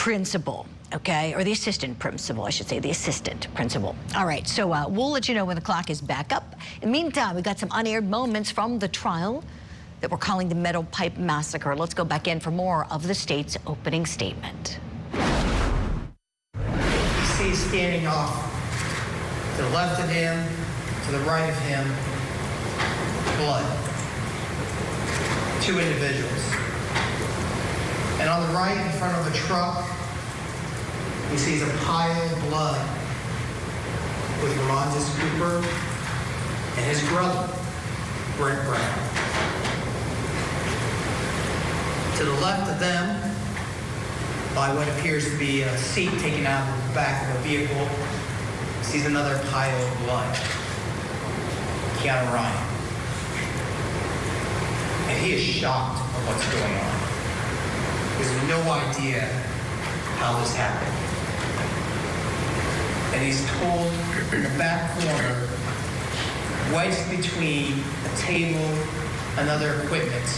principal, okay, or the assistant principal, I should say, the assistant principal. All right, so we'll let you know when the clock is back up. In the meantime, we got some unaired moments from the trial that we're calling the Meadow Pipe Massacre. Let's go back in for more of the state's opening statement. You see standing off to the left of him, to the right of him, blood. 2 individuals. And on the right, in front of a truck, he sees a pile of blood with Rhonda's Cooper and his brother, Brent Brown. To the left of them, by what appears to be a seat taken out of the back of a vehicle, sees another pile of blood. Keanu Ryan. And he is shocked at what's going on. He has no idea how this happened. And he's told in the back corner, wedged between a table and other equipment,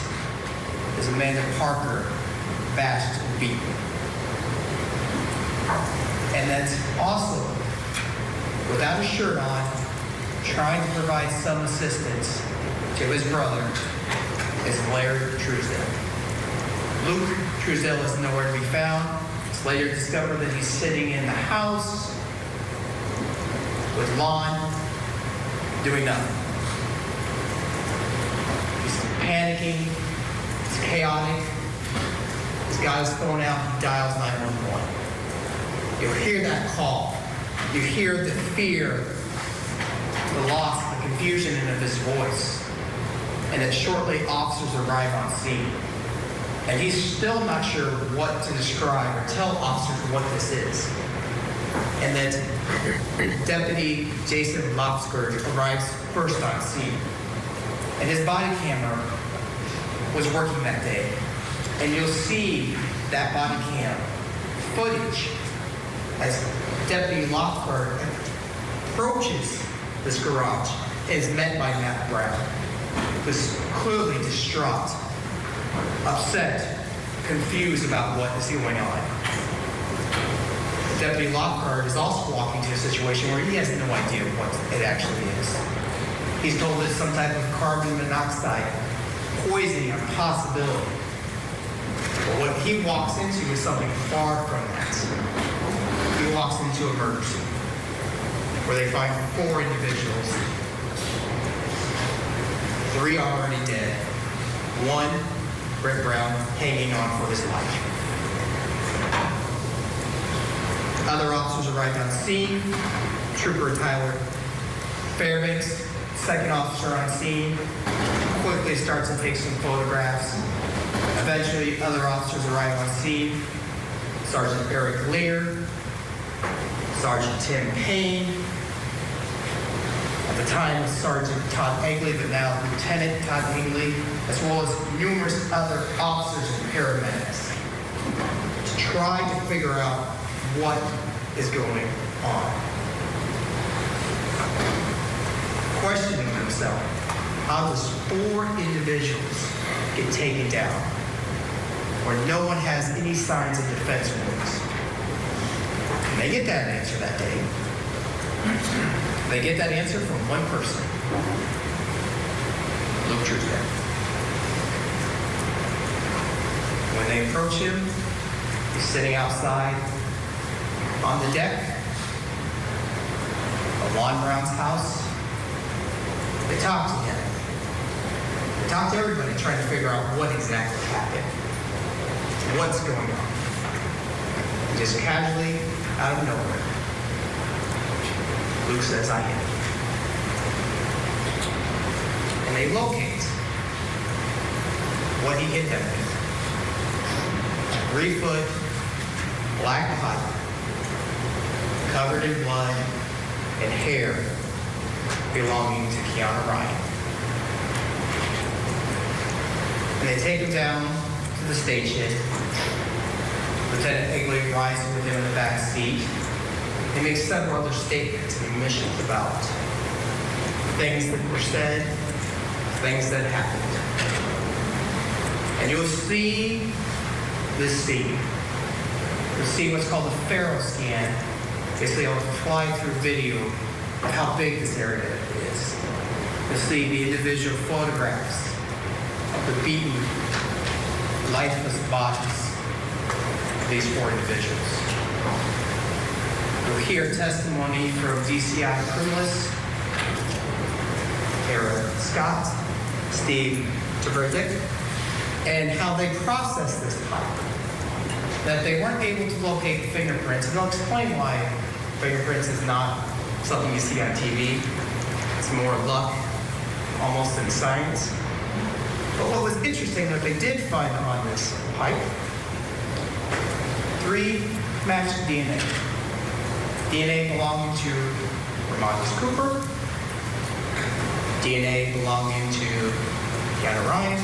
is Amanda Parker, bashed and beaten. And that's also, without a shirt on, trying to provide some assistance to his brother, is Larry Truesdale. Luke Truesdale is nowhere to be found. It's later discovered that he's sitting in the house with Lon, doing nothing. He's panicking. It's chaotic. This guy's phone out. He dials 911. You'll hear that call. You hear the fear, the loss, the confusion in his voice. And then shortly, officers arrive on scene. And he's still not sure what to describe or tell officers what this is. And then Deputy Jason Lopsberg arrives first on scene. And his body camera was working that day. And you'll see that body cam footage as Deputy Lopsberg approaches this garage and is met by Matt Brown, who's clearly distraught, upset, confused about what is going on. Deputy Lockhart is also walking to a situation where he has no idea what it actually is. He's told it's some type of carbon monoxide, poisoning, or possibility. But what he walks into is something far from that. He walks into a murder scene where they find 4 individuals. 3 are already dead. 1, Brent Brown, hanging on for his life. Other officers arrived on scene. Trooper Tyler Fairbanks, second officer on scene, quickly starts to take some photographs. Eventually, other officers arrive on scene. Sergeant Eric Lear, Sergeant Tim Payne, at the time Sergeant Todd Egley, but now Lieutenant Todd Egley, as well as numerous other officers and paramedics, to try to figure out what is going on. Questioning themselves, how does 4 individuals get taken down where no one has any signs of defense wounds? And they get that answer that day. They get that answer from one person, Luke Truesdale. When they approach him, he's sitting outside on the deck of Lon Brown's house. They talk to him. They talk to everybody, trying to figure out what exactly happened. What's going on? Just casually, out of nowhere, Luke says, I am. And they locate what he hit them with. A 3-foot black pipe covered in blood and hair belonging to Keanu Ryan. And they take him down to the station. Lieutenant Egley rides with him in the back seat. He makes several other statements and admissions about things that were said, things that happened. And you'll see this scene You'll see what's called a Faro scan. Basically, I'll fly through video of how big this area is. You'll see the individual photographs of the beaten, lifeless bodies of these 4 individuals. You'll hear testimony from DCI criminalists, Eric Scott, Steve Taberdick, and how they processed this pipe. That they weren't able to locate fingerprints, and I'll explain why fingerprints is not something you see on TV. It's more luck, almost in science. But what was interesting that they did find on this pipe, 3 matched DNA. DNA belonging to Ramondes Cooper, DNA belonging to Keanu Ryan,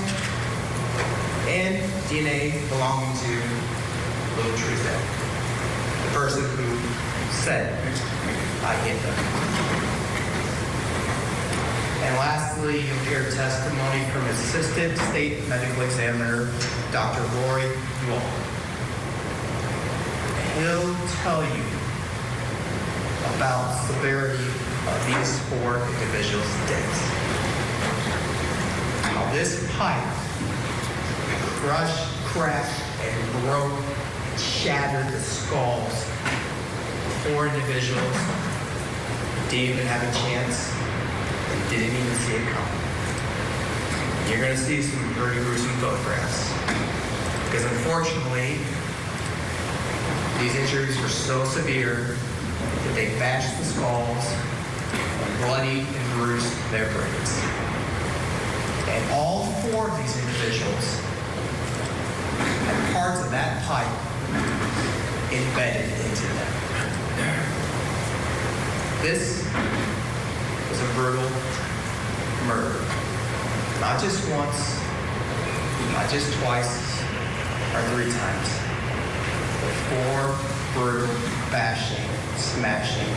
and DNA belonging to Little Truesdale, the person who said, "I hit them." And lastly, you'll hear testimony from Assistant State Medical Examiner, Dr. Rory Wolf. He'll tell you about the severity of these 4 individuals' deaths. How this pipe crushed, cracked, and broke and shattered the skulls of 4 individuals who didn't even have a chance and didn't even see it coming. You're going to see some very gruesome photographs because unfortunately, these injuries were so severe that they bashed the skulls and bloodied and bruised their brains. And all 4 of these individuals had parts of that pipe embedded into them. This was a brutal murder. Not just once, not just twice or 3 times, but 4 brutal, bashing, smashing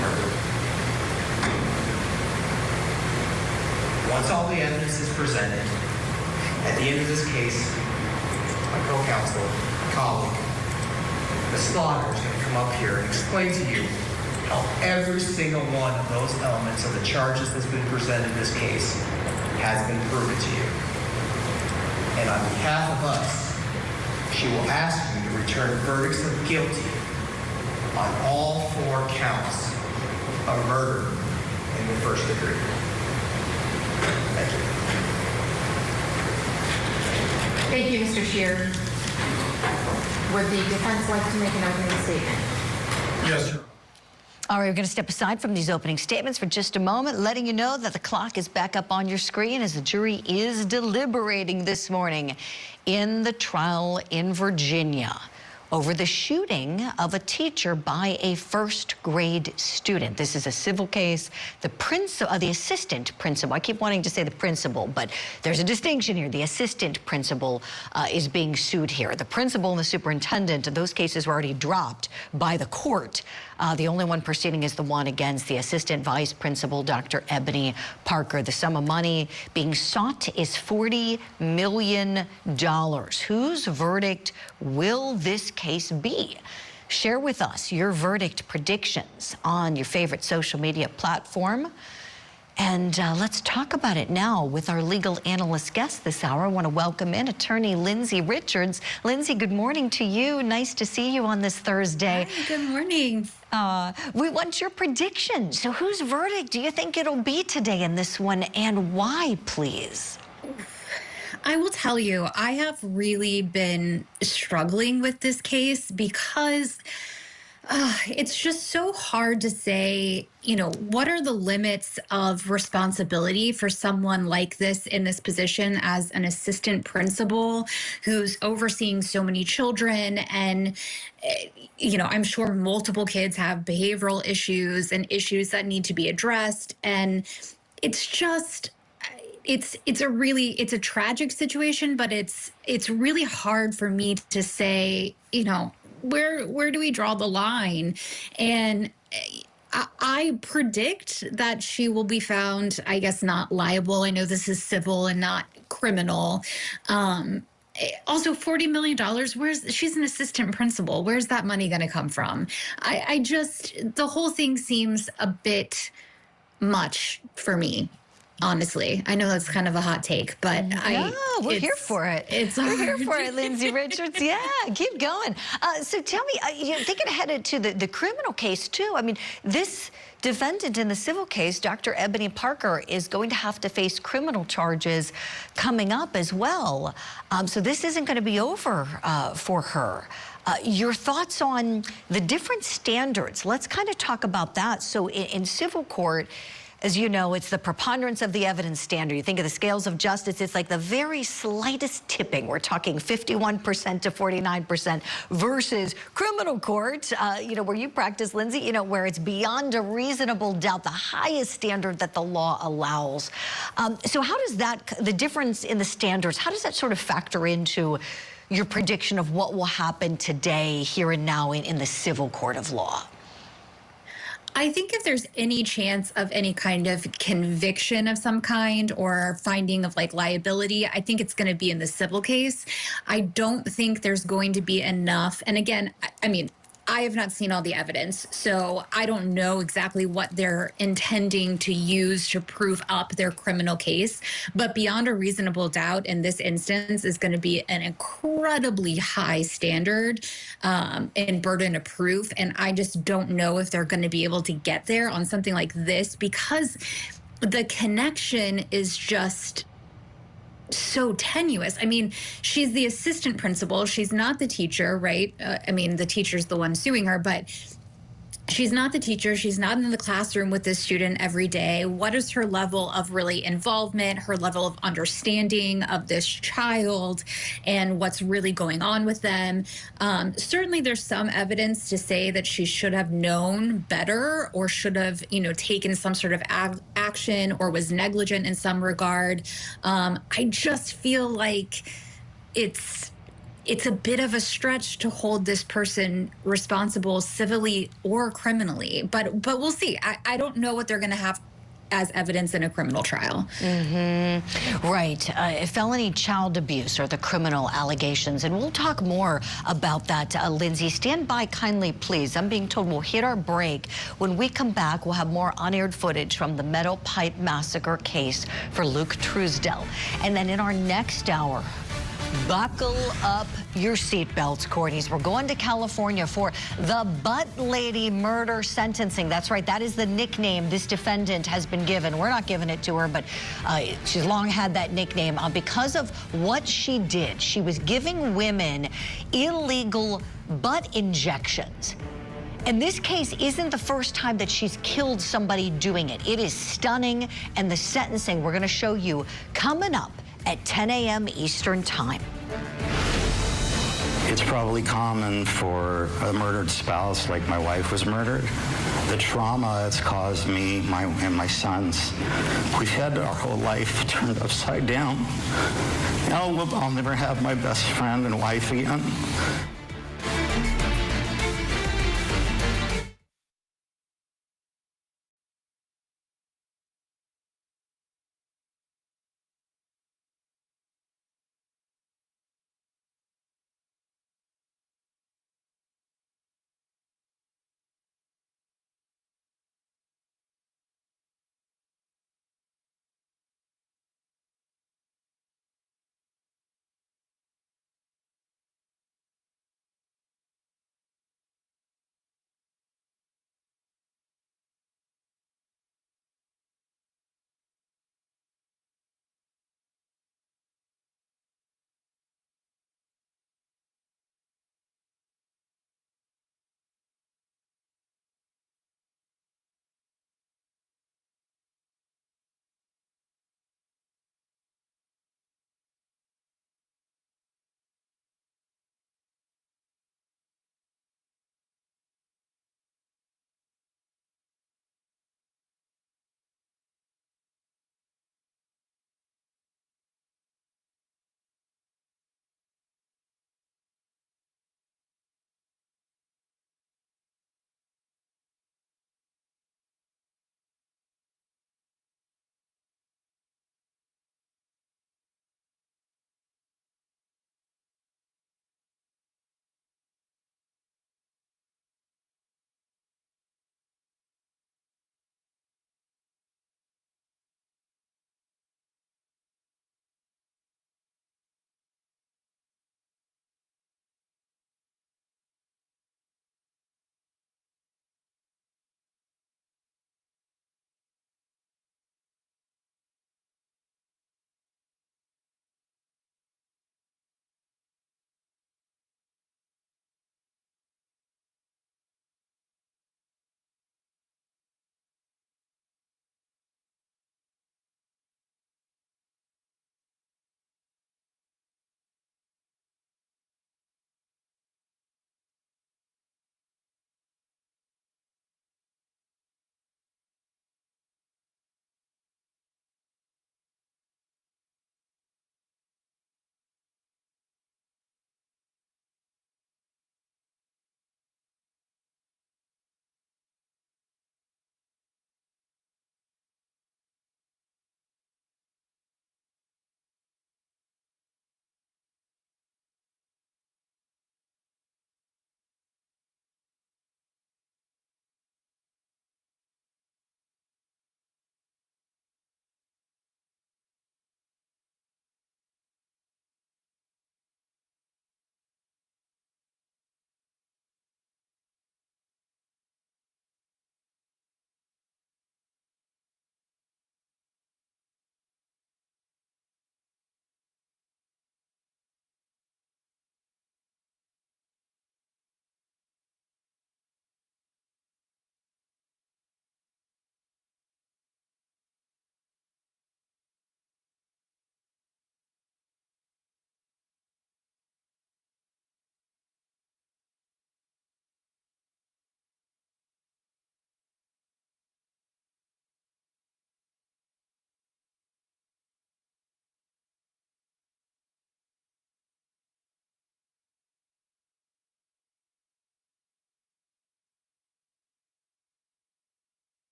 murder. Once all the evidence is presented, at the end of this case, my co-counsel, colleague, Ms. Slaughter is going to come up here and explain to you how every single one of those elements of the charges that's been presented in this case has been proven to you. And on behalf of us, she will ask you to return verdicts of guilty on all 4 counts of murder in the first degree. Thank you. Thank you, Mr. Scheer. Would the defense like to make an opening statement? Yes, sir. All right, we're going to step aside from these opening statements for just a moment, letting you know that the clock is back up on your screen as the jury is deliberating this morning in the trial in Virginia over the shooting of a teacher by a first-grade student. This is a civil case. The assistant principal, I keep wanting to say the principal, but there's a distinction here. The assistant principal is being sued here. The principal and the superintendent, those cases were already dropped by the court. The only one proceeding is the one against the assistant vice principal, Dr. Ebony Parker. The sum of money being sought is $40 million. Whose verdict will this case be? Share with us your verdict predictions on your favorite social media platform. And let's talk about it now with our legal analyst guest this hour. I want to welcome in attorney Lindsay Richards. Lindsay, good morning to you. Nice to see you on this Thursday. Hi, good morning. We want your prediction. So whose verdict do you think it'll be today in this one, and why, please? I will tell you, I have really been struggling with this case because it's just so hard to say, you know, what are the limits of responsibility for someone like this in this position as an assistant principal who's overseeing so many children. And, you know, I'm sure multiple kids have behavioral issues and issues that need to be addressed. And it's just, it's a tragic situation, but it's really hard for me to say, you know, where do we draw the line? And I predict that she will be found, I guess, not liable. I know this is civil and not criminal. Also, $40 million. She's an assistant principal. Where's that money going to come from? I just, the whole thing seems a bit much for me. Honestly, I know that's kind of a hot take, but We're here for it. We're here for it, Lindsay Richards. Yeah, keep going. So tell me, thinking ahead to the criminal case too. I mean, this defendant in the civil case, Dr. Ebony Parker, is going to have to face criminal charges coming up as well. So this isn't going to be over for her. Your thoughts on the different standards? Let's kind of talk about that. So in civil court, as you know, it's the preponderance of the evidence standard. You think of the scales of justice, it's like the very slightest tipping. We're talking 51% to 49% versus criminal court, where you practice, Lindsay, where it's beyond a reasonable doubt, the highest standard that the law allows. So how does the difference in the standards, how does that sort of factor into your prediction of what will happen today, here and now in the civil court of law? I think if there's any chance of any kind of conviction of some kind or finding of like liability, I think it's going to be in the civil case. I don't think there's going to be enough. And again, I mean, I have not seen all the evidence, so I don't know exactly what they're intending to use to prove up their criminal case. But beyond a reasonable doubt in this instance is going to be an incredibly high standard in burden of proof. And I just don't know if they're going to be able to get there on something like this because the connection is just so tenuous. I mean, she's the assistant principal. She's not the teacher, right? I mean, the teacher's the one suing her, but she's not the teacher. She's not in the classroom with this student every day. What is her level of really involvement, her level of understanding of this child and what's really going on with them? Certainly there's some evidence to say that she should have known better or should have, taken some sort of action or was negligent in some regard. I just feel like it's a bit of a stretch to hold this person responsible civilly or criminally, but we'll see. I don't know what they're going to have as evidence in a criminal trial. Right. Felony child abuse or the criminal allegations. And we'll talk more about that, Lindsay. Stand by kindly, please. I'm being told we'll hit our break. When we come back, we'll have more unaired footage from the Meadow Pipe Massacre case for Luke Truesdell. And then in our next hour, buckle up your seatbelts, Courtneys. We're going to California for the Butt Lady murder sentencing. That's right. That is the nickname this defendant has been given. We're not giving it to her, but she's long had that nickname because of what she did. She was giving women illegal butt injections. And this case isn't the first time that she's killed somebody doing it. It is stunning. And the sentencing we're going to show you coming up at 10 a.m. Eastern Time. It's probably common for a murdered spouse like my wife was murdered. The trauma it's caused me and my sons, we've had our whole life turned upside down. I'll never have my best friend and wife again.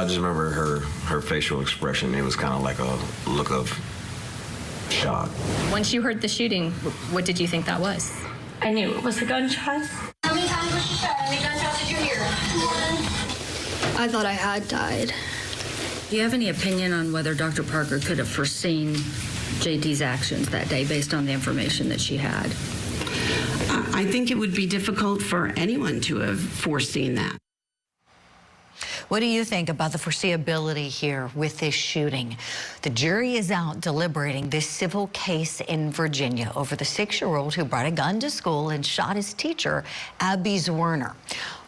just remember her facial expression. It was kind of like a look of shock. Once you heard the shooting, what did you think that was? I knew it was a gunshot. How many times was she shot? How many gunshots did you hear? One. I thought I had died. Do you have any opinion on whether Dr. Parker could have foreseen JT's actions that day based on the information that she had? I think it would be difficult for anyone to have foreseen that. What do you think about the foreseeability here with this shooting? The jury is out deliberating this civil case in Virginia over the 6-year-old who brought a gun to school and shot his teacher, Abigail Zwerner.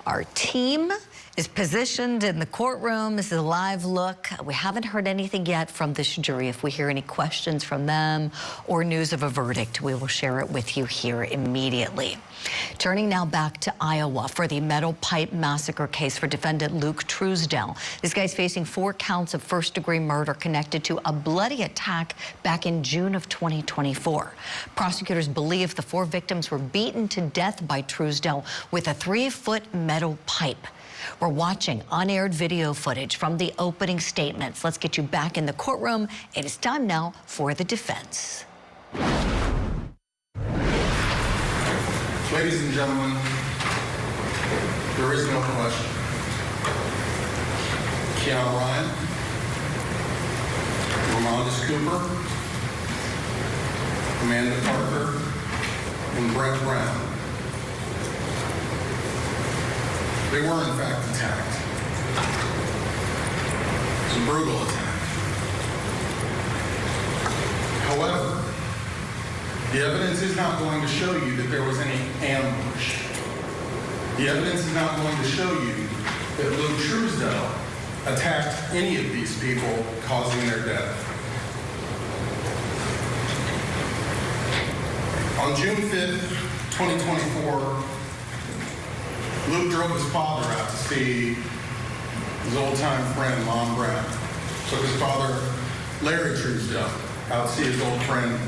Our team is positioned in the courtroom. This is a live look. We haven't heard anything yet from this jury. If we hear any questions from them or news of a verdict, we will share it with you here immediately. Turning now back to Iowa for the Metal Pipe Massacre case for defendant Luke Truesdell. This guy's facing 4 counts of first-degree murder connected to a bloody attack back in June of 2024. Prosecutors believe the 4 victims were beaten to death by Truesdell with a 3-foot metal pipe. We're watching unaired video footage from the opening statements. Let's get you back in the courtroom. It is time now for the defense. Ladies and gentlemen, there is no question. Keanu Ryan, Ramondis Cooper, Amanda Parker, and Brett Brown. They were, in fact, attacked. It was a brutal attack. However, the evidence is not going to show you that there was any ambush. The evidence is not going to show you that Luke Truesdell attacked any of these people, causing their death. On June 5th, 2024, Luke drove his father out to see his old-time friend, Lon Brown. Took his father, Larry Truesdell, out to see his old friend,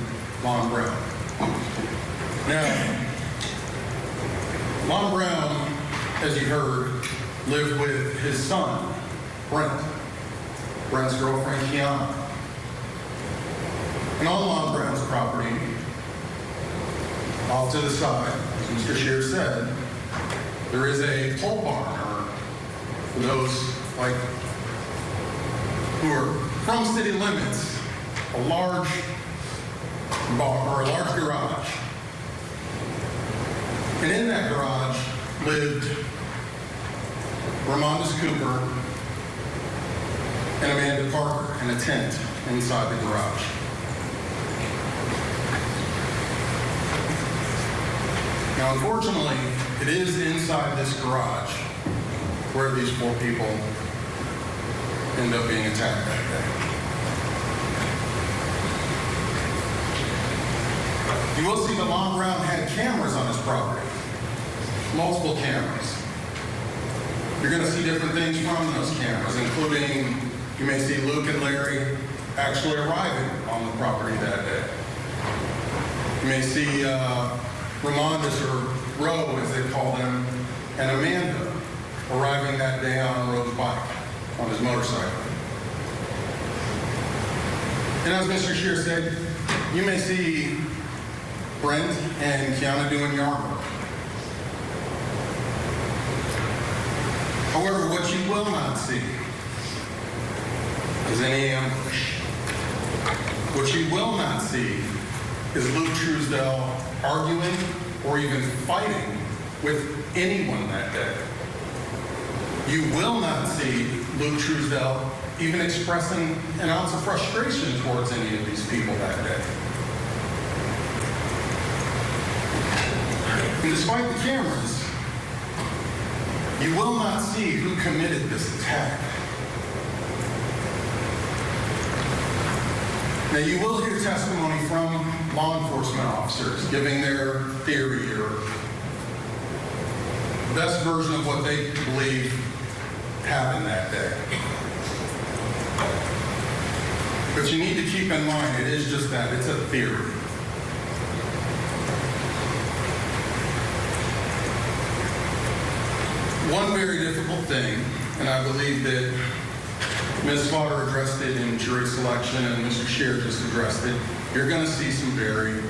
Lon Brown. Now, Lon Brown, as you heard, lived with his son, Brent, Brent's girlfriend, Kiana. And on Lon Brown's property, off to the side, as Mr. Scheer said, there is a pole barn, or for those like who are from city limits, a large barn or a large garage. And in that garage lived Ramondis Cooper and Amanda Parker in a tent inside the garage. Now, unfortunately, it is inside this garage where these 4 people end up being attacked that day. You will see that Lon Brown had cameras on his property, multiple cameras. You're going to see different things from those cameras, including you may see Luke and Larry actually arriving on the property that day. You may see Ramondis, or Roe, as they call them, and Amanda arriving that day on Roe's bike, on his motorcycle. And as Mr. Scheer said, you may see Brent and Kiana doing yard work. However, what you will not see is any ambush. What you will not see is Luke Truesdell arguing or even fighting with anyone that day. You will not see Luke Truesdell even expressing an ounce of frustration towards any of these people that day. And despite the cameras, you will not see who committed this attack. Now, you will hear testimony from law enforcement officers giving their theory or best version of what they believe happened that day. But you need to keep in mind, it is just that, it's a theory. One very difficult thing, and I believe that Ms. Slaughter addressed it in jury selection, and Mr. Scheer just addressed it. You're going to see some very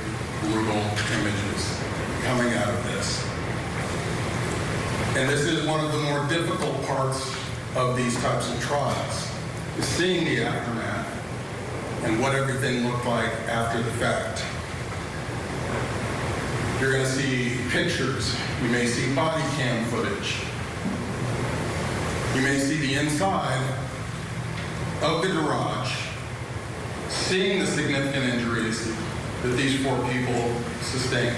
brutal images coming out of this. And this is one of the more difficult parts of these types of trials, is seeing the aftermath and what everything looked like after the fact. You're going to see pictures. You may see body cam footage. You may see the inside of the garage, seeing the significant injuries that these 4 people sustained.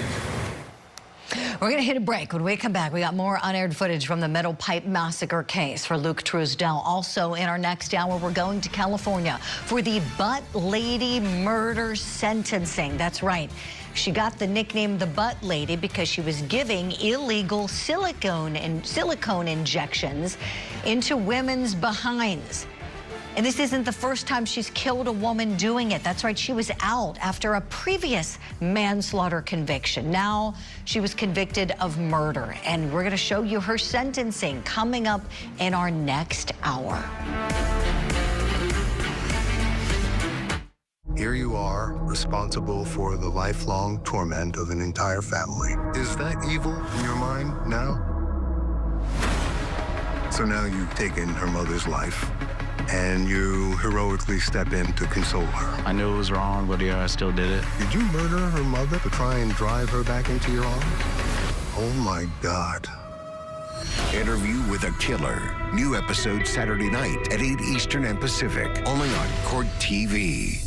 We're going to hit a break. When we come back, we got more unaired footage from the Metal Pipe Massacre case for Luke Truesdell. Also, in our next hour, we're going to California for the Butt Lady murder sentencing. That's right. She got the nickname the Butt Lady because she was giving illegal silicone injections into women's behinds. And this isn't the first time she's killed a woman doing it. That's right, she was out after a previous manslaughter conviction. Now she was convicted of murder. And we're going to show you her sentencing coming up in our next hour. Here you are, responsible for the lifelong torment of an entire family. Is that evil in your mind now? So now you've taken her mother's life, and you heroically step in to console her. I knew it was wrong, but yeah, I still did it. Did you murder her mother to try and drive her back into your arms? Oh my God. Interview with a Killer. New episode Saturday night at 8 Eastern and Pacific, only on Court TV.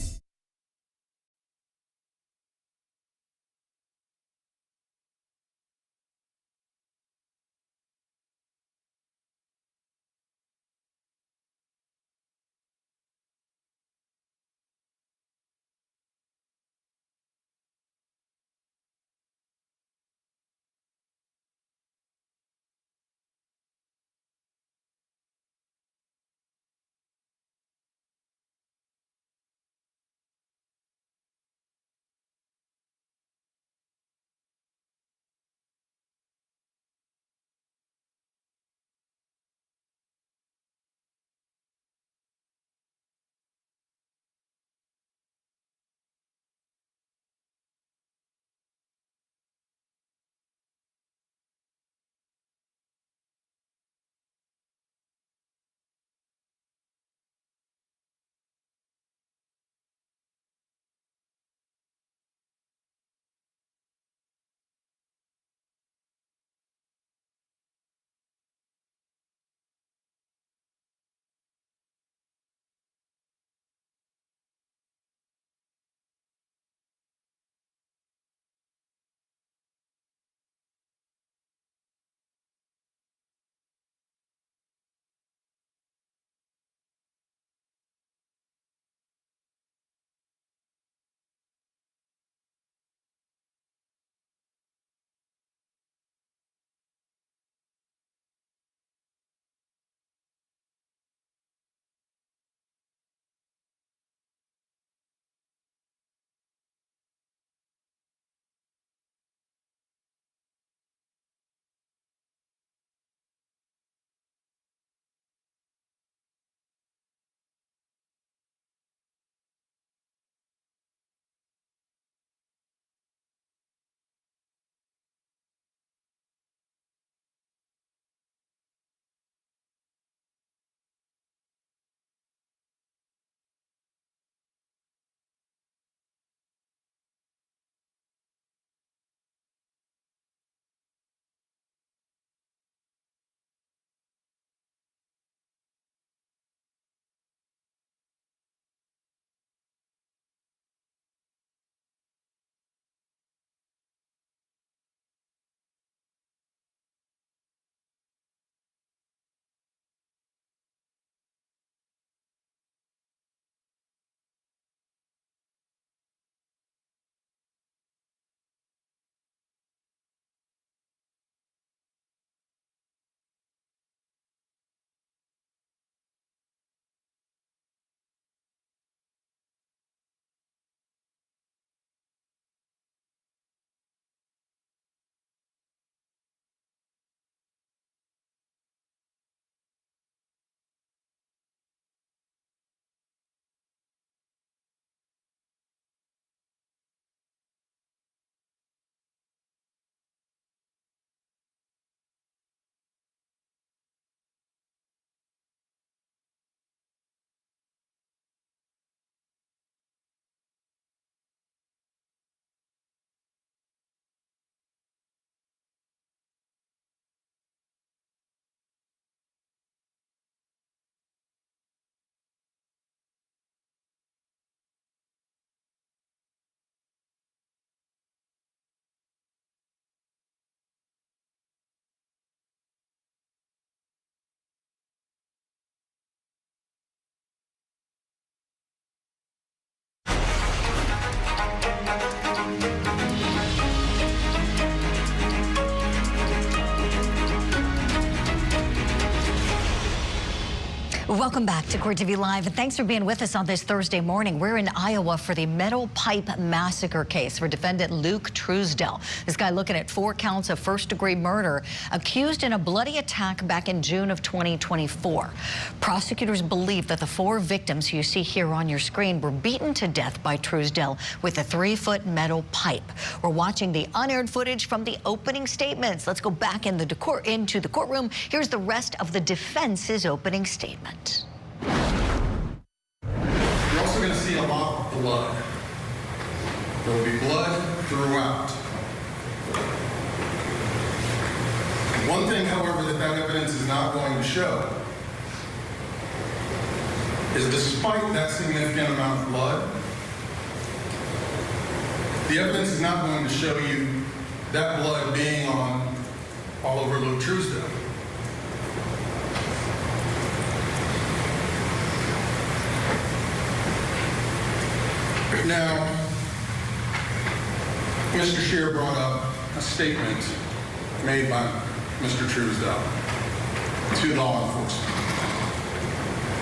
Well, welcome back to Court TV Live, and thanks for being with us on this Thursday morning. We're in Iowa for the Metal Pipe Massacre case for defendant Luke Truesdell. This guy looking at 4 counts of first-degree murder, accused in a bloody attack back in June of 2024. Prosecutors believe that the 4 victims you see here on your screen were beaten to death by Truesdell with a 3-foot metal pipe. We're watching the unaired footage from the opening statements. Let's go back into the courtroom. Here's the rest of the defense's opening statement. You're also going to see a lot of blood. There will be blood throughout. One thing, however, that evidence is not going to show is despite that significant amount of blood, the evidence is not going to show you that blood being all over Luke Truesdell. Now, Mr. Scheer brought up a statement made by Mr. Truesdell to law enforcement.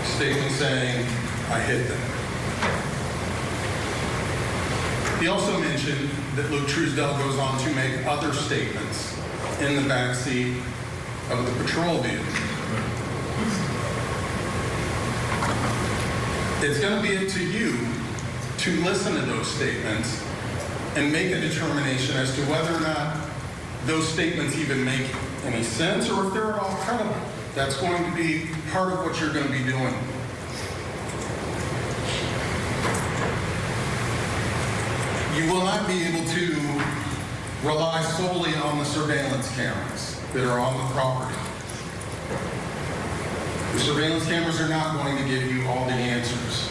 A statement saying, "I hit them." He also mentioned that Luke Truesdell goes on to make other statements in the backseat of the patrol vehicle. It's going to be up to you to listen to those statements and make a determination as to whether or not those statements even make any sense or if they're at all credible. That's going to be part of what you're going to be doing. You will not be able to rely solely on the surveillance cameras that are on the property. The surveillance cameras are not going to give you all the answers.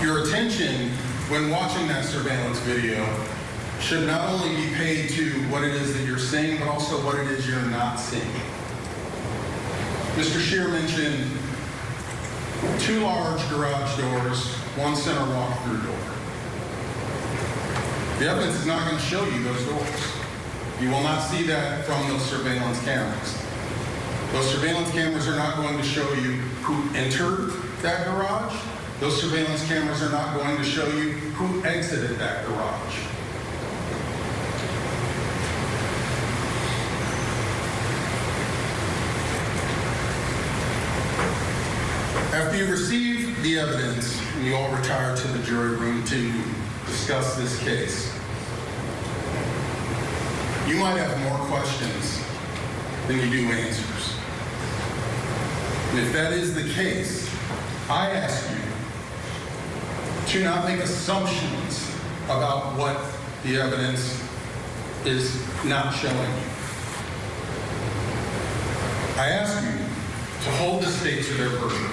Your attention when watching that surveillance video should not only be paid to what it is that you're seeing, but also what it is you're not seeing. Mr. Scheer mentioned 2 large garage doors, 1 center walk-through door. The evidence is not going to show you those doors. You will not see that from those surveillance cameras. Those surveillance cameras are not going to show you who entered that garage. Those surveillance cameras are not going to show you who exited that garage. After you receive the evidence and you all retire to the jury room to discuss this case, you might have more questions than you do answers. And if that is the case, I ask you to not make assumptions about what the evidence is not showing you. I ask you to hold the state to their burden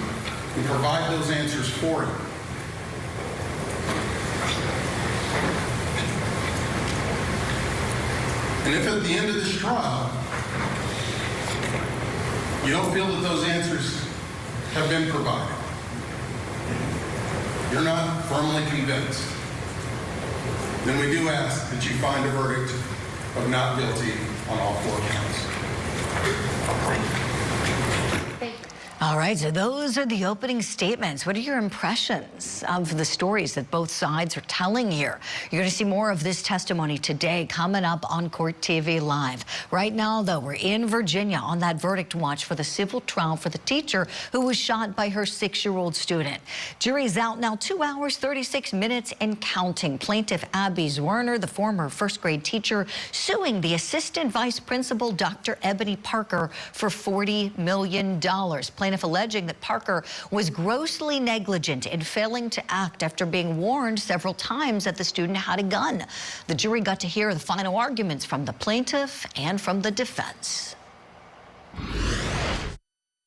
and provide those answers for you. And if at the end of this trial, you don't feel that those answers have been provided, you're not firmly convinced, then we do ask that you find a verdict of not guilty on all 4 counts. All right, so those are the opening statements. What are your impressions of the stories that both sides are telling here? You're going to see more of this testimony today coming up on Court TV Live. Right now, though, we're in Virginia on that verdict watch for the civil trial for the teacher who was shot by her 6-year-old student. Jury's out now, 2 hours, 36 minutes and counting. Plaintiff Abigail Zwerner, the former 1st grade teacher, suing the assistant vice principal, Dr. Ebony Parker, for $40 million. Plaintiff alleging that Parker was grossly negligent in failing to act after being warned several times that the student had a gun. The jury got to hear the final arguments from the plaintiff and from the defense.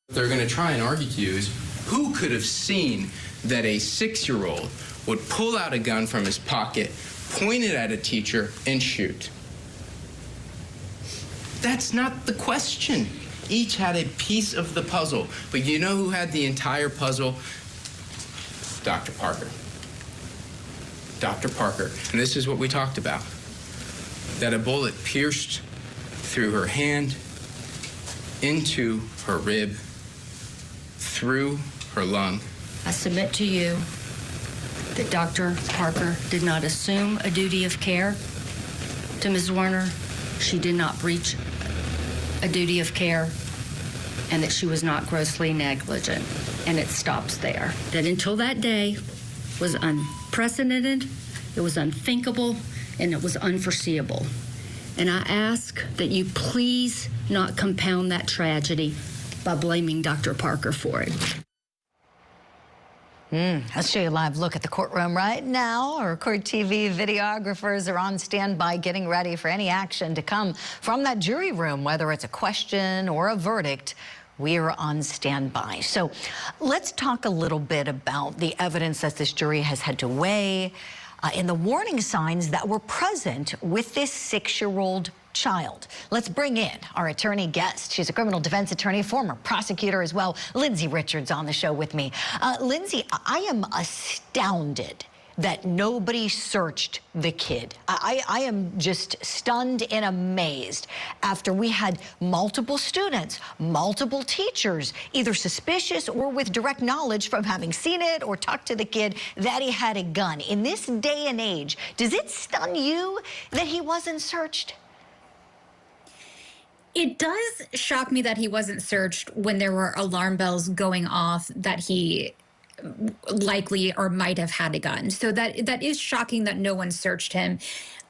They're going to try and argue to you is who could have seen that a 6-year-old would pull out a gun from his pocket, point it at a teacher, and shoot? That's not the question. Each had a piece of the puzzle. But you know who had the entire puzzle? Dr. Parker. Dr. Parker. And this is what we talked about. That a bullet pierced through her hand into her rib, through her lung. I submit to you that Dr. Parker did not assume a duty of care to Ms. Zwerner. She did not breach a duty of care, and that she was not grossly negligent. And it stops there. That until that day was unprecedented, it was unthinkable, and it was unforeseeable. And I ask that you please not compound that tragedy by blaming Dr. Parker for it. Let's show you a live look at the courtroom right now. Our Court TV videographers are on standby getting ready for any action to come from that jury room, whether it's a question or a verdict. We are on standby. So let's talk a little bit about the evidence that this jury has had to weigh and the warning signs that were present with this 6-year-old child. Let's bring in our attorney guest. She's a criminal defense attorney, former prosecutor as well. Lindsay Richards on the show with me. Lindsay, I am astounded that nobody searched the kid. I am just stunned and amazed after we had multiple students, multiple teachers, either suspicious or with direct knowledge from having seen it or talked to the kid that he had a gun. In this day and age, does it stun you that he wasn't searched? It does shock me that he wasn't searched when there were alarm bells going off that he likely or might have had a gun. So that is shocking that no one searched him.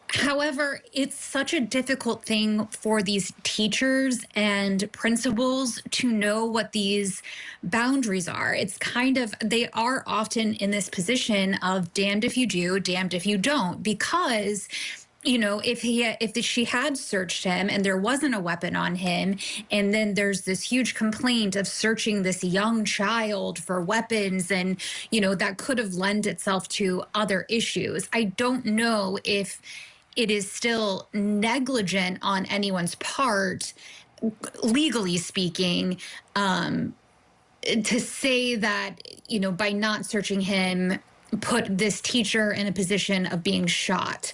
However, it's such a difficult thing for these teachers and principals to know what these boundaries are. It's kind of, they are often in this position of damned if you do, damned if you don't, because you know, if she had searched him and there wasn't a weapon on him, and then there's this huge complaint of searching this young child for weapons, and, you know, that could have lent itself to other issues. I don't know if it is still negligent on anyone's part, legally speaking, to say that, you know, by not searching him, put this teacher in a position of being shot.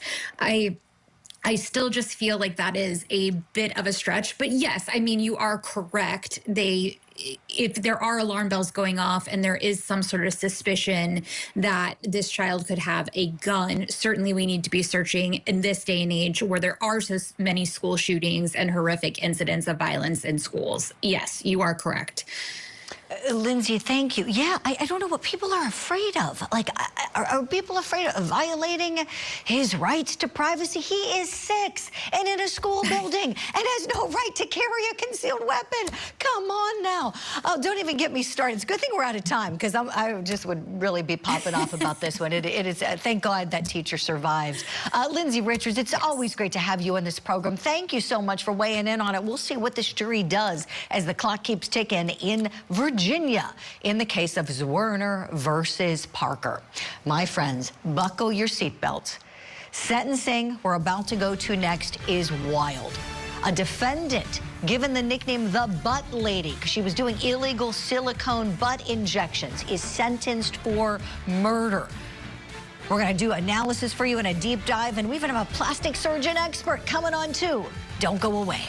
I still just feel like that is a bit of a stretch. But yes, I mean, you are correct. If there are alarm bells going off and there is some sort of suspicion that this child could have a gun, certainly we need to be searching in this day and age where there are so many school shootings and horrific incidents of violence in schools. Yes, you are correct. Lindsay, thank you. Yeah, I don't know what people are afraid of. Like, are people afraid of violating his rights to privacy? He is 6 and in a school building and has no right to carry a concealed weapon. Come on now. Oh, don't even get me started. It's a good thing we're out of time because I just would really be popping off about this one. It is, thank God that teacher survived. Lindsay Richards, it's always great to have you on this program. Thank you so much for weighing in on it. We'll see what this jury does as the clock keeps ticking in Virginia in the case of Zwerner versus Parker. My friends, buckle your seatbelts. Sentencing we're about to go to next is wild. A defendant given the nickname the Butt Lady because she was doing illegal silicone butt injections is sentenced for murder. We're going to do analysis for you and a deep dive, and we even have a plastic surgeon expert coming on too. Don't go away.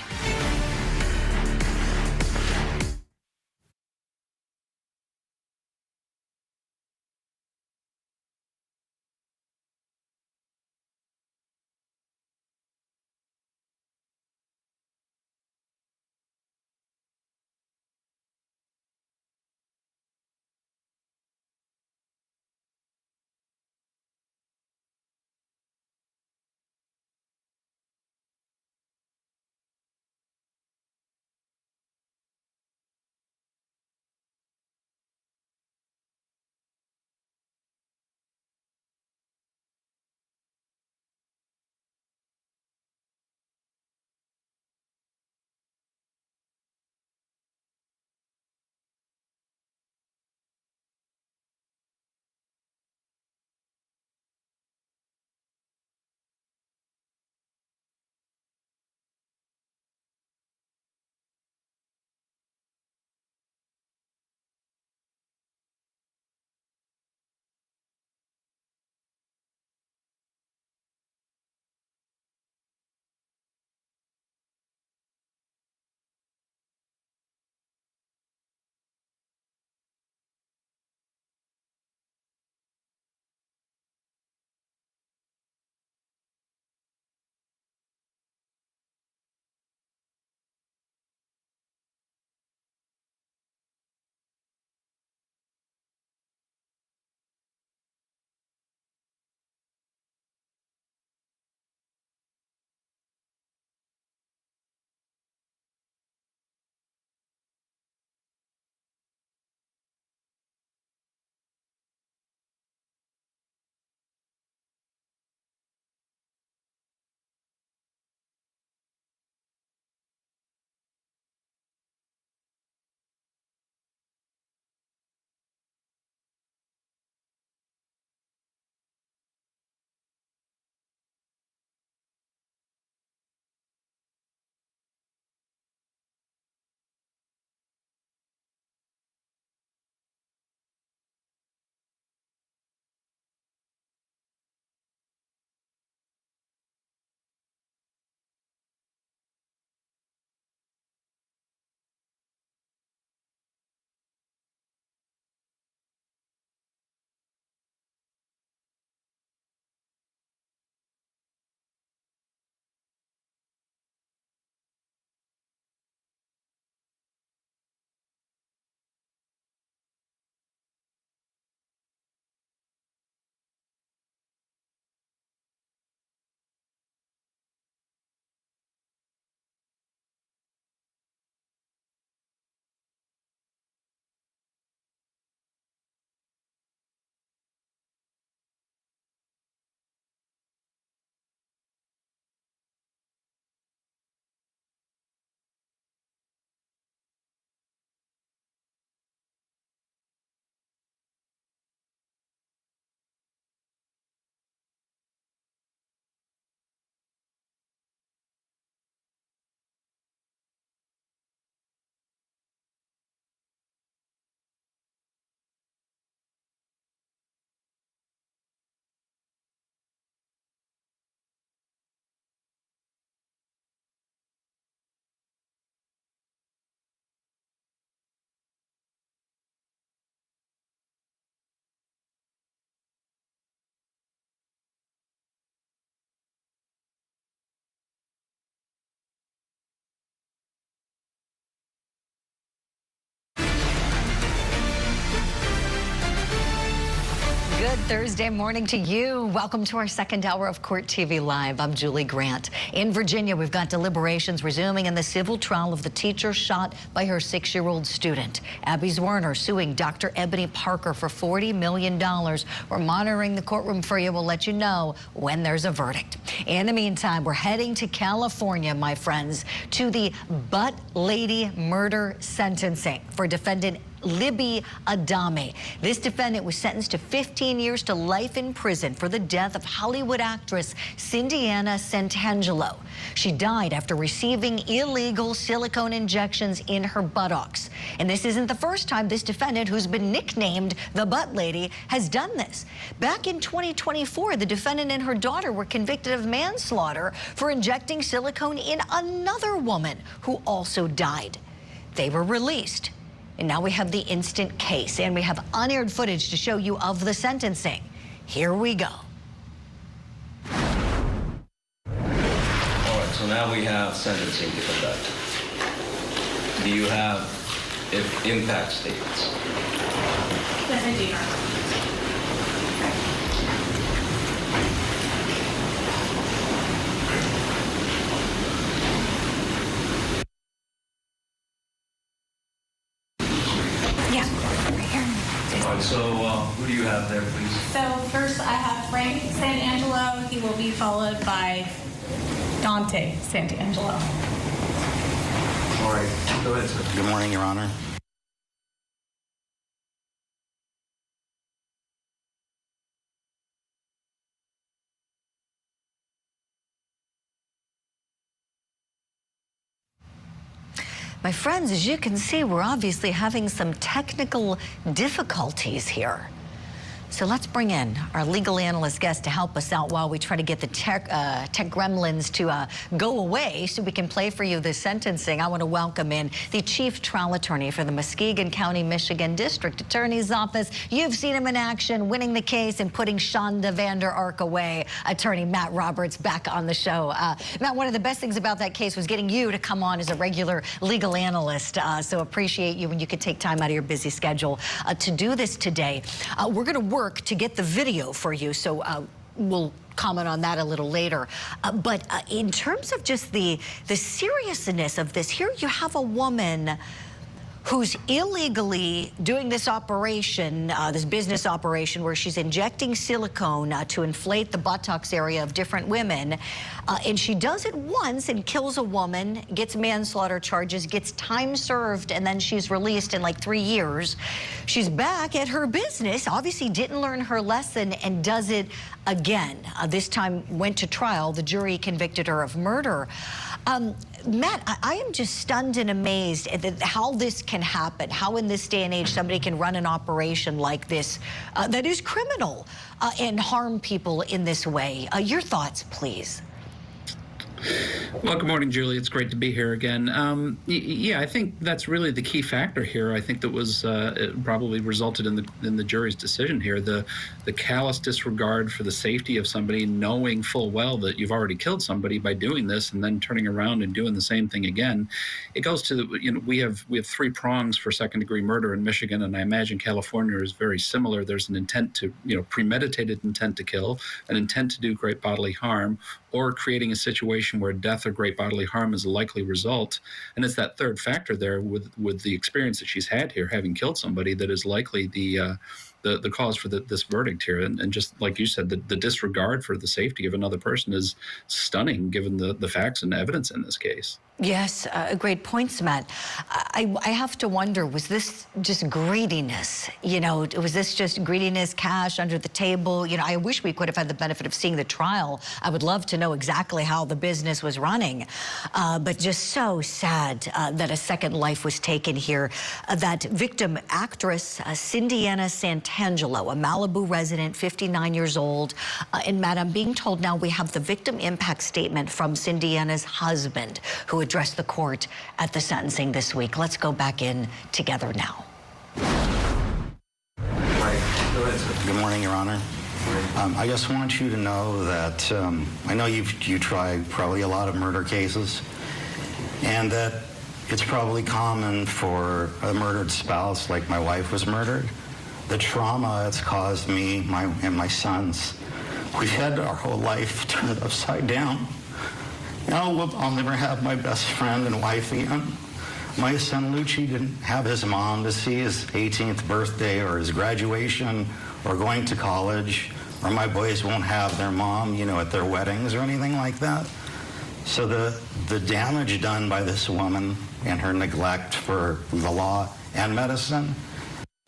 Good Thursday morning to you. Welcome to our second hour of Court TV Live. I'm Julie Grant. In Virginia, we've got deliberations resuming in the civil trial of the teacher shot by her 6-year-old student. Abby Zwerner suing Dr. Ebony Parker for $40 million. We're monitoring the courtroom for you. We'll let you know when there's a verdict. In the meantime, we're heading to California, my friends, to the Butt Lady murder sentencing for defendant Libby Adame. This defendant was sentenced to 15 years to life in prison for the death of Hollywood actress Cindiana Santangelo. She died after receiving illegal silicone injections in her buttocks. And this isn't the first time this defendant, who's been nicknamed the Butt Lady, has done this. Back in 2024, the defendant and her daughter were convicted of manslaughter for injecting silicone in another woman who also died. They were released. And now we have the instant case, and we have unaired footage to show you of the sentencing. Here we go. All right, so now we have sentencing to conduct. Do you have impact statements? Yes, I do. So who do you have there, please? So first I have Frank Santangelo. He will be followed by Dante Santangelo. All right, go ahead, sir. Good morning, Your Honor. My friends, as you can see, we're obviously having some technical difficulties here. So let's bring in our legal analyst guest to help us out while we try to get the tech gremlins to go away so we can play for you the sentencing. I want to welcome in the chief trial attorney for the Muskegon County, Michigan District Attorney's Office. You've seen him in action, winning the case and putting Shonda Vander Ark away. Attorney Matt Roberts back on the show. Matt, one of the best things about that case was getting you to come on as a regular legal analyst. So appreciate you when you could take time out of your busy schedule to do this today. We're going to work to get the video for you, so we'll comment on that a little later. But in terms of just the seriousness of this, here you have a woman who's illegally doing this operation, this business operation where she's injecting silicone to inflate the buttocks area of different women. And she does it once and kills a woman, gets manslaughter charges, gets time served, and then she's released in like 3 years. She's back at her business, obviously didn't learn her lesson, and does it again. This time went to trial. The jury convicted her of murder. Matt, I am just stunned and amazed at how this can happen, how in this day and age somebody can run an operation like this that is criminal and harm people in this way. Your thoughts, please. Well, good morning, Julie. It's great to be here again. Yeah, I think that's really the key factor here. I think that was it probably resulted in the jury's decision here. The callous disregard for the safety of somebody, knowing full well that you've already killed somebody by doing this, and then turning around and doing the same thing again. It goes to we have 3 prongs for second-degree murder in Michigan, and I imagine California is very similar. There's an intent to premeditated intent to kill, an intent to do great bodily harm, or creating a situation where death or great bodily harm is a likely result. And it's that third factor there with the experience that she's had here, having killed somebody, that is likely the cause for this verdict here. And just like you said, the disregard for the safety of another person is stunning given the facts and evidence in this case. Yes, great points, Matt. I have to wonder, was this just greediness? Was this just greediness, cash under the table? I wish we could have had the benefit of seeing the trial. I would love to know exactly how the business was running. But just so sad that a second life was taken here. That victim actress, Cindiana Santangelo, a Malibu resident, 59 years old. And Matt, I'm being told now we have the victim impact statement from Cindiana's husband, who addressed the court at the sentencing this week. Let's go back in together now. Good morning, Your Honor. I just want you to know that I know you tried probably a lot of murder cases, and that it's probably common for a murdered spouse, like my wife was murdered, the trauma it's caused me and my sons. We've had our whole life turned upside down. I'll never have my best friend and wife again. My son Lucci didn't have his mom to see his 18th birthday or his graduation or going to college, or my boys won't have their mom, at their weddings or anything like that. So the damage done by this woman and her neglect for the law and medicine,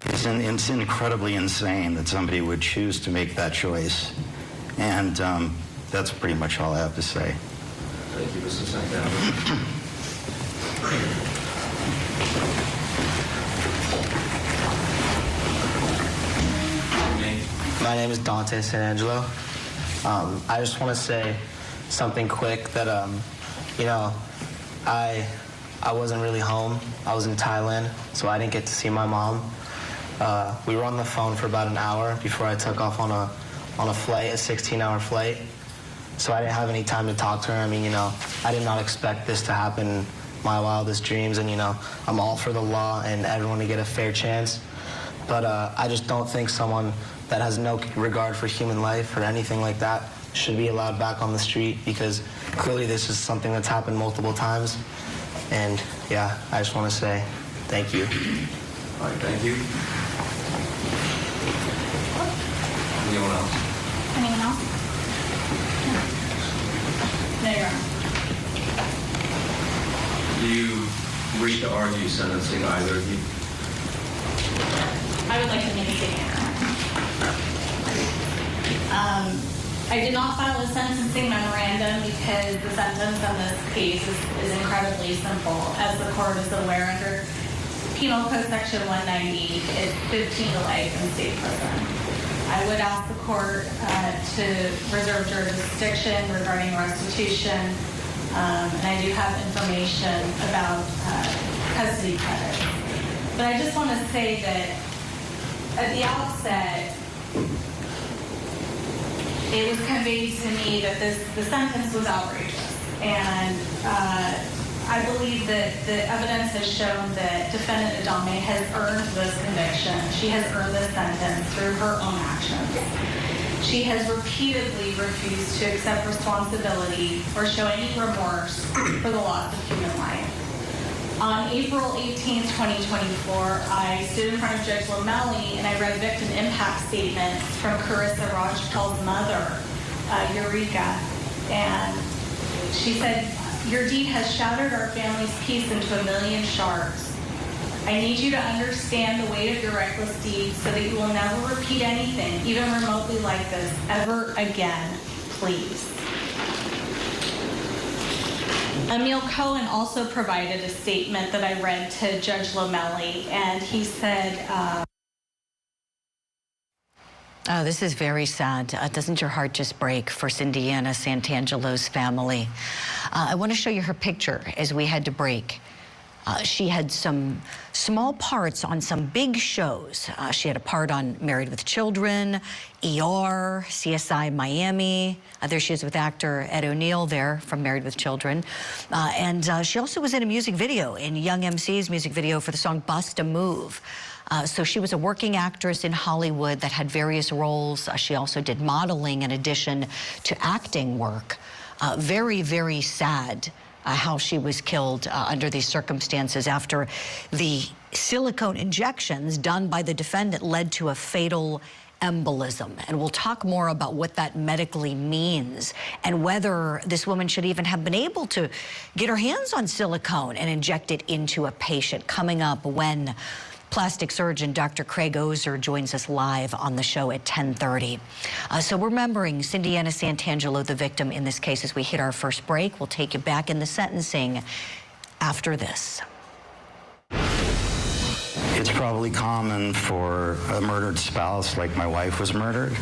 it's incredibly insane that somebody would choose to make that choice. And that's pretty much all I have to say. Thank you, Mr. Santana. My name is Dante Sanangelo. I just want to say something quick that, I wasn't really home. I was in Thailand, so I didn't get to see my mom. We were on the phone for about an hour before I took off on a flight, a 16-hour flight. So I didn't have any time to talk to her. I mean, I did not expect this to happen in my wildest dreams. And, I'm all for the law and everyone to get a fair chance. But I just don't think someone that has no regard for human life or anything like that should be allowed back on the street, because clearly this is something that's happened multiple times. And yeah, I just want to say thank you. All right, thank you. Anyone else? Anyone else? No, Your Honor. Do you wish to argue sentencing either of you? I would like to make a statement. I did not file a sentencing memorandum because the sentence on this case is incredibly simple. As the court is aware, under Penal Code Section 190, it's 15 to life in state prison. I would ask the court to reserve jurisdiction regarding restitution, and I do have information about custody credit. But I just want to say that at the outset, it was conveyed to me that the sentence was outrageous. And I believe that the evidence has shown that defendant Adame has earned this conviction. She has earned this sentence through her own actions. She has repeatedly refused to accept responsibility or show any remorse for the loss of human life. On April 18, 2024, I stood in front of Judge Lamelli and I read victim impact statements from Carissa Rajpal's mother, Eureka. And she said, "Your deed has shattered our family's peace into a million shards. I need you to understand the weight of your reckless deed so that you will never repeat anything, even remotely like this, ever again, please." Emil Cohen also provided a statement that I read to Judge Lamelli, and he said, Oh, this is very sad. Doesn't your heart just break for Cindiana Santangelo's family? I want to show you her picture as we had to break. She had some small parts on some big shows. She had a part on Married with Children, ER, CSI Miami. There she is with actor Ed O'Neill there from Married with Children. And she also was in a music video, in Young MC's music video for the song Bust a Move. So she was a working actress in Hollywood that had various roles. She also did modeling in addition to acting work. Very, very sad how she was killed under these circumstances after the silicone injections done by the defendant led to a fatal embolism. And we'll talk more about what that medically means and whether this woman should even have been able to get her hands on silicone and inject it into a patient. Coming up when plastic surgeon Dr. Craig Ozer joins us live on the show at 10:30. So remembering Cindiana Santangelo, the victim in this case, as we hit our first break. We'll take you back in the sentencing after this. It's probably common for a murdered spouse, like my wife was murdered,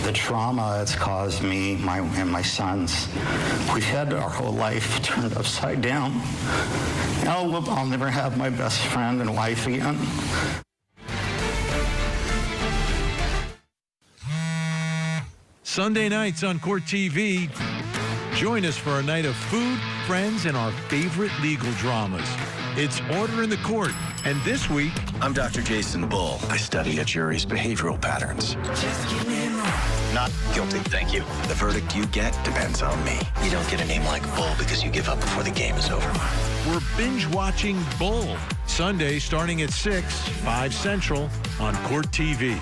the trauma it's caused me and my sons. We've had our whole life turned upside down. I'll never have my best friend and wife again. Sunday nights on Court TV. Join us for a night of food, friends, and our favorite legal dramas. It's Order in the Court. And this week, I'm Dr. Jason Bull. I study a jury's behavioral patterns. Not guilty, thank you. The verdict you get depends on me. You don't get a name like Bull because you give up before the game is over. we're binge watching Bull. Sunday starting at 6, 5 Central on Court TV.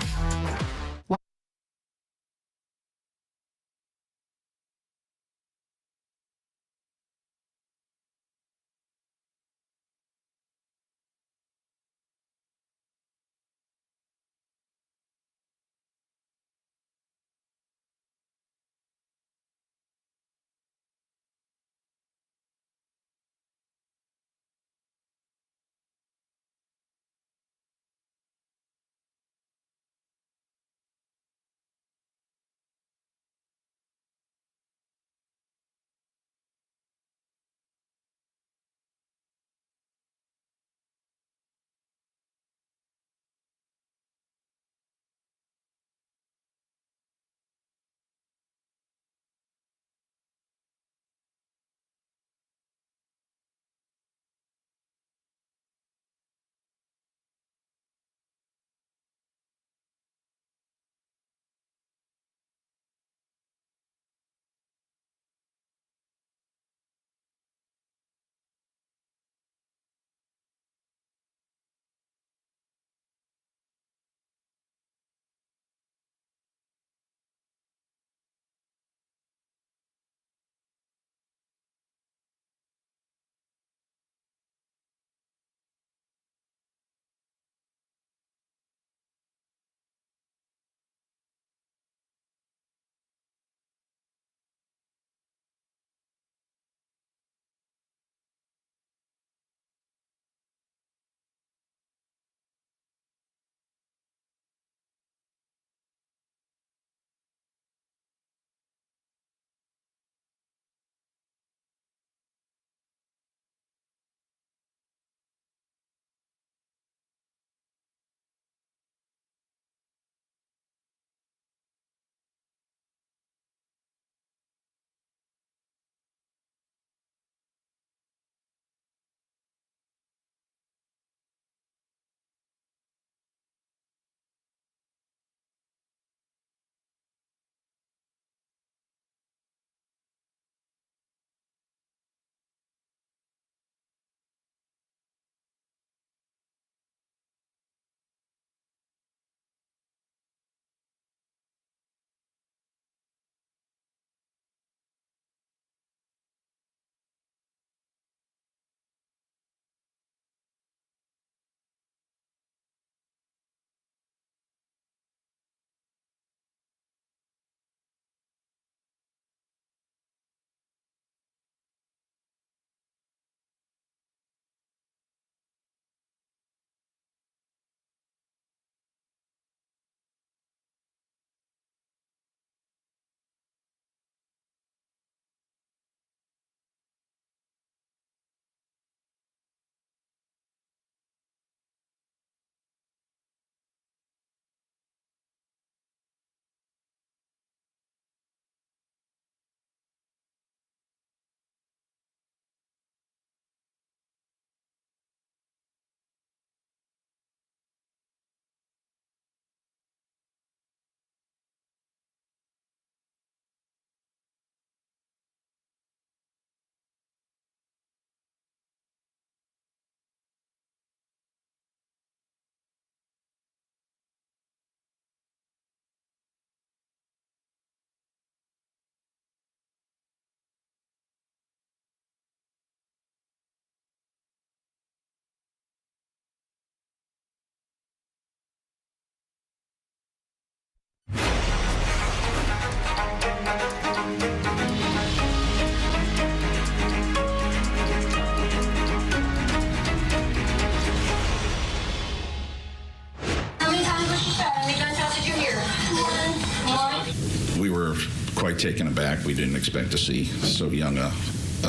We were quite taken aback. We didn't expect to see so young a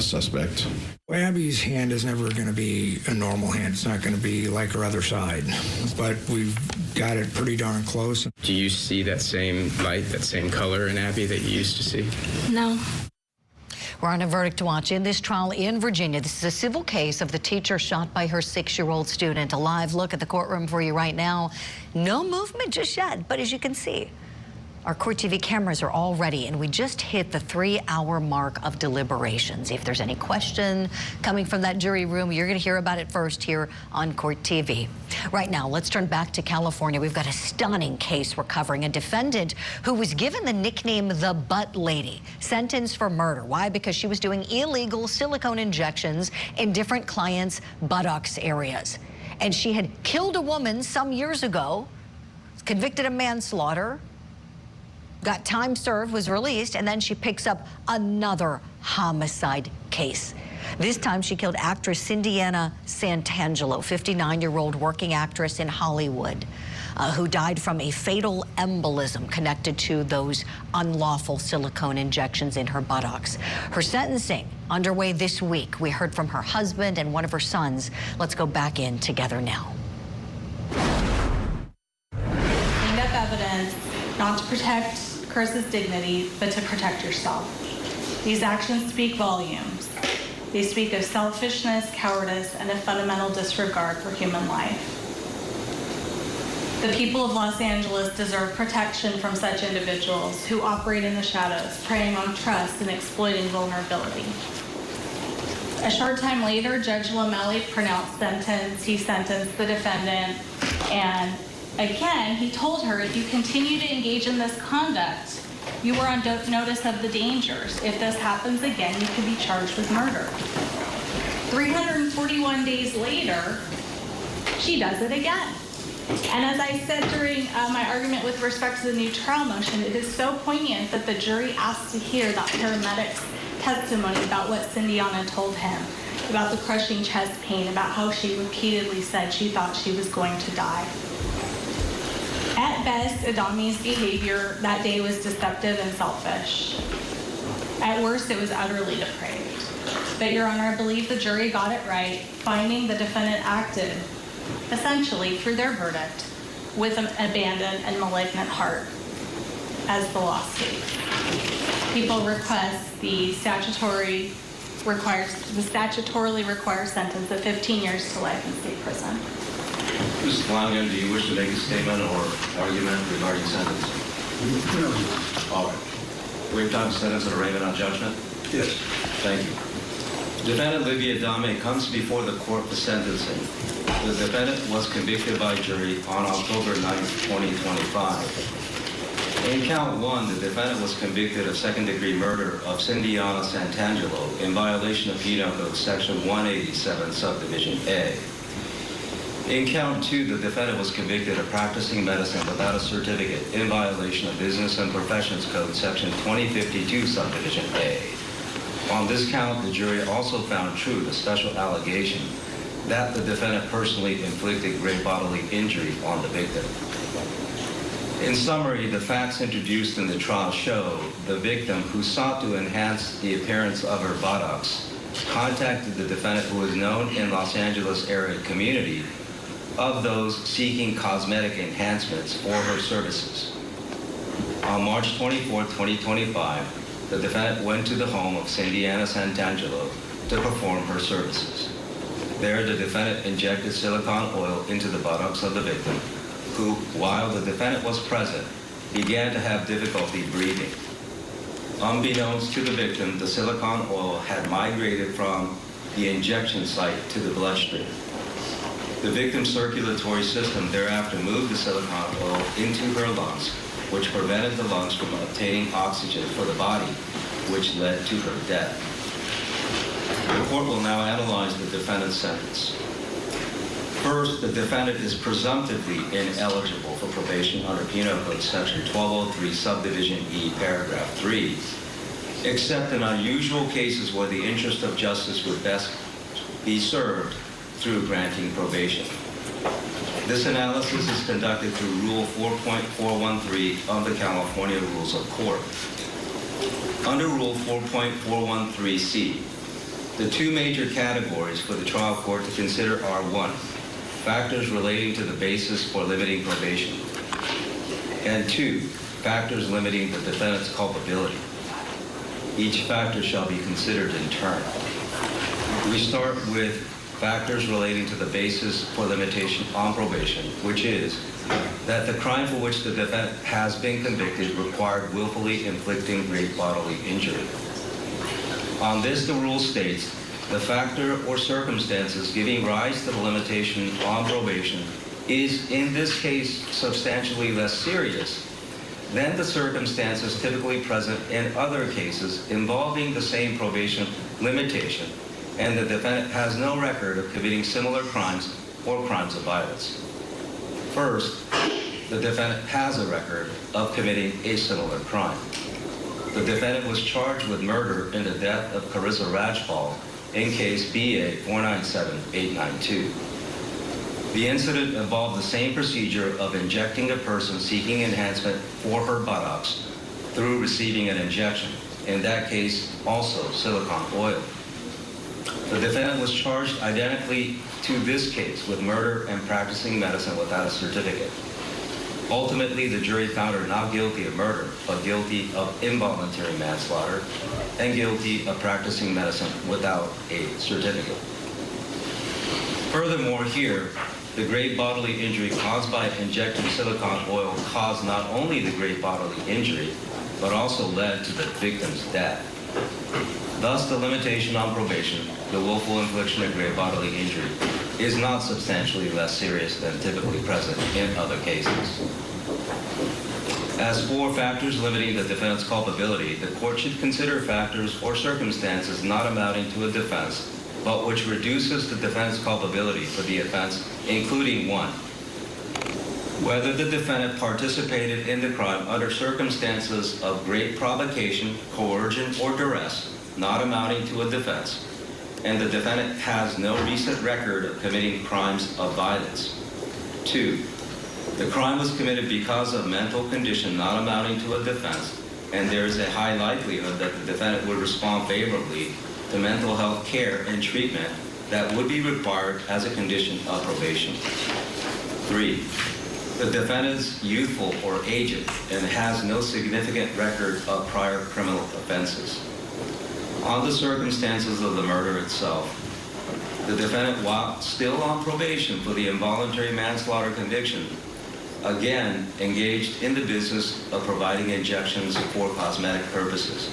suspect. Abby's hand is never going to be a normal hand. It's not going to be like her other side, but we've got it pretty darn close. Do you see that same light, that same color in Abby that you used to see? No. We're on a verdict to watch in this trial in Virginia. This is a civil case of the teacher shot by her 6-year-old student. A live look at the courtroom for you right now. No movement just yet, but as you can see, our Court TV cameras are all ready, and we just hit the 3-hour mark of deliberations. If there's any question coming from that jury room, you're going to hear about it first here on Court TV. Right now, let's turn back to California. We've got a stunning case we're covering. A defendant who was given the nickname the Butt Lady, sentenced for murder. Why? Because she was doing illegal silicone injections in different clients' buttocks areas. And she had killed a woman some years ago, convicted of manslaughter, got time served, was released, and then she picks up another homicide case. This time she killed actress Cindiana Santangelo, 59-year-old working actress in Hollywood, who died from a fatal embolism connected to those unlawful silicone injections in her buttocks. Her sentencing underway this week. We heard from her husband and one of her sons. Let's go back in together now. Cleaned up evidence, not to protect Chris's dignity, but to protect yourself. These actions speak volumes. They speak of selfishness, cowardice, and a fundamental disregard for human life. The people of Los Angeles deserve protection from such individuals who operate in the shadows, preying on trust and exploiting vulnerability. A short time later, Judge Lamelli pronounced sentence. He sentenced the defendant, and again, he told her, if you continue to engage in this conduct, you are on notice of the dangers. If this happens again, you could be charged with murder. 341 days later, she does it again. And as I said during my argument with respect to the new trial motion, it is so poignant that the jury asked to hear that paramedic's testimony about what Cindiana told him, about the crushing chest pain, about how she repeatedly said she thought she was going to die. At best, Adami's behavior that day was deceptive and selfish. At worst, it was utterly depraved. But, Your Honor, I believe the jury got it right, finding the defendant acted, essentially, through their verdict, with an abandoned and malignant heart, as the law states. People request the statutorily required sentence of 15 years to life in state prison. Mr. Flanagan, do you wish to make a statement or argument regarding sentencing? No. All right. We have time to sentence and arraignment on judgment? Yes. Thank you. Defendant Livia Adame comes before the court for sentencing. The defendant was convicted by jury on October 9, 2025. In count 1, the defendant was convicted of second-degree murder of Cindiana Santangelo in violation of Penal Code Section 187, Subdivision A. In count 2, the defendant was convicted of practicing medicine without a certificate in violation of Business and Professions Code Section 2052, Subdivision A. On this count, the jury also found true the special allegation that the defendant personally inflicted great bodily injury on the victim. In summary, the facts introduced in the trial show the victim, who sought to enhance the appearance of her buttocks, contacted the defendant, who is known in Los Angeles area community of those seeking cosmetic enhancements for her services. On March 24, 2025, the defendant went to the home of Cindiana Santangelo to perform her services. There, the defendant injected silicone oil into the buttocks of the victim, who, while the defendant was present, began to have difficulty breathing. Unbeknownst to the victim, the silicone oil had migrated from the injection site to the bloodstream. The victim's circulatory system thereafter moved the silicone oil into her lungs, which prevented the lungs from obtaining oxygen for the body, which led to her death. The court will now analyze the defendant's sentence. First, the defendant is presumptively ineligible for probation under Penal Code Section 1203, Subdivision E, Paragraph 3, except in unusual cases where the interest of justice would best be served through granting probation. This analysis is conducted through Rule 4.413 of the California Rules of Court. Under Rule 4.413C, the two major categories for the trial court to consider are 1, factors relating to the basis for limiting probation, and 2, factors limiting the defendant's culpability. Each factor shall be considered in turn. We start with factors relating to the basis for limitation on probation, which is that the crime for which the defendant has been convicted required willfully inflicting great bodily injury. On this, the rule states the factor or circumstances giving rise to the limitation on probation is, in this case, substantially less serious than the circumstances typically present in other cases involving the same probation limitation, and the defendant has no record of committing similar crimes or crimes of violence. First, the defendant has a record of committing a similar crime. The defendant was charged with murder in the death of Carissa Rajpal in case BA 497892. The incident involved the same procedure of injecting a person seeking enhancement for her buttocks through receiving an injection, in that case also silicone oil. The defendant was charged identically to this case with murder and practicing medicine without a certificate. Ultimately, the jury found her not guilty of murder, but guilty of involuntary manslaughter and guilty of practicing medicine without a certificate. Furthermore, here, the great bodily injury caused by injecting silicone oil caused not only the great bodily injury, but also led to the victim's death. Thus, the limitation on probation, the willful infliction of great bodily injury, is not substantially less serious than typically present in other cases. As for factors limiting the defendant's culpability, the court should consider factors or circumstances not amounting to a defense, but which reduces the defendant's culpability for the offense, including one, whether the defendant participated in the crime under circumstances of great provocation, coercion, or duress, not amounting to a defense, and the defendant has no recent record of committing crimes of violence. 2, the crime was committed because of mental condition not amounting to a defense, and there is a high likelihood that the defendant would respond favorably to mental health care and treatment that would be required as a condition of probation. 3, the defendant's youthful or aged and has no significant record of prior criminal offenses. On the circumstances of the murder itself, the defendant, while still on probation for the involuntary manslaughter conviction, again engaged in the business of providing injections for cosmetic purposes.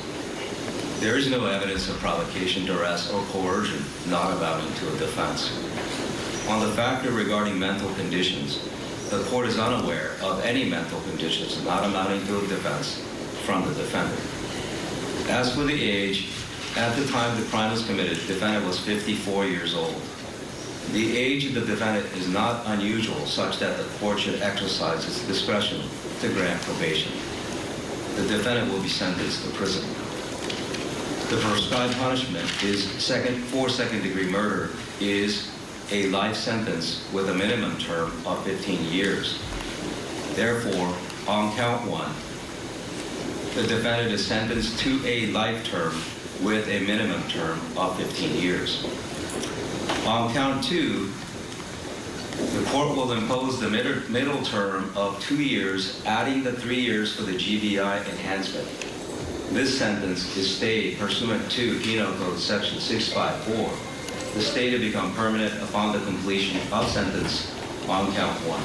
There is no evidence of provocation, duress, or coercion not amounting to a defense. On the factor regarding mental conditions, the court is unaware of any mental conditions not amounting to a defense from the defendant. As for the age, at the time the crime was committed, the defendant was 54 years old. The age of the defendant is not unusual, such that the court should exercise its discretion to grant probation. The defendant will be sentenced to prison. The prescribed punishment for second-degree murder is a life sentence with a minimum term of 15 years. Therefore, on count 1, the defendant is sentenced to a life term with a minimum term of 15 years. On count 2, the court will impose the middle term of 2 years, adding the 3 years for the GBI enhancement. This sentence is stayed pursuant to Penal Code Section 654. The stay to become permanent upon the completion of sentence on count 1.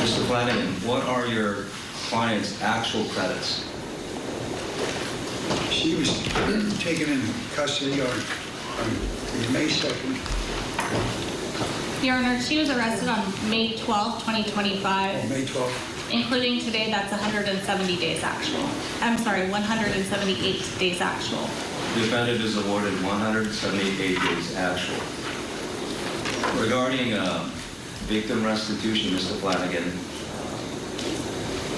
Mr. Flanagan, what are your client's actual credits? She was taken into custody on May 2nd. Your Honor, she was arrested on May 12, 2025. May 12th. Including today, that's 170 days actual. I'm sorry, 178 days actual. The defendant is awarded 178 days actual. Regarding victim restitution, Mr. Flanagan,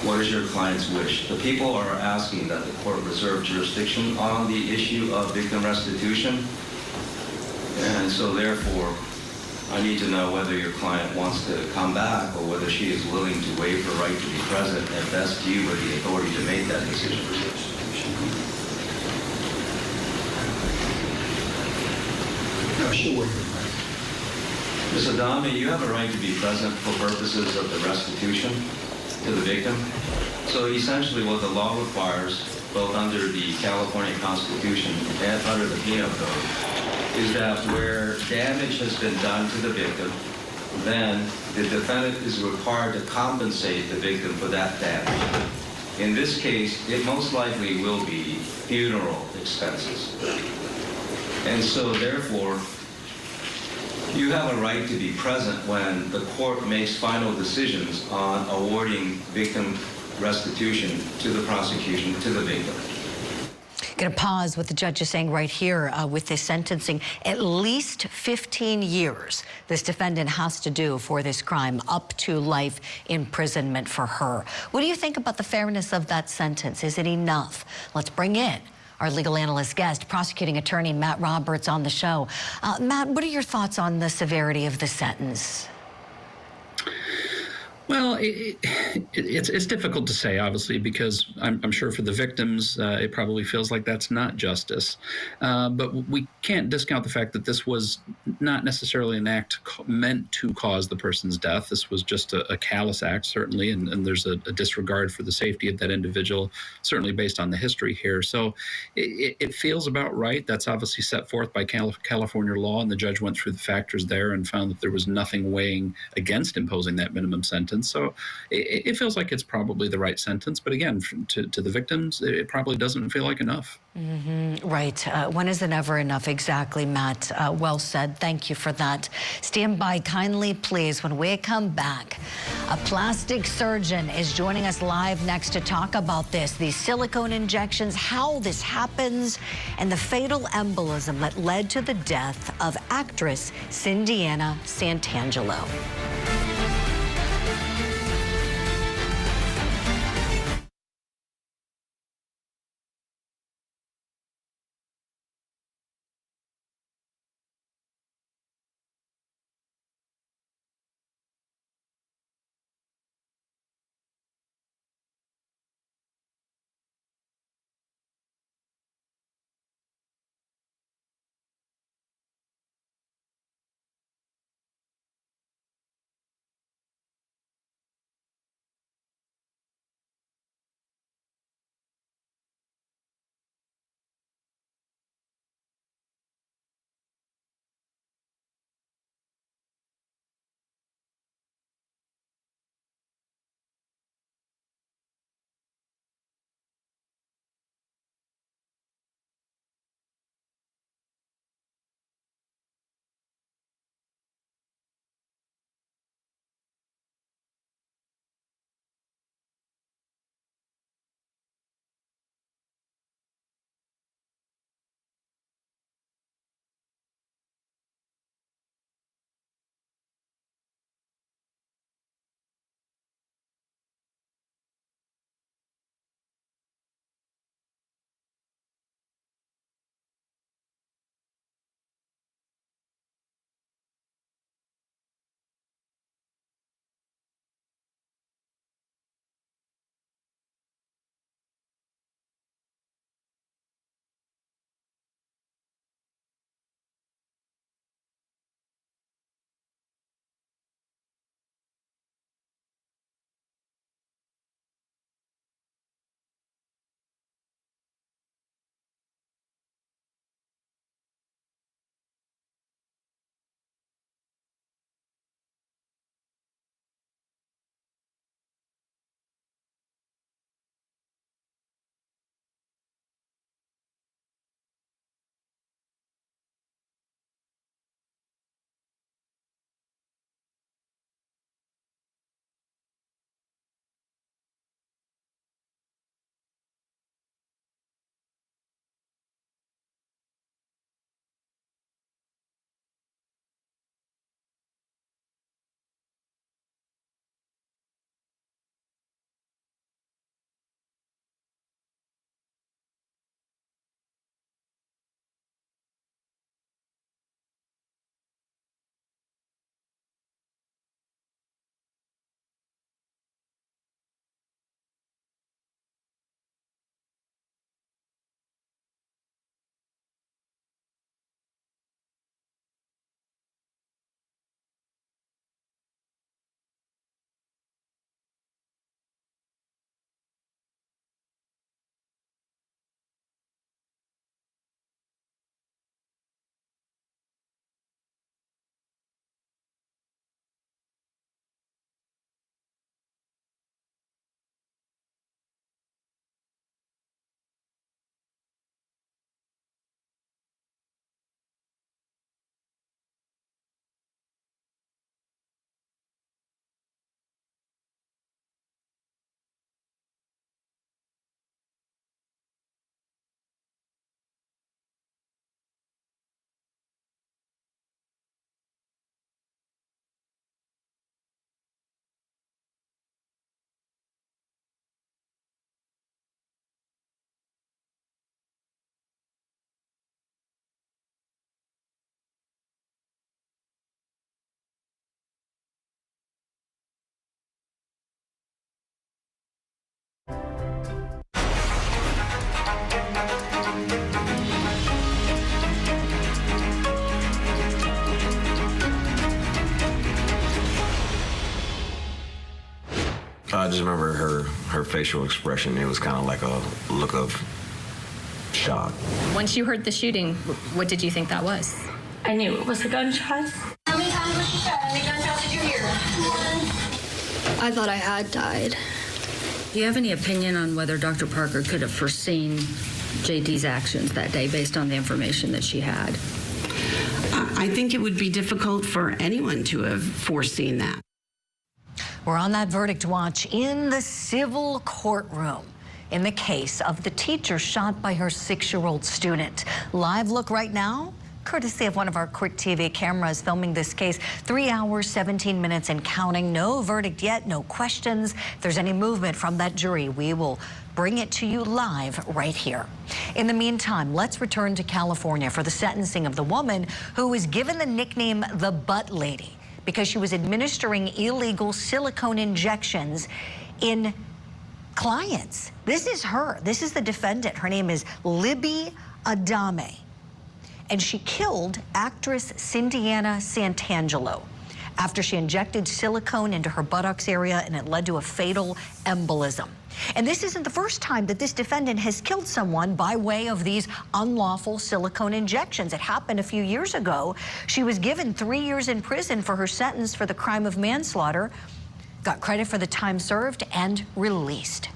what is your client's wish? The people are asking that the court reserve jurisdiction on the issue of victim restitution, and so therefore, I need to know whether your client wants to come back or whether she is willing to waive her right to be present and vest you with the authority to make that decision. No, she'll waive her right. Ms. Adami, you have a right to be present for purposes of the restitution to the victim. So essentially what the law requires both under the California Constitution and under the Penal Code, is that where damage has been done to the victim, then the defendant is required to compensate the victim for that damage. In this case, it most likely will be funeral expenses. And so therefore, you have a right to be present when the court makes final decisions on awarding victim restitution to the prosecution, to the victim. Going to pause what the judge is saying right here with this sentencing. At least 15 years this defendant has to do for this crime, up to life imprisonment for her. What do you think about the fairness of that sentence? Is it enough? Let's bring in our legal analyst guest, prosecuting attorney Matt Roberts, on the show. Matt, what are your thoughts on the severity of the sentence? Well, it's difficult to say, obviously, because I'm sure for the victims, it probably feels like that's not justice. But we can't discount the fact that this was not necessarily an act meant to cause the person's death. This was just a callous act, certainly, and there's a disregard for the safety of that individual, certainly based on the history here. So it feels about right. That's obviously set forth by California law, and the judge went through the factors there and found that there was nothing weighing against imposing that minimum sentence. So it feels like it's probably the right sentence. But again, to the victims, it probably doesn't feel like enough. Right. When is it ever enough? Exactly, Matt. Well said. Thank you for that. Stand by kindly, please. When we come back, a plastic surgeon is joining us live next to talk about this, these silicone injections, how this happens, and the fatal embolism that led to the death of actress Cindiana Santangelo. I just remember her facial expression. It was kind of like a look of shock. Once you heard the shooting, what did you think that was? I knew it was a gunshot. How many times was she shot? How many gunshots did you hear? One. I thought I had died. Do you have any opinion on whether Dr. Parker could have foreseen JD's actions that day based on the information that she had? I think it would be difficult for anyone to have foreseen that. We're on that verdict watch in the civil courtroom in the case of the teacher shot by her 6-year-old student. Live look right now, courtesy of one of our Court TV cameras filming this case. 3 hours, 17 minutes and counting. No verdict yet, no questions. If there's any movement from that jury, we will bring it to you live right here. In the meantime, let's return to California for the sentencing of the woman who was given the nickname the Butt Lady because she was administering illegal silicone injections in clients. This is her. This is the defendant. Her name is Libby Adame. And she killed actress Cindiana Santangelo after she injected silicone into her buttocks area and it led to a fatal embolism. And this isn't the first time that this defendant has killed someone by way of these unlawful silicone injections. It happened a few years ago. She was given 3 years in prison for her sentence for the crime of manslaughter, got credit for the time served, and released.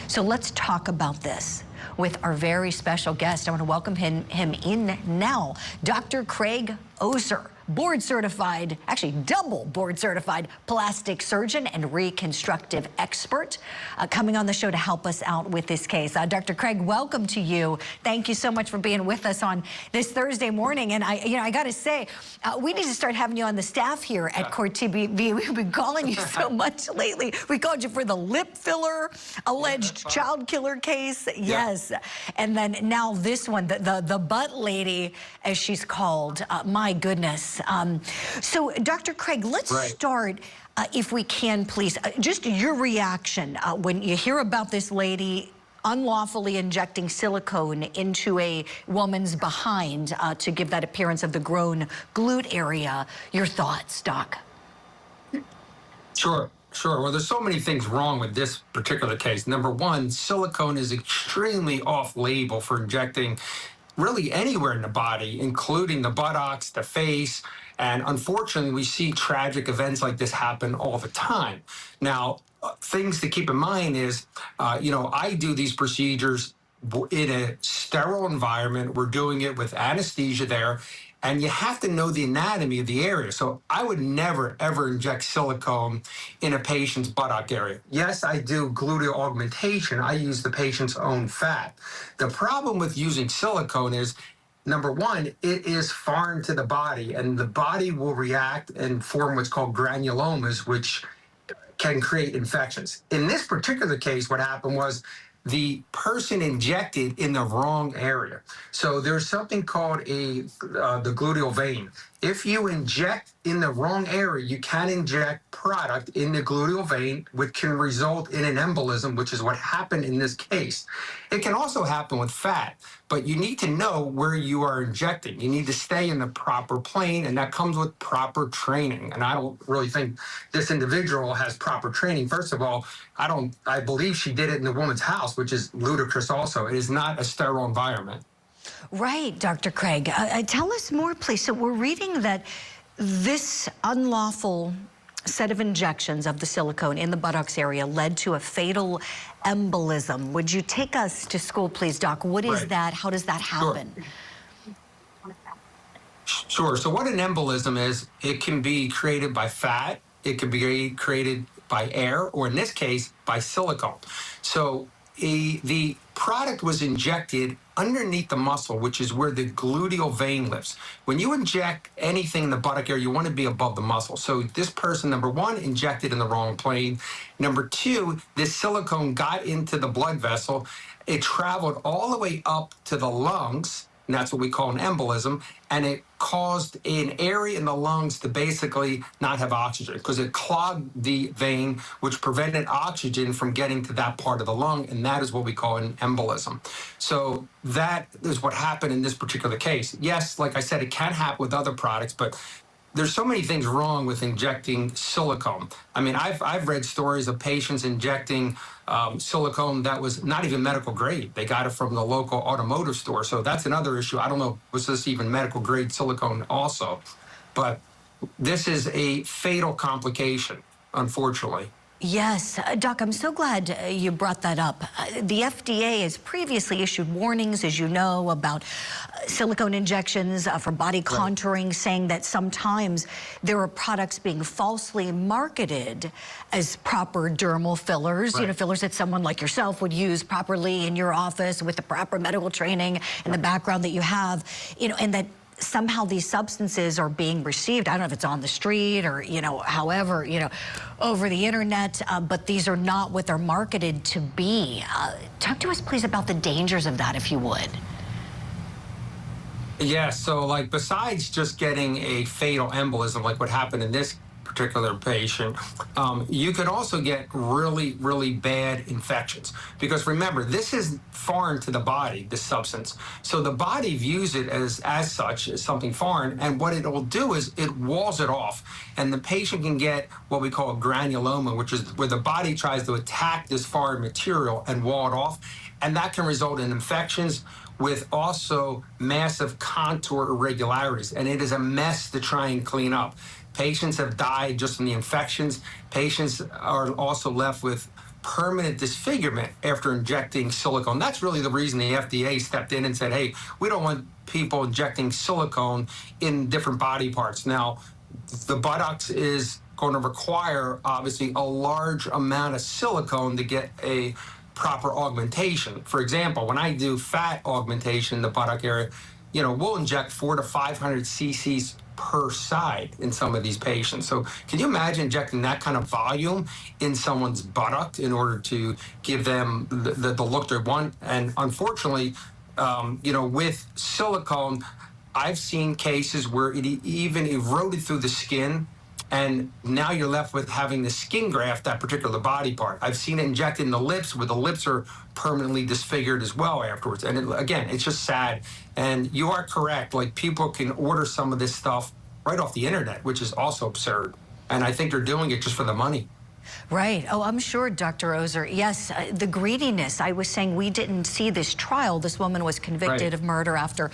So let's talk about this with our very special guest. I want to welcome him in now, Dr. Craig Oser, board certified, actually double board certified plastic surgeon and reconstructive expert, coming on the show to help us out with this case. Dr. Craig, welcome to you. Thank you so much for being with us on this Thursday morning. And I got to say, we need to start having you on the staff here at Court TV. We've been calling you so much lately. We called you for the lip filler, alleged child killer case. Yes. And then now this one, the butt lady, as she's called. My goodness. So, Dr. Craig, let's start, if we can, please, just your reaction when you hear about this lady unlawfully injecting silicone into a woman's behind to give that appearance of the grown glute area. Your thoughts, Doc? Sure. Well, there's so many things wrong with this particular case. Number one, silicone is extremely off-label for injecting really anywhere in the body, including the buttocks, the face, and unfortunately, we see tragic events like this happen all the time. Now, things to keep in mind is, I do these procedures in a sterile environment. We're doing it with anesthesia there, and you have to know the anatomy of the area. So I would never, ever inject silicone in a patient's buttock area. Yes, I do gluteal augmentation. I use the patient's own fat. The problem with using silicone is, number one, it is foreign to the body, and the body will react and form what's called granulomas, which can create infections. In this particular case, what happened was the person injected in the wrong area. So there's something called the gluteal vein. If you inject in the wrong area, you can inject product in the gluteal vein, which can result in an embolism, which is what happened in this case. It can also happen with fat, but you need to know where you are injecting. You need to stay in the proper plane, and that comes with proper training. And I don't really think this individual has proper training. First of all, I believe she did it in the woman's house, which is ludicrous also. It is not a sterile environment. Right, Dr. Craig. Tell us more, please. So we're reading that this unlawful set of injections of the silicone in the buttocks area led to a fatal embolism. Would you take us to school, please, Doc? What is that? How does that happen? Sure. So what an embolism is, it can be created by fat, it can be created by air, or in this case, by silicone. So the product was injected underneath the muscle, which is where the gluteal vein lives. When you inject anything in the buttock area, you want to be above the muscle. So this person, number one, injected in the wrong plane. Number two, this silicone got into the blood vessel. It traveled all the way up to the lungs, and that's what we call an embolism, and it caused an area in the lungs to basically not have oxygen because it clogged the vein, which prevented oxygen from getting to that part of the lung, and that is what we call an embolism. So that is what happened in this particular case. Yes, like I said, it can happen with other products, but there's so many things wrong with injecting silicone. I mean, I've read stories of patients injecting silicone that was not even medical grade. They got it from the local automotive store. So that's another issue. I don't know, was this even medical grade silicone also? But this is a fatal complication, unfortunately. Yes, Doc, I'm so glad you brought that up. The FDA has previously issued warnings, as you know, about silicone injections for body contouring, saying that sometimes there are products being falsely marketed as proper dermal fillers, you know, fillers that someone like yourself would use properly in your office with the proper medical training and the background that you have, you know, and that somehow these substances are being received. I don't know if it's on the street or, you know, however, you know, over the internet, but these are not what they're marketed to be. Talk to us, please, about the dangers of that, if you would. Yeah, so like besides just getting a fatal embolism, like what happened in this particular patient, you could also get really, really bad infections. Because remember, this is foreign to the body, this substance. So the body views it as such, as something foreign, and what it will do is it walls it off. And the patient can get what we call a granuloma, which is where the body tries to attack this foreign material and wall it off. And that can result in infections with also massive contour irregularities. And it is a mess to try and clean up. Patients have died just from the infections. Patients are also left with permanent disfigurement after injecting silicone. That's really the reason the FDA stepped in and said, hey, we don't want people injecting silicone in different body parts. Now, the buttocks is going to require, obviously, a large amount of silicone to get a proper augmentation. For example, when I do fat augmentation in the buttock area, you know, we'll inject 400 to 500 cc's per side in some of these patients. So can you imagine injecting that kind of volume in someone's buttock in order to give them the look they want? And unfortunately, you know, with silicone, I've seen cases where it even eroded through the skin, and now you're left with having the skin graft, that particular body part. I've seen it injected in the lips, where the lips are permanently disfigured as well afterwards. And again, it's just sad. And you are correct, like people can order some of this stuff right off the internet, which is also absurd. And I think they're doing it just for the money. Right. Oh, I'm sure, Dr. Ozer. Yes, the greediness. I was saying we didn't see this trial. This woman was convicted of murder after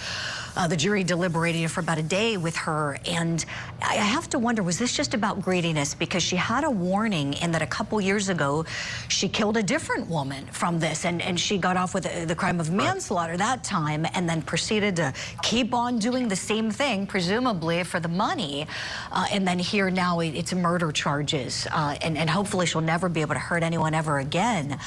the jury deliberated for about a day with her. And I have to wonder, was this just about greediness? Because she had a warning in that a couple years ago, she killed a different woman from this. And she got off with the crime of manslaughter that time and then proceeded to keep on doing the same thing, presumably for the money. And then here now it's murder charges. And hopefully she'll never be able to hurt anyone ever again.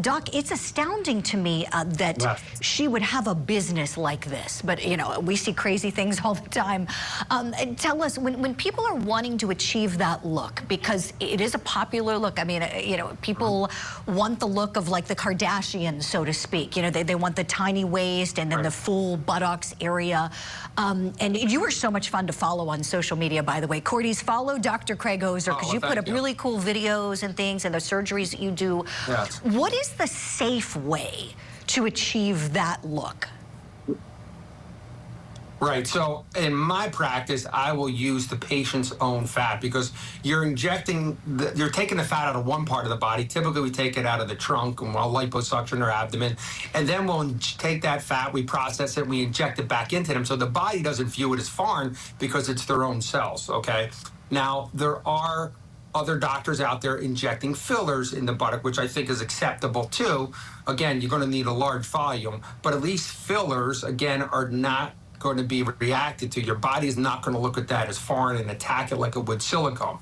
Doc, it's astounding to me that she would have a business like this. But, you know, we see crazy things all the time. Tell us, when people are wanting to achieve that look, because it is a popular look. I mean, you know, people want the look of like the Kardashians, so to speak. You know, they want the tiny waist and then the full buttocks area. And you were so much fun to follow on social media, by the way. Cordy's, follow Dr. Craig Ozer, because you put up really cool videos and things and the surgeries that you do. What is the safe way to achieve that look? Right. So in my practice, I will use the patient's own fat because you're injecting, you're taking the fat out of one part of the body. Typically, we take it out of the trunk and we'll liposuction or abdomen. And then we'll take that fat, we process it, we inject it back into them. So the body doesn't view it as foreign because it's their own cells. Okay. Now, there are other doctors out there injecting fillers in the buttock, which I think is acceptable too. Again, you're going to need a large volume, but at least fillers, again, are not going to be reacted to. Your body is not going to look at that as foreign and attack it like it would silicone.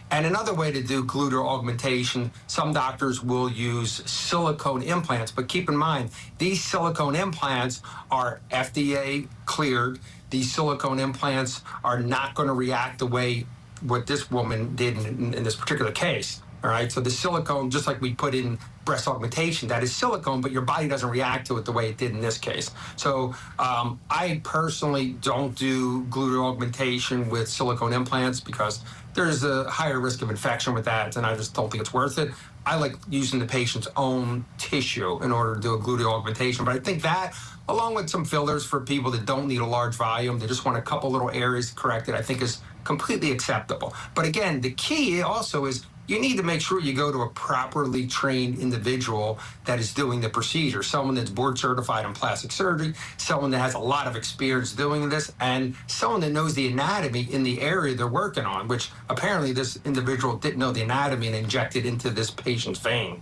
And another way to do gluteal augmentation, some doctors will use silicone implants, but keep in mind, these silicone implants are FDA cleared. These silicone implants are not going to react the way what this woman did in this particular case. All right, so the silicone, just like we put in breast augmentation, that is silicone, but your body doesn't react to it the way it did in this case. So I personally don't do gluteal augmentation with silicone implants because there's a higher risk of infection with that, and I just don't think it's worth it. I like using the patient's own tissue in order to do a gluteal augmentation, but I think that, along with some fillers for people that don't need a large volume, they just want a couple little areas corrected, I think is completely acceptable. But again, the key also is you need to make sure you go to a properly trained individual that is doing the procedure, someone that's board certified in plastic surgery, someone that has a lot of experience doing this, and someone that knows the anatomy in the area they're working on, which apparently this individual didn't know the anatomy and injected into this patient's vein.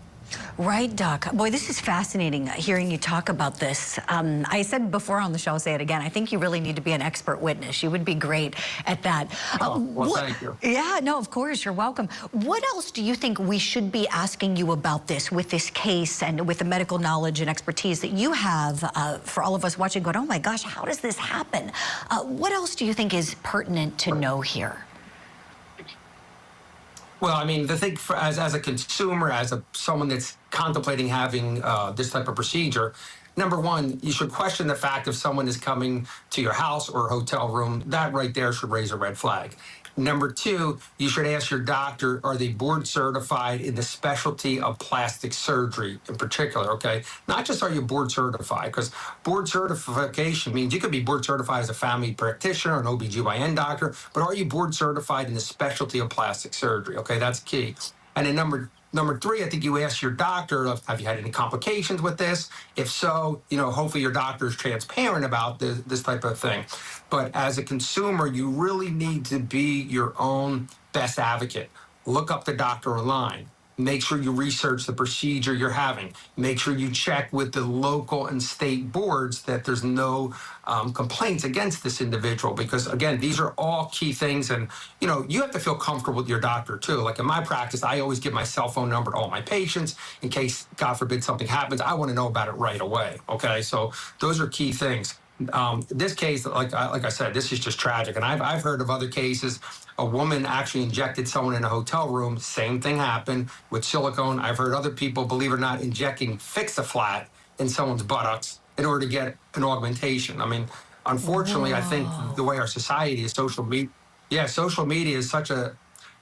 Right, Doc. Boy, this is fascinating hearing you talk about this. I said before on the show, I'll say it again, I think you really need to be an expert witness. You would be great at that. Well, thank you. Yeah, no, of course, you're welcome. What else do you think we should be asking you about this, with this case and with the medical knowledge and expertise that you have for all of us watching going, oh my gosh, how does this happen? What else do you think is pertinent to know here? Well, I mean, the thing as a consumer, as someone that's contemplating having this type of procedure, number one, you should question the fact if someone is coming to your house or hotel room. That right there should raise a red flag. Number two, you should ask your doctor, are they board certified in the specialty of plastic surgery in particular, okay? Not just are you board certified, because board certification means you could be board certified as a family practitioner, an OBGYN doctor, but are you board certified in the specialty of plastic surgery, okay? That's key. And then number three, I think you ask your doctor, have you had any complications with this? If so, hopefully your doctor is transparent about this type of thing. But as a consumer, you really need to be your own best advocate. Look up the doctor online. Make sure you research the procedure you're having. Make sure you check with the local and state boards that there's no complaints against this individual, because again, these are all key things. And you have to feel comfortable with your doctor too. Like in my practice, I always give my cell phone number to all my patients in case, God forbid, something happens. I want to know about it right away. Okay, so those are key things. This case, like I said, this is just tragic. And I've heard of other cases. A woman actually injected someone in a hotel room. Same thing happened with silicone. I've heard other people, believe it or not, injecting Fix-A-Flat in someone's buttocks in order to get an augmentation. I mean, unfortunately, I think the way our society is, social media is such a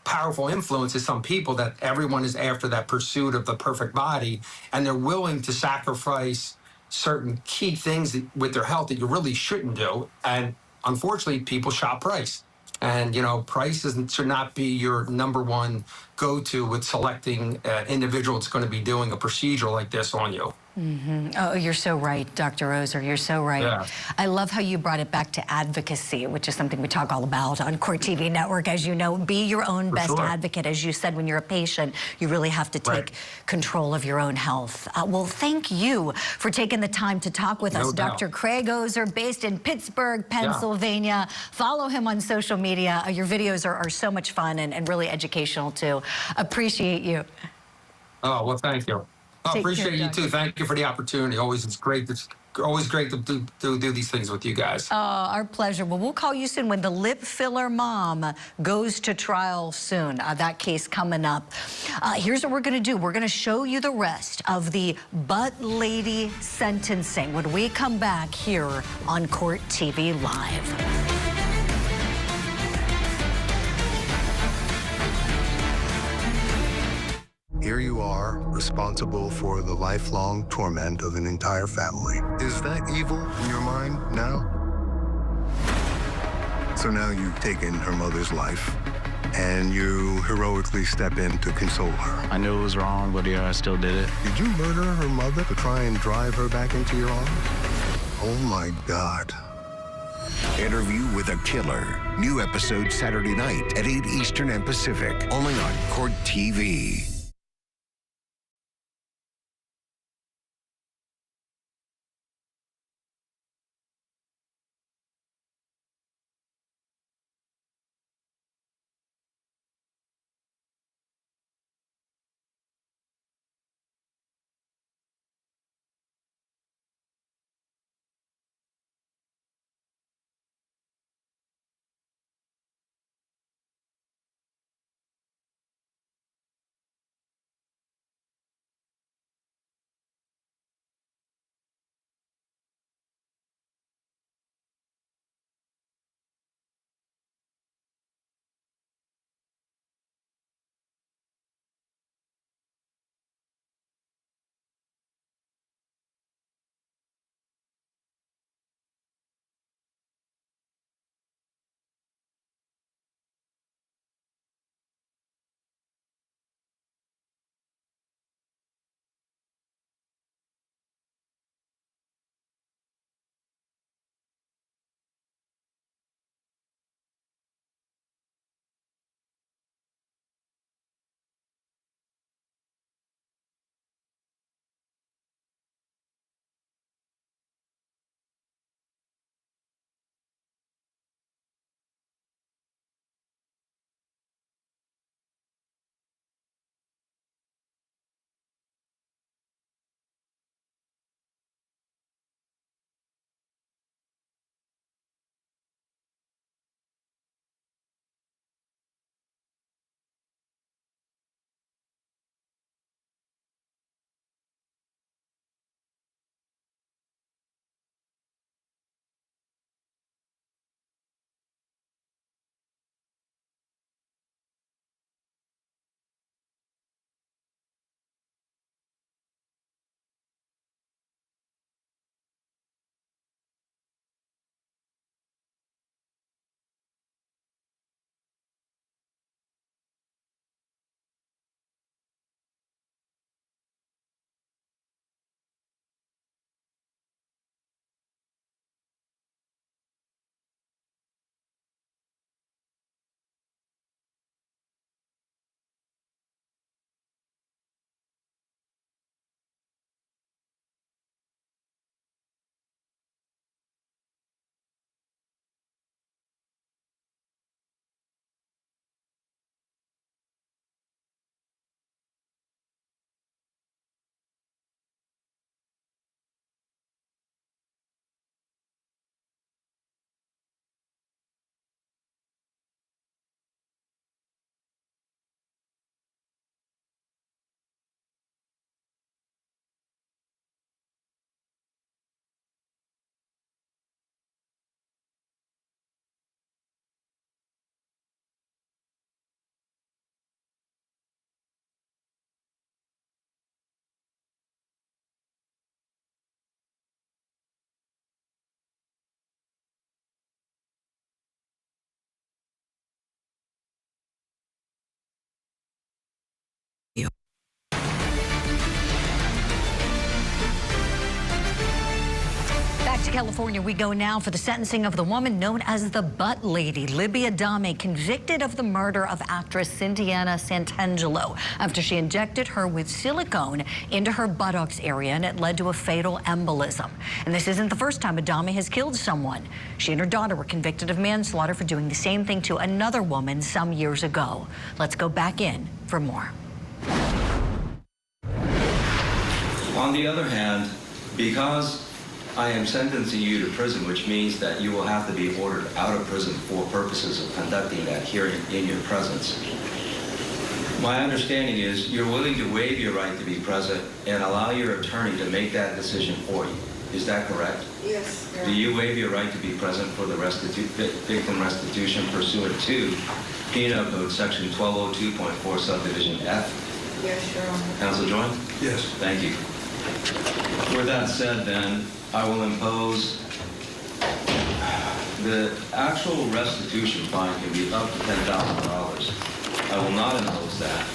powerful influence to some people that everyone is after that pursuit of the perfect body, and they're willing to sacrifice certain key things with their health that you really shouldn't do. And unfortunately, people shop price. And, price should not be your number one go-to with selecting an individual that's going to be doing a procedure like this on you. Mm-hmm. Oh, you're so right, Dr. Ozer. You're so right. Yeah. I love how you brought it back to advocacy, which is something we talk all about on Court TV Network. As you know, be your own best advocate. As you said, when you're a patient, you really have to take control of your own health. Well, thank you for taking the time to talk with us. doubt. Dr. Craig Ozer, based in Pittsburgh, Pennsylvania. Follow him on social media. Your videos are so much fun and really educational, too. Appreciate you. Oh, well, thank you. I Take appreciate care, you Doctor. too. Thank you for the opportunity. It's always great to do these things with you guys. Our pleasure. Well, we'll call you soon when the lip filler mom goes to trial soon. That case coming up. Here's what we're going to do. We're going to show you the rest of the butt lady sentencing when we come back here on Court TV Live. Here you are, responsible for the lifelong torment of an entire family. Is that evil in your mind now? So now you've taken her mother's life, and you heroically step in to console her. I knew it was wrong, but I still did it. Did you murder her mother to try and drive her back into your arms? Oh my God. Interview with a Killer. New episode Saturday night at 8 Eastern and Pacific, only on Court TV. California we go now for the sentencing of the woman known as the Butt Lady, Libby Adame, convicted of the murder of actress Cynthiana Santangelo after she injected her with silicone into her buttocks area, and it led to a fatal embolism. And this isn't the first time Adame has killed someone. She and her daughter were convicted of manslaughter for doing the same thing to another woman some years ago. Let's go back in for more. On the other hand, because I am sentencing you to prison, which means that you will have to be ordered out of prison for purposes of conducting that hearing in your presence. My understanding is you're willing to waive your right to be present and allow your attorney to make that decision for you. Is that correct? Yes. Do you waive your right to be present for the victim restitution pursuant to Penal Code Section 1202.4 Subdivision F? Yes, Your Honor. Counsel Joint? Yes. Thank you. With that said, then, I will impose the actual restitution fine can be up to $10,000. I will not impose that.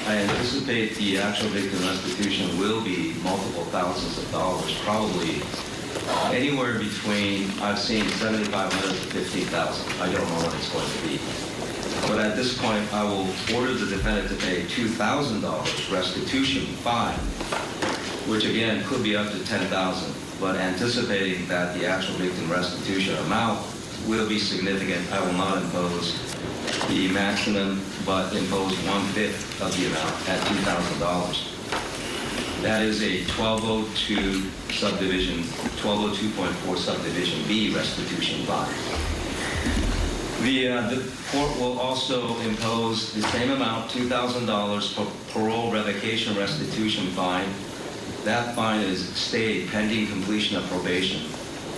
I anticipate the actual victim restitution will be multiple thousands of dollars, probably anywhere between, I've seen $7,500 to $15,000. I don't know what it's going to be. But at this point, I will order the defendant to pay $2,000 restitution fine, which again could be up to $10,000, but anticipating that the actual victim restitution amount will be significant, I will not impose the maximum, but impose 1/5 of the amount at $2,000. That is a 1202 subdivision, 1202.4 subdivision B restitution fine. The court will also impose the same amount, $2,000 for parole revocation restitution fine. That fine is stayed pending completion of probation.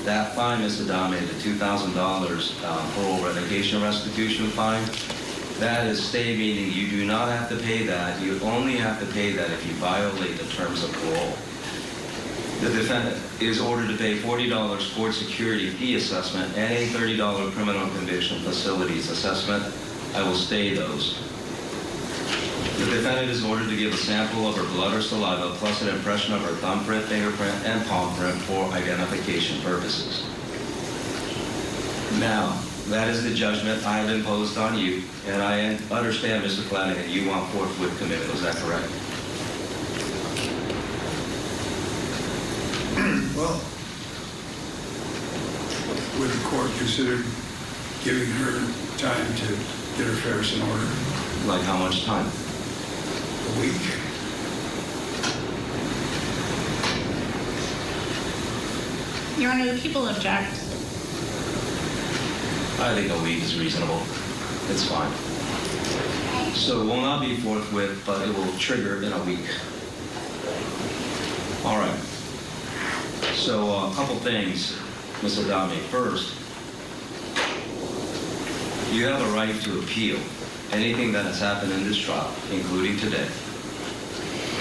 That fine, Ms. Adame, the $2,000 parole revocation restitution fine, that is stayed, meaning you do not have to pay that. You only have to pay that if you violate the terms of parole. The defendant is ordered to pay $40 court security fee assessment and a $30 criminal conviction facilities assessment. I will stay those. The defendant is ordered to give a sample of her blood or saliva plus an impression of her thumbprint, fingerprint, and palm print for identification purposes. Now, that is the judgment I have imposed on you, and I understand, Mr. Flanagan, you want forthwith commitment. Is that correct? Well, would the court consider giving her time to get her affairs in order? Like how much time? A week. Your Honor, the people object. I think a week is reasonable. It's fine. So it will not be forthwith, but it will trigger in a week. All right. So a couple things, Ms. Adame. First, you have a right to appeal anything that has happened in this trial, including today,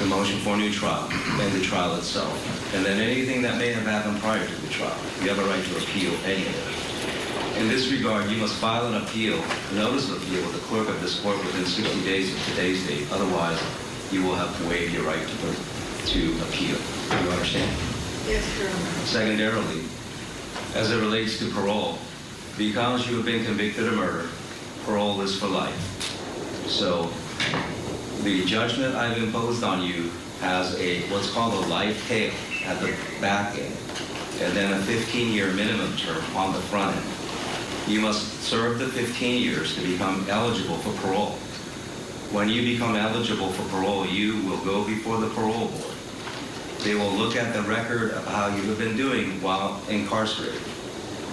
the motion for a new trial, and the trial itself, and then anything that may have happened prior to the trial. You have a right to appeal any of it. In this regard, you must file an appeal, notice of appeal with the clerk of this court within 60 days of today's date. Otherwise, you will have to waive your right to appeal. Do you understand? Yes, Your Honor. Secondarily, as it relates to parole, because you have been convicted of murder, parole is for life. So the judgment I've imposed on you has what's called a life tail at the back end, and then a 15-year minimum term on the front end. You must serve the 15 years to become eligible for parole. When you become eligible for parole, you will go before the parole board. They will look at the record of how you have been doing while incarcerated.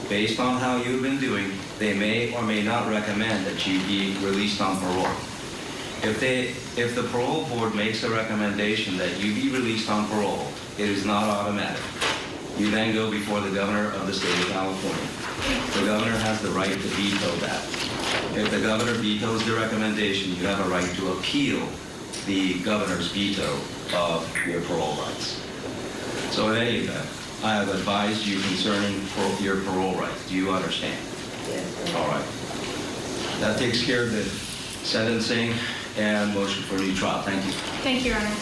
Based on how you have been doing, they may or may not recommend that you be released on parole. If the parole board makes a recommendation that you be released on parole, it is not automatic. You then go before the governor of the state of California. The governor has the right to veto that. If the governor vetoes the recommendation, you have a right to appeal the governor's veto of your parole rights. So in any event, I have advised you concerning your parole rights. Do you understand? Yes. All right. That takes care of the sentencing and motion for a new trial. Thank you. Thank you, Your Honor.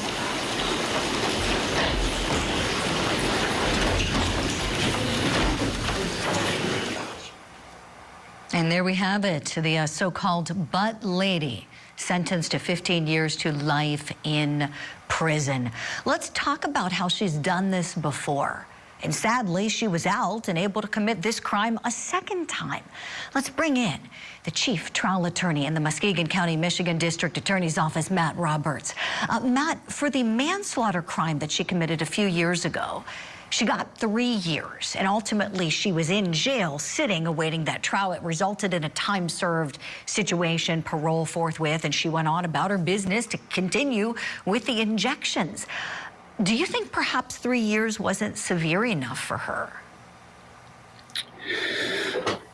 And there we have it, the so-called butt lady sentenced to 15 years to life in prison. Let's talk about how she's done this before. And sadly, she was out and able to commit this crime a second time. Let's bring in the chief trial attorney in the Muskegon County, Michigan District Attorney's Office, Matt Roberts. Matt, for the manslaughter crime that she committed a few years ago, she got 3 years, and ultimately she was in jail sitting awaiting that trial. It resulted in a time-served situation, parole forthwith, and she went on about her business to continue with the injections. Do you think perhaps 3 years wasn't severe enough for her?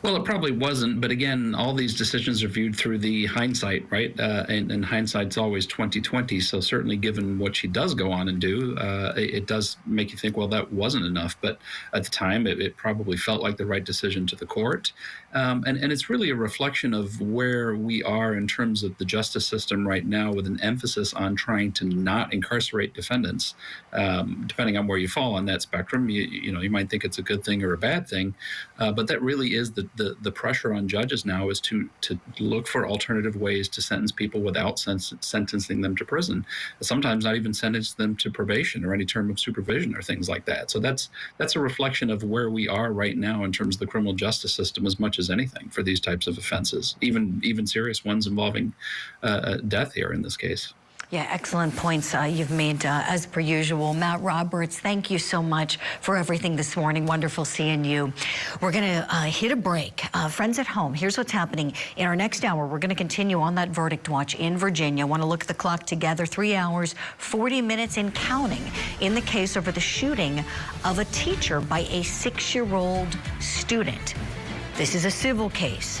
Well, it probably wasn't, but again, all these decisions are viewed through the hindsight, right? And hindsight's always 20/20. So certainly, given what she does go on and do, it does make you think, well, that wasn't enough. But at the time, it probably felt like the right decision to the court, and it's really a reflection of where we are in terms of the justice system right now, with an emphasis on trying to not incarcerate defendants. Depending on where you fall on that spectrum, you might think it's a good thing or a bad thing, but that really is the pressure on judges now, is to look for alternative ways to sentence people without sentencing them to prison. Sometimes not even sentence them to probation or any term of supervision or things like that. So that's a reflection of where we are right now in terms of the criminal justice system, as much as anything, for these types of offenses, even serious ones involving death here in this case. Yeah, excellent points you've made, as per usual. Matt Roberts, thank you so much for everything this morning. Wonderful seeing you. We're going to hit a break. Friends at home, here's what's happening. In our next hour, we're going to continue on that verdict watch in Virginia. Want to look at the clock together. 3 hours, 40 minutes and counting in the case over the shooting of a teacher by a 6-year-old student. This is a civil case.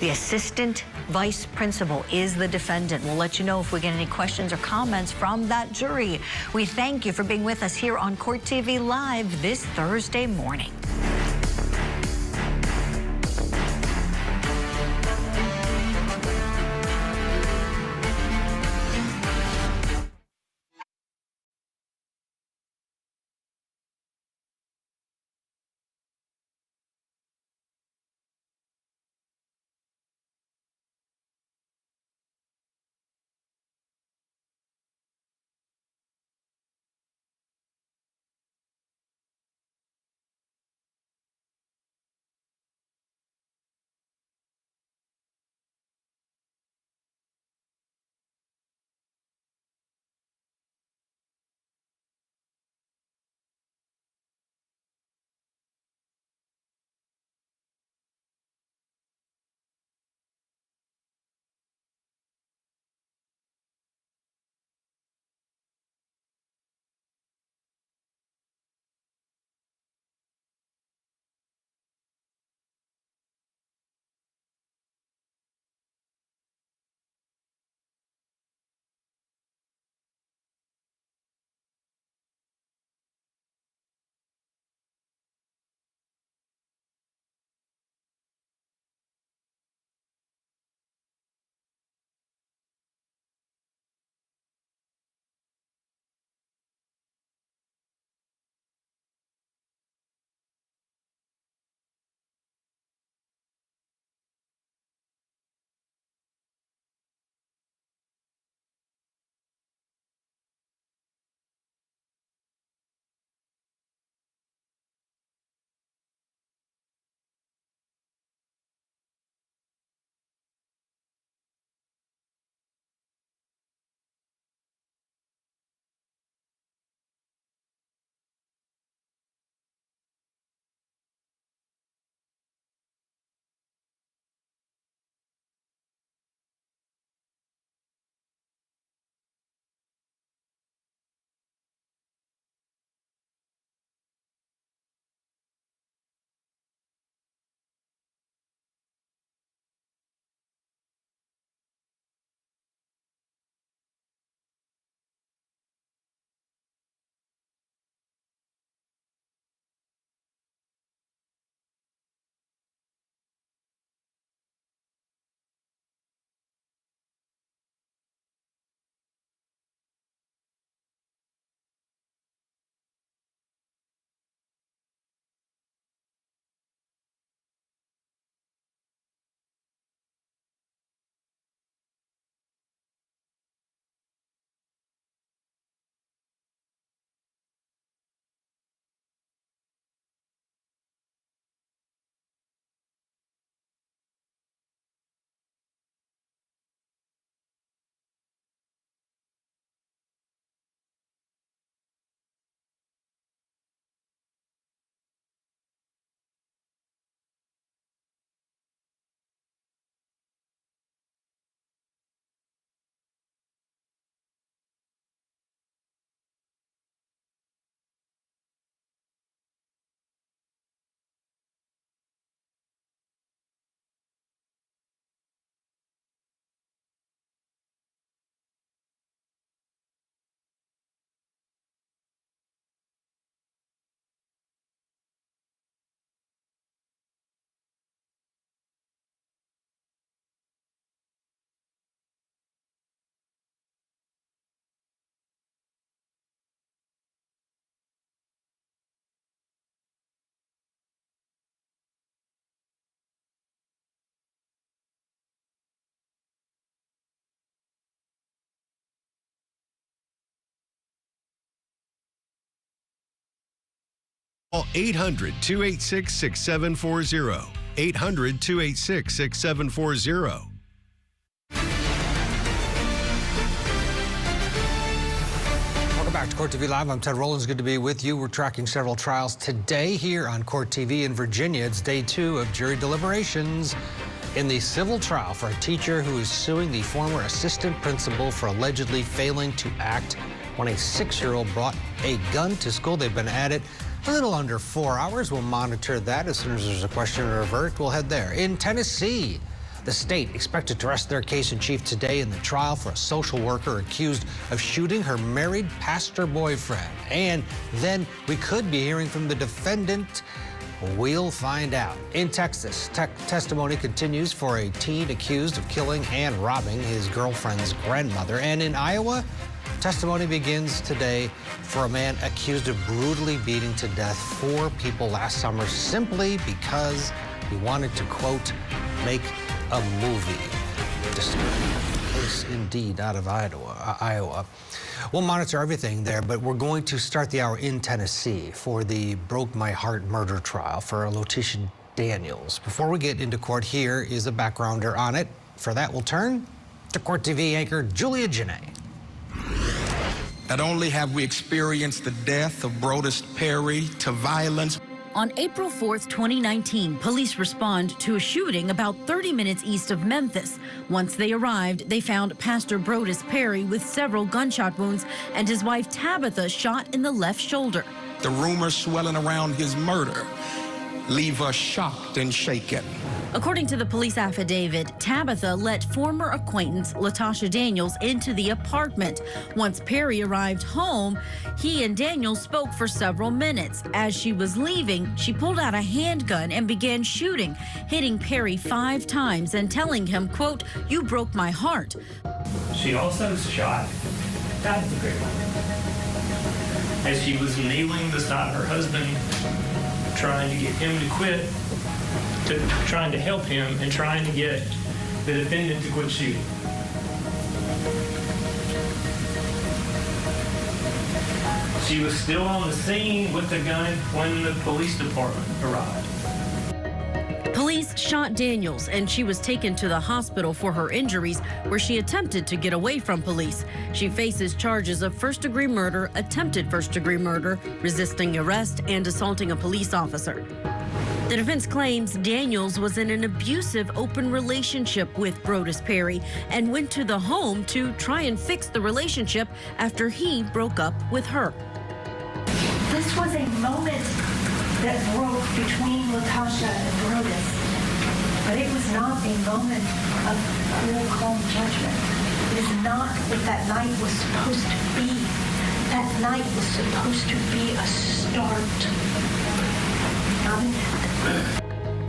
The assistant vice principal is the defendant. We'll let you know if we get any questions or comments from that jury. We thank you for being with us here on Court TV Live this Thursday morning. Call 800-286-6740. 800-286-6740. Welcome back to Court TV Live. I'm Ted Rollins. Good to be with you. We're tracking several trials today here on Court TV in Virginia. It's day 2 of jury deliberations in the civil trial for a teacher who is suing the former assistant principal for allegedly failing to act when a 6-year-old brought a gun to school. They've been at it a little under 4 hours. We'll monitor that. As soon as there's a question or a verdict, we'll head there. In Tennessee, the state expected to arrest their case in chief today in the trial for a social worker accused of shooting her married pastor boyfriend. And then we could be hearing from the defendant. We'll find out. In Texas, testimony continues for a teen accused of killing and robbing his girlfriend's grandmother. And in Iowa, testimony begins today for a man accused of brutally beating to death 4 people last summer simply because he wanted to, quote, make a movie. Disturbing case indeed out of Iowa. We'll monitor everything there, but we're going to start the hour in Tennessee for the Broke My Heart murder trial for Letitia Daniels. Before we get into court, here is a backgrounder on it. For that, we'll turn to Court TV anchor Julia Janae. Not only have we experienced the death of Brodus Perry to violence. On April 4th, 2019, police respond to a shooting about 30 minutes east of Memphis. Once they arrived, they found Pastor Brodus Perry with several gunshot wounds and his wife Tabitha shot in the left shoulder. The rumors swelling around his murder leave us shocked and shaken. According to the police affidavit, Tabitha let former acquaintance Latasha Daniels into the apartment. Once Perry arrived home, he and Daniels spoke for several minutes. As she was leaving, she pulled out a handgun and began shooting, hitting Perry 5 times and telling him, quote, "You broke my heart." She also shot Tabitha as she was kneeling beside her husband, trying to get him to quit, trying to help him and trying to get the defendant to quit shooting. She was still on the scene with the gun when the police department arrived. Police shot Daniels, and she was taken to the hospital for her injuries, where she attempted to get away from police. She faces charges of first-degree murder, attempted first-degree murder, resisting arrest, and assaulting a police officer. The defense claims Daniels was in an abusive open relationship with Brodus Perry and went to the home to try and fix the relationship after he broke up with her. This was a moment that broke between Latasha and Brodus, but it was not a moment of cool, calm judgment. It is not what that night was supposed to be. That night was supposed to be a start, not an end.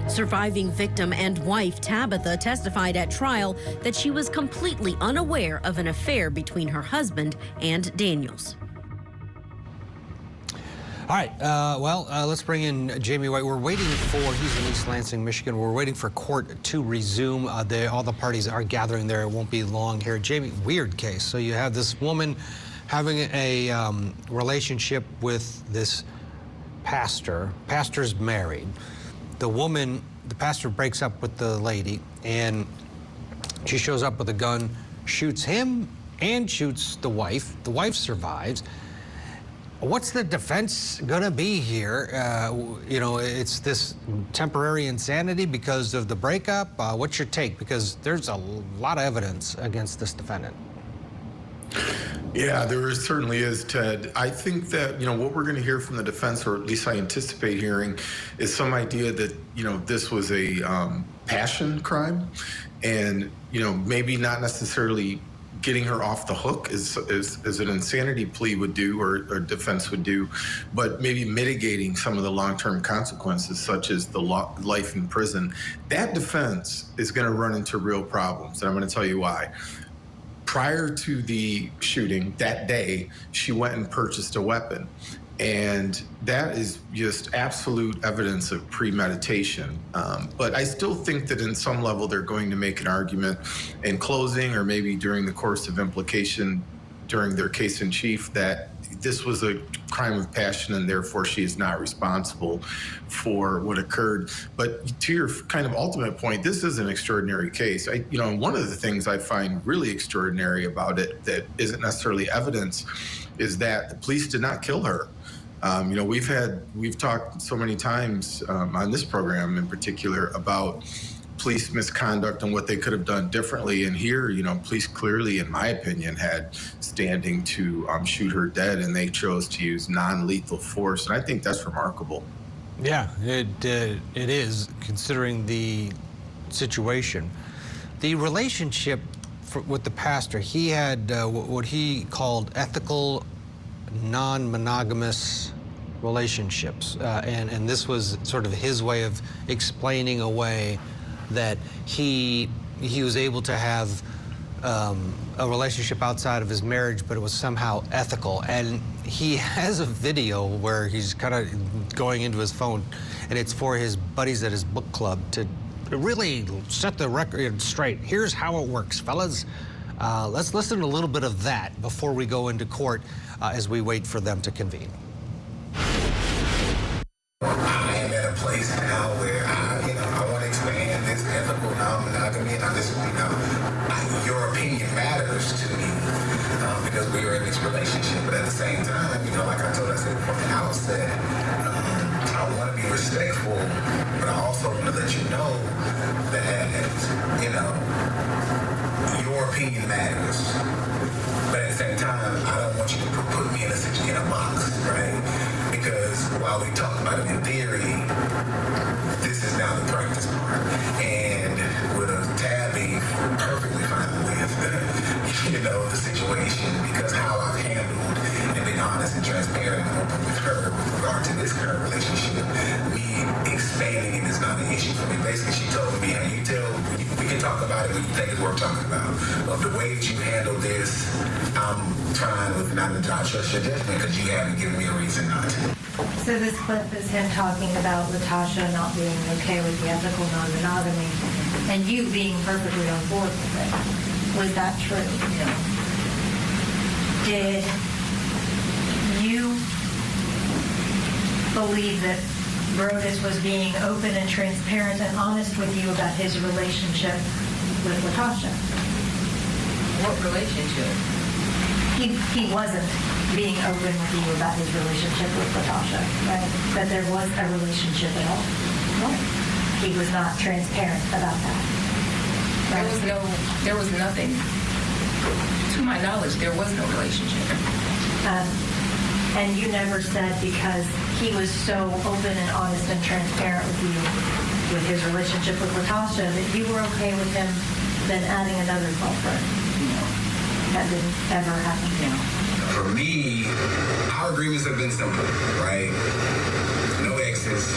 Surviving victim and wife Tabitha testified at trial that she was completely unaware of an affair between her husband and Daniels. All right, let's bring in Jamie White. We're waiting for, he's in East Lansing, Michigan. We're waiting for court to resume. All the parties are gathering there. It won't be long here. Jamie, weird case. So you have this woman having a relationship with this pastor. Pastor's married. The pastor breaks up with the lady, and she shows up with a gun, shoots him, and shoots the wife. The wife survives. What's the defense gonna be here? It's this temporary insanity because of the breakup. What's your take? Because there's a lot of evidence against this defendant. Yeah, there certainly is, Ted. I think that, what we're going to hear from the defense, or at least I anticipate hearing, is some idea that, this was a passion crime and, maybe not necessarily getting her off the hook as an insanity plea would do or defense would do, but maybe mitigating some of the long-term consequences, such as the life in prison. That defense is going to run into real problems, and I'm going to tell you why. Prior to the shooting that day, she went and purchased a weapon. And that is just absolute evidence of premeditation. But I still think that in some level they're going to make an argument in closing or maybe during the course of implication during their case in chief that this was a crime of passion and therefore she is not responsible for what occurred. But to your kind of ultimate point, this is an extraordinary case. And one of the things I find really extraordinary about it that isn't necessarily evidence is that the police did not kill her. We've talked so many times on this program in particular about police misconduct and what they could have done differently. And here, police clearly, in my opinion, had standing to shoot her dead, and they chose to use non-lethal force. And I think that's remarkable. Yeah, it is, considering the situation. The relationship with the pastor, he had what he called ethical, non-monogamous relationships. And this was sort of his way of explaining away that he was able to have a relationship outside of his marriage, but it was somehow ethical. And he has a video where he's kind of going into his phone, and it's for his buddies at his book club to really set the record straight. Here's how it works, fellas. Let's listen to a little bit of that before we go into court as we wait for them to convene. I am at a place now where I want to expand this ethical non-monogamy, and your opinion matters to me because we are in this relationship. But at the same time, like I said from the outset, I want to be respectful, but I also want to let you know that your opinion matters. But at the same time, I don't want you to put me in a box, right? Because while we talk about it in theory, this is now the practice part. And with a Tabby, perfectly fine with, the situation, because how I've handled and been honest and transparent and open with her with regard to this current relationship, me expanding it is not an issue for me. Basically, she told me, we can talk about it when you think it's worth talking about. But the way that you handle this, I'm trying not to trust your judgment because you haven't given me a reason not to. So this clip is him talking about Latasha not being okay with the ethical non-monogamy and you being perfectly on board with it. Was that true? No. Did you believe that Brodus was being open and transparent and honest with you about his relationship with Latasha? What relationship? He wasn't being open with you about his relationship with Latasha, right? That there was a relationship at all. No. He was not transparent about that. Right? There was nothing. To my knowledge, there was no relationship. And you never said because he was so open and honest and transparent with you with his relationship with Latasha that you were okay with him then adding another girlfriend. No. That didn't ever happen. No. For me, our agreements have been simple, right? No exes,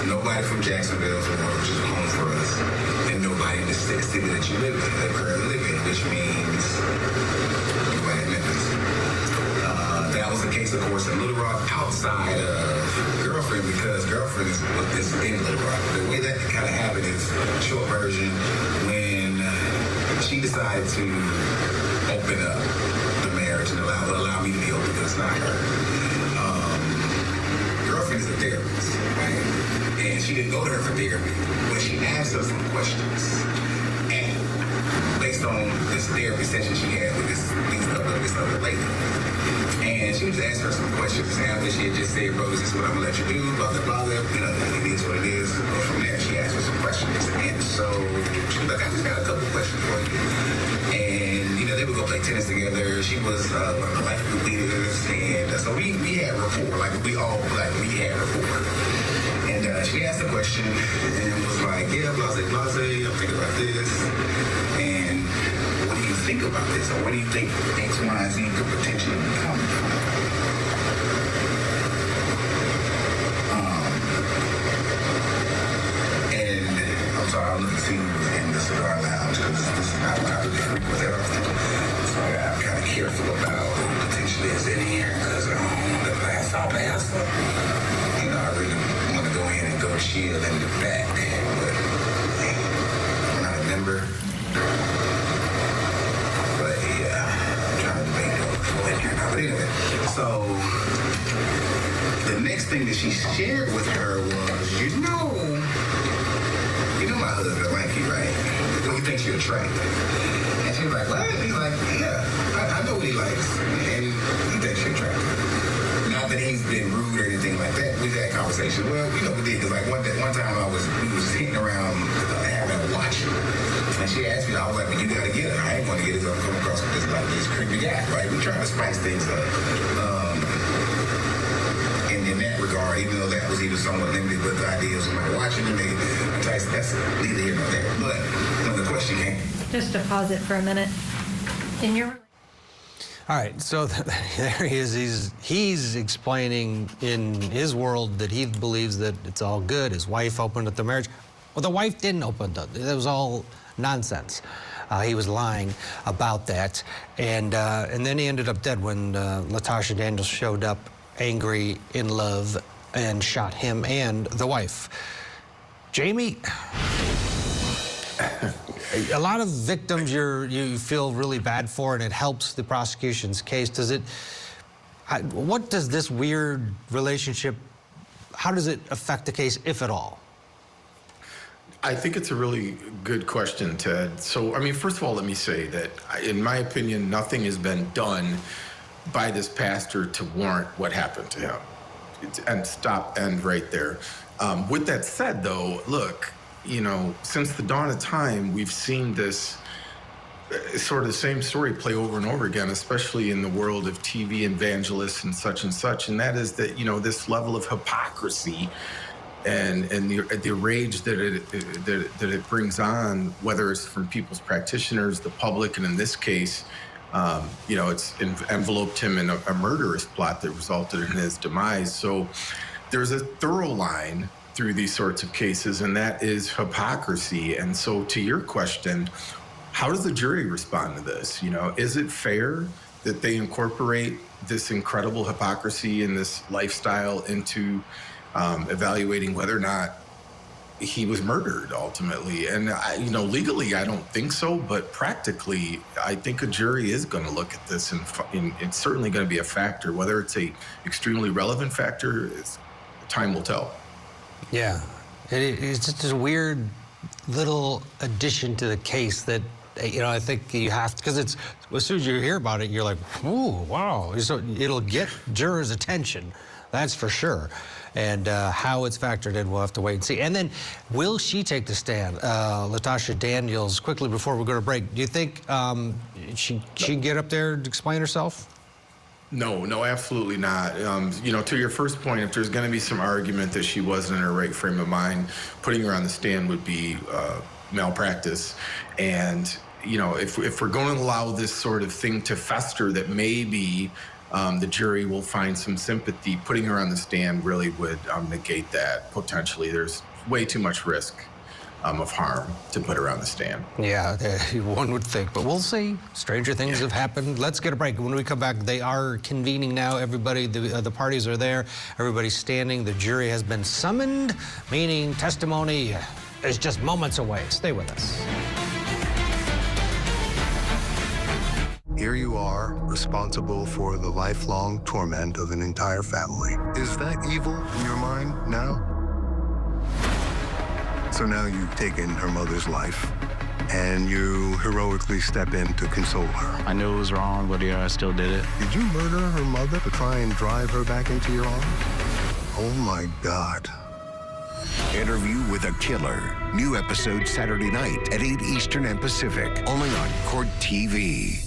nobody from Jacksonville, which is home for us, and nobody in the city that you live in, that currently live in, which means nobody in Memphis. That was the case, of course, in Little Rock outside of Girlfriend, because Girlfriend is in Little Rock. The way that kind of happened is, short version, when she decided to open up the marriage and allow me to be open because it's not her. Girlfriend is a therapist, right? And she didn't go to her for therapy, but she asked her some questions. And based on this therapy session she had with this other lady. And she was asking her some questions. After she had just said, bro, this is what I'm going to let you do, blah, blah, blah, it is what it is. And from there, she asked her some questions. And so she was like, I just got a couple questions for you. And, they would go play tennis together. She was one of the life group leaders. And so we had rapport. We had rapport. And she asked a question and was like, yeah, blase, I'm thinking about this. And what do you think about this? Or what do you think X, Y, and Z could potentially become? And I'm sorry, I'm looking to see who was in the cigar lounge because this is not what I really frequent at all. So I'm kind of careful about who potentially is in here because the last I passed, I really want to go in and go chill in the back. But I'm not a member. But yeah, I'm trying to debate those. But anyway, So the next thing that she shared with her was, you know my husband like you, right? Well, he thinks you're attractive. And she was like, what? He's like, yeah, I know what he likes. And he thinks you're attractive. Not that he's been rude or anything like that. We've had conversations. Well, we did. Because like one time we was hitting around having a watch. And she asked me, I was like, well, you got to get her. I ain't going to get it. I'm coming across with this creepy guy, right? We're trying to spice things up. In that regard, even though that was even somewhat limited with the ideas of my watching and that's neither here nor there. But the question came. Just to pause it for a minute. In your All right, so there he is. He's explaining in his world that he believes that it's all good. His wife opened up the marriage. Well, the wife didn't open up. It was all nonsense. He was lying about that. And then he ended up dead when Latasha Daniels showed up angry, in love, and shot him and the wife. Jamie, a lot of victims you feel really bad for, and it helps the prosecution's case. What does this weird relationship, how does it affect the case, if at all? I think it's a really good question, Ted. So, I mean, first of all, let me say that, in my opinion, nothing has been done by this pastor to warrant what happened to him. End right there. With that said, though, look, since the dawn of time, we've seen this sort of the same story play over and over again, especially in the world of TV evangelists and such, and that is that, this level of hypocrisy and the rage that it brings on, whether it's from people's practitioners, the public, and in this case, it's enveloped him in a murderous plot that resulted in his demise. So there's a thorough line through these sorts of cases, and that is hypocrisy. And so to your question, how does the jury respond to this? Is it fair that they incorporate this incredible hypocrisy and this lifestyle into evaluating whether or not he was murdered ultimately? And legally, I don't think so, but practically, I think a jury is going to look at this, and it's certainly going to be a factor. Whether it's a extremely relevant factor, time will tell. Yeah, it's just a weird little addition to the case that I think you have to, because as soon as you hear about it, you're like, ooh, wow. So it'll get jurors' attention, that's for sure. And how it's factored in, we'll have to wait and see. And then, will she take the stand? Latasha Daniels, quickly before we go to break, do you think she can get up there to explain herself? No, absolutely not. To your first point, if there's going to be some argument that she wasn't in her right frame of mind, putting her on the stand would be malpractice. And, if we're going to allow this sort of thing to fester, that maybe the jury will find some sympathy, putting her on the stand really would negate that potentially. There's way too much risk of harm to put her on the stand. Yeah, one would think, but we'll see. Stranger things have happened. Let's get a break. When we come back, they are convening now. Everybody, the parties are there. Everybody's standing. The jury has been summoned, meaning testimony is just moments away. Stay with us. Here you are, responsible for the lifelong torment of an entire family. Is that evil in your mind now? So now you've taken her mother's life, and you heroically step in to console her. I knew it was wrong, but I still did it. Did you murder her mother to try and drive her back into your arms? Oh my God. Interview with a Killer. New episode Saturday night at 8 Eastern and Pacific, only on Court TV.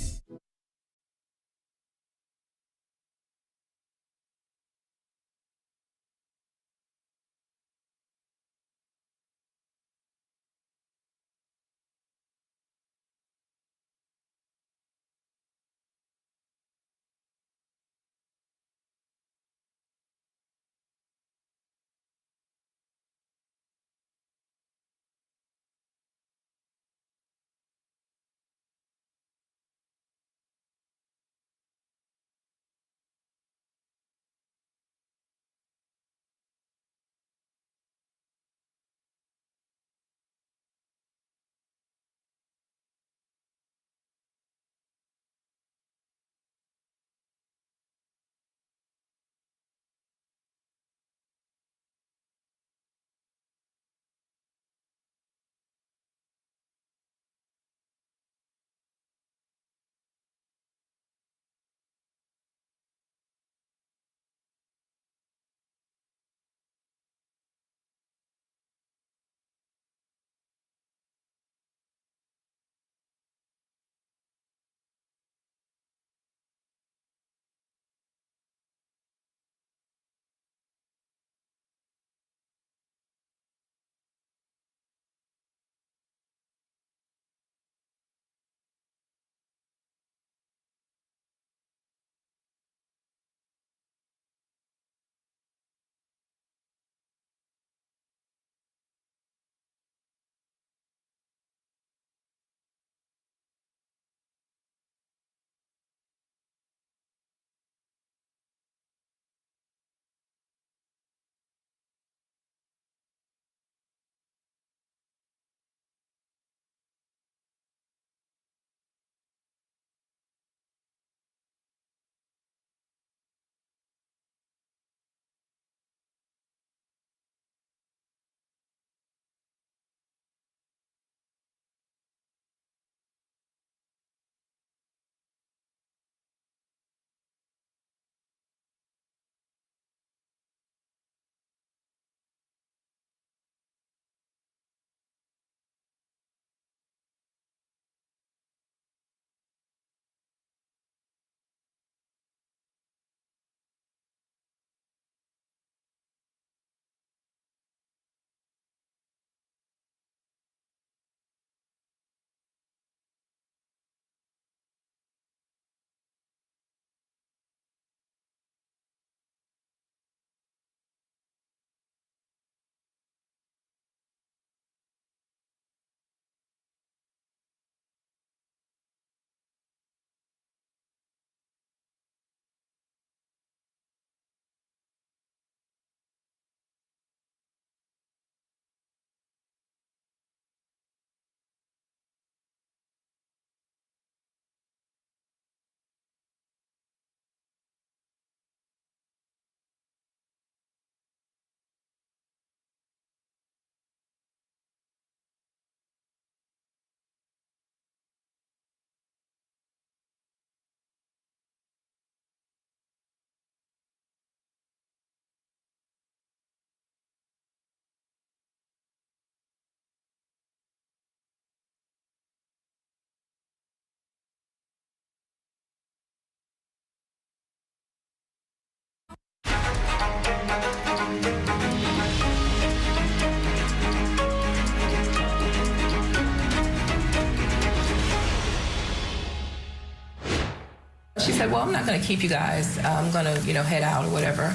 She said, well, I'm not going to keep you guys. I'm going to, head out or whatever.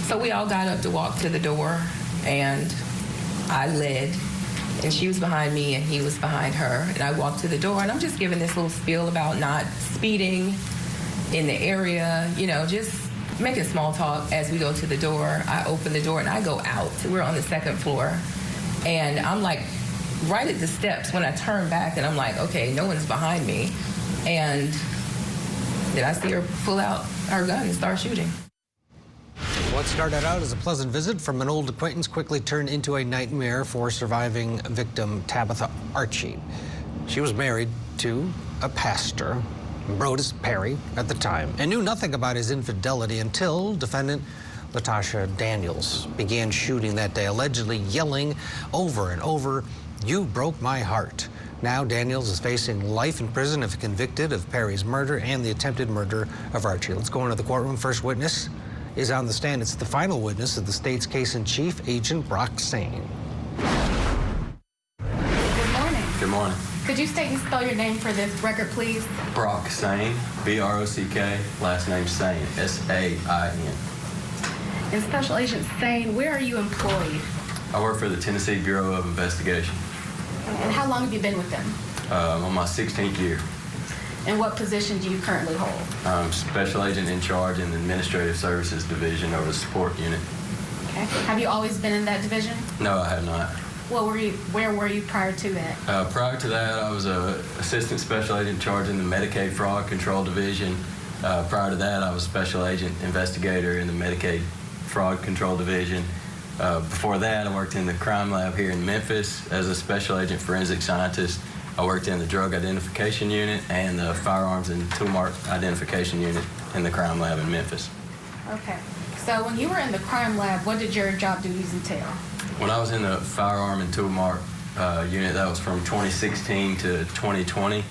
So we all got up to walk to the door, and I led, and she was behind me, and he was behind her. And I walked to the door, and I'm just giving this little spiel about not speeding in the area, just making small talk as we go to the door. I open the door, and I go out. We're on the second floor, and I'm like right at the steps when I turn back, and I'm like, okay, no one's behind me. And then I see her pull out her gun and start shooting. What started out as a pleasant visit from an old acquaintance quickly turned into a nightmare for surviving victim Tabitha Archie. She was married to a pastor, Brodus Perry, at the time, and knew nothing about his infidelity until defendant Latasha Daniels began shooting that day, allegedly yelling over and over, "You broke my heart." Now Daniels is facing life in prison if convicted of Perry's murder and the attempted murder of Archie. Let's go into the courtroom. First witness is on the stand. It's the final witness of the state's case in chief, Agent Brock Sane. Good morning. Good morning. Could you state and spell your name for this record, please? Brock Sane, B-R-O-C-K, last name Sane, S-A-I-N. And Special Agent Sane, where are you employed? I work for the Tennessee Bureau of Investigation. And how long have you been with them? I'm on my 16th year. And what position do you currently hold? I'm Special Agent in charge in the Administrative Services Division or the Support Unit. Okay. Have you always been in that division? No, I have not. Where were you prior to that? Prior to that, I was an Assistant Special Agent in charge in the Medicaid Fraud Control Division. Prior to that, I was Special Agent Investigator in the Medicaid Fraud Control Division. Before that, I worked in the crime lab here in Memphis as a Special Agent Forensic Scientist. I worked in the Drug Identification Unit and the Firearms and Tool Mark Identification Unit in the crime lab in Memphis. Okay. So when you were in the crime lab, what did your job duties entail? When I was in the Firearm and Tool Mark unit, that was from 2016 to 2020,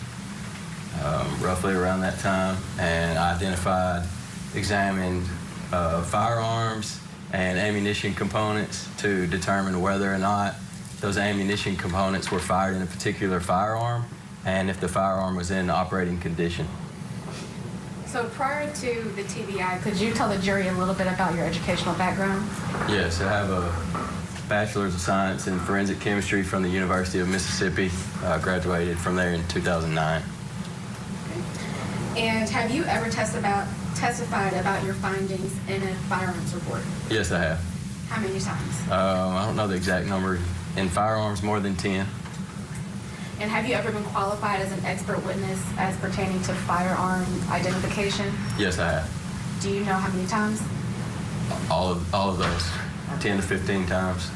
roughly around that time, and I identified, examined firearms and ammunition components to determine whether or not those ammunition components were fired in a particular firearm and if the firearm was in operating condition. So prior to the TBI, could you tell the jury a little bit about your educational background? Yes, I have a Bachelor's of Science in Forensic Chemistry from the University of Mississippi. Graduated from there in 2009. Okay. And have you ever testified about your findings in a firearms report? Yes, I have. How many times? I don't know the exact number. In firearms, more than 10. And have you ever been qualified as an expert witness as pertaining to firearm identification? Yes, I have. Do you know how many times? All of those, 10 to 15 times.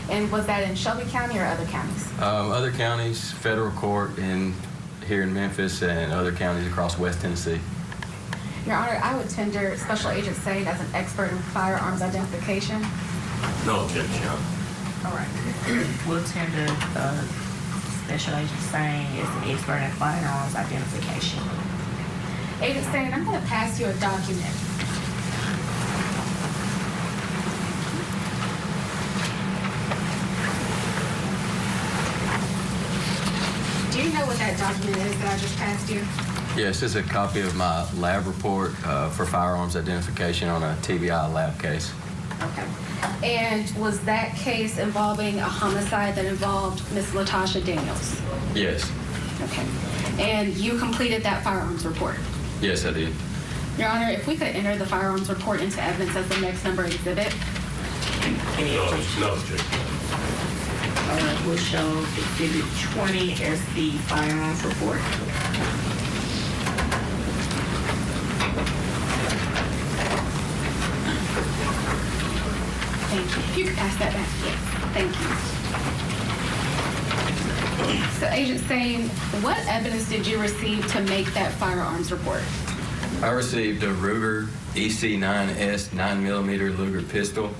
And was that in Shelby County or other counties? Other counties, federal court here in Memphis, and other counties across West Tennessee. Your Honor, I would tender Special Agent Sane as an expert in firearms identification. No objection. All right. We'll tender Special Agent Sane as an expert in firearms identification. Agent Sane, I'm going to pass you a document. Do you know what that document is that I just passed you? Yes, it's a copy of my lab report for firearms identification on a TBI lab case. Okay. And was that case involving a homicide that involved Miss Latasha Daniels? Yes. Okay. And you completed that firearms report? Yes, I did. Your Honor, if we could enter the firearms report into evidence as the next number exhibit. Any objection? No objection. We'll show Exhibit 20 as the firearms report. Thank you. If you could pass that back. Yes. Thank you. So, Agent Sane, what evidence did you receive to make that firearms report? I received a Ruger EC9S 9mm Luger pistol,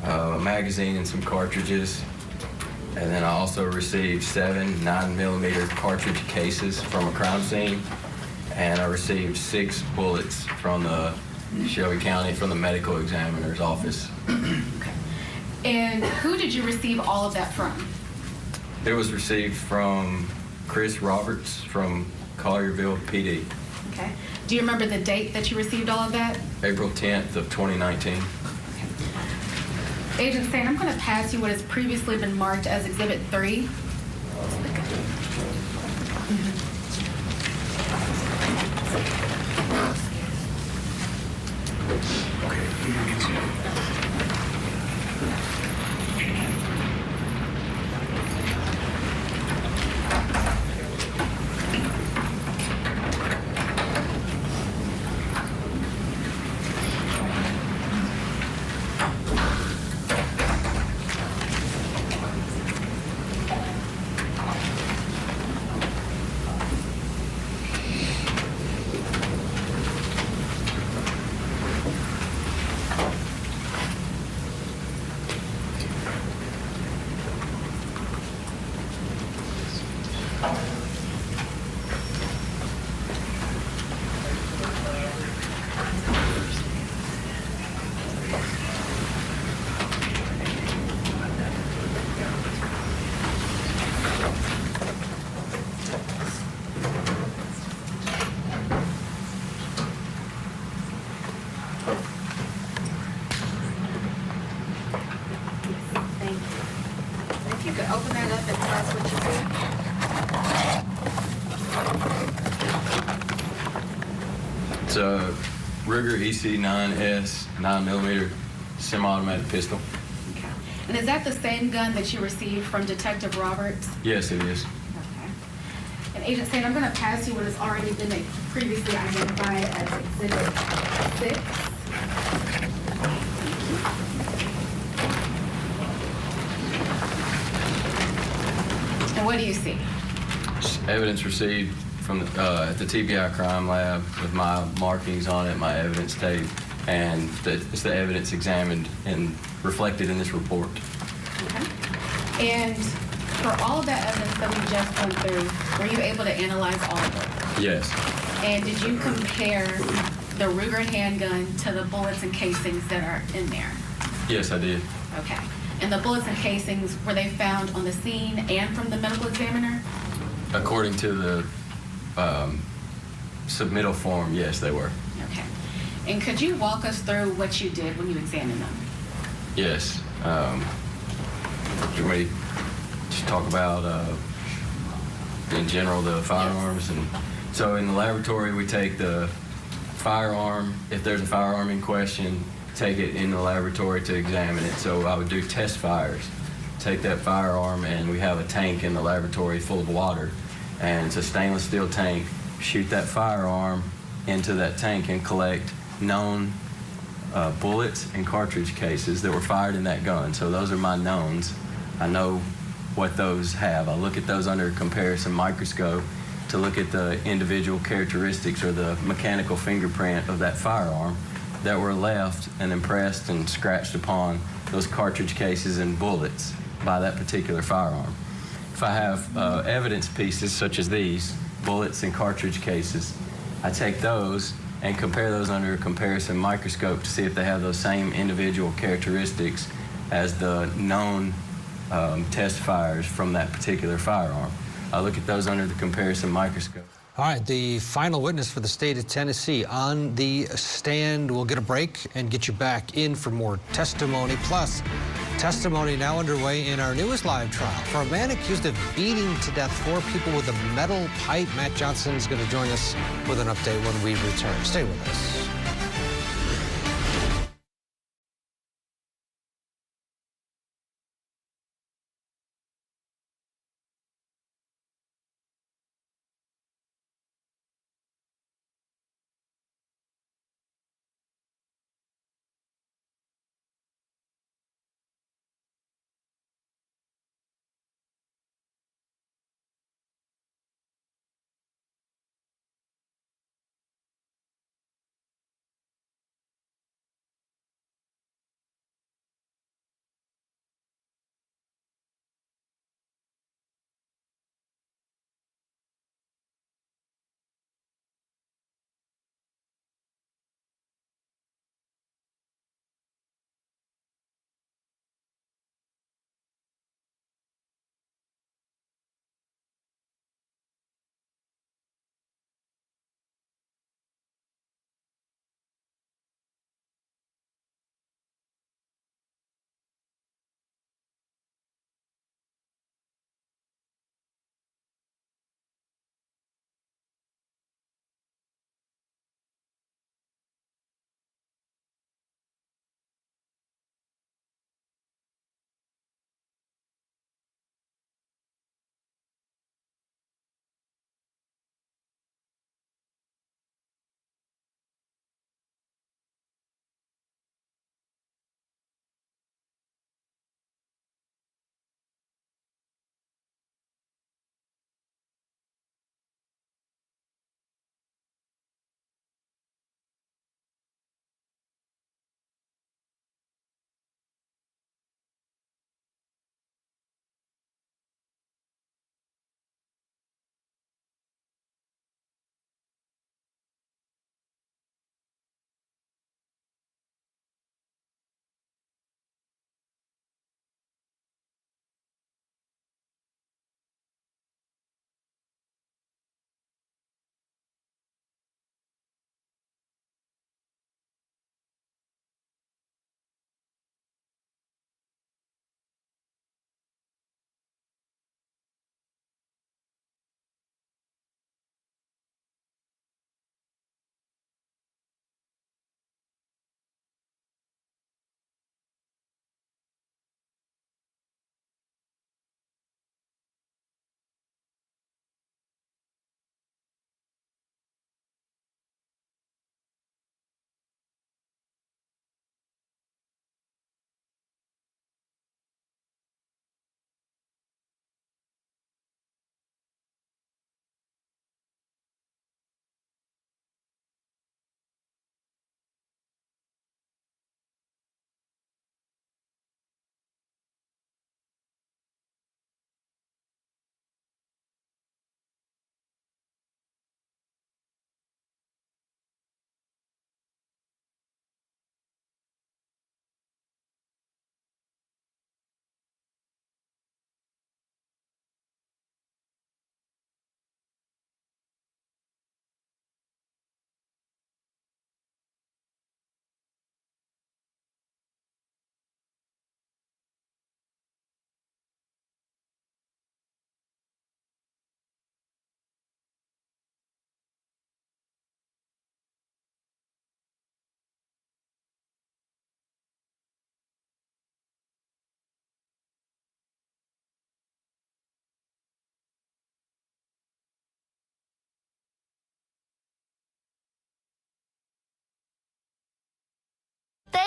a magazine and some cartridges. And then I also received 7 9mm cartridge cases from a crime scene. And I received 6 bullets from the Shelby County from the medical examiner's office. And who did you receive all of that from? It was received from Chris Roberts from Collierville PD. Okay. Do you remember the date that you received all of that? April 10th of 2019. Agent Stan, I'm going to pass you what has previously been marked as Exhibit 3. If you could open that up and tell us what you see. It's a Ruger EC9S 9mm semi-automatic pistol. And is that the same gun that you received from Detective Roberts? Yes, it is. And Agent Stan, I'm going to pass you what has already been previously identified as Exhibit 6. And what do you see? Evidence received from at the TBI crime lab with my markings on it, my evidence tape, and it's the evidence examined and reflected in this report. And for all of that evidence that we just went through, were you able to analyze all of it? Yes. And did you compare the Ruger handgun to the bullets and casings that are in there? Yes, I did. Okay. And the bullets and casings, were they found on the scene and from the medical examiner? According to the submittal form, yes, they were. Okay. And could you walk us through what you did when you examined them? Yes. Can we just talk about, in general, the firearms? And so in the laboratory, we take the firearm. If there's a firearm in question, take it in the laboratory to examine it. So I would do test fires. Take that firearm, and we have a tank in the laboratory full of water. And it's a stainless steel tank. Shoot that firearm into that tank and collect known bullets and cartridge cases that were fired in that gun. So those are my knowns. I know what those have. I look at those under a comparison microscope to look at the individual characteristics or the mechanical fingerprint of that firearm that were left and impressed and scratched upon those cartridge cases and bullets by that particular firearm. If I have evidence pieces such as these, bullets and cartridge cases, I take those and compare those under a comparison microscope to see if they have those same individual characteristics as the known test fires from that particular firearm. I look at those under the comparison microscope. All right, the final witness for the state of Tennessee on the stand. We'll get a break and get you back in for more testimony. Plus, testimony now underway in our newest live trial for a man accused of beating to death 4 people with a metal pipe. Matt Johnson is going to join us with an update when we return. Stay with us.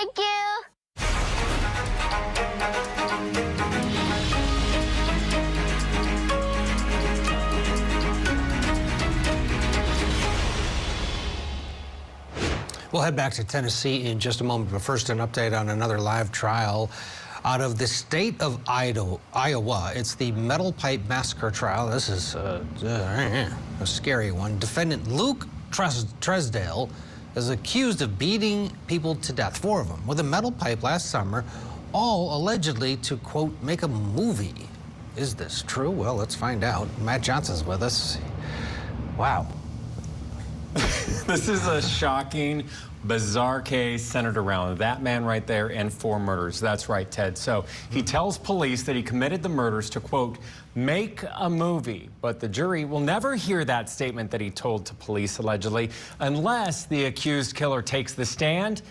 Thank you. We'll head back to Tennessee in just a moment, but first an update on another live trial out of the state of Iowa. It's the Metal Pipe Massacre trial. This is a scary one. Defendant Luke Tresdale is accused of beating people to death, 4 of them, with a metal pipe last summer, all allegedly to, quote, make a movie. Is this true? Well, let's find out. Matt Johnson's with us. Wow. This is a shocking, bizarre case centered around that man right there and 4 murders. That's right, Ted. So he tells police that he committed the murders to, quote, make a movie. But the jury will never hear that statement that he told to police, allegedly, unless the accused killer takes the stand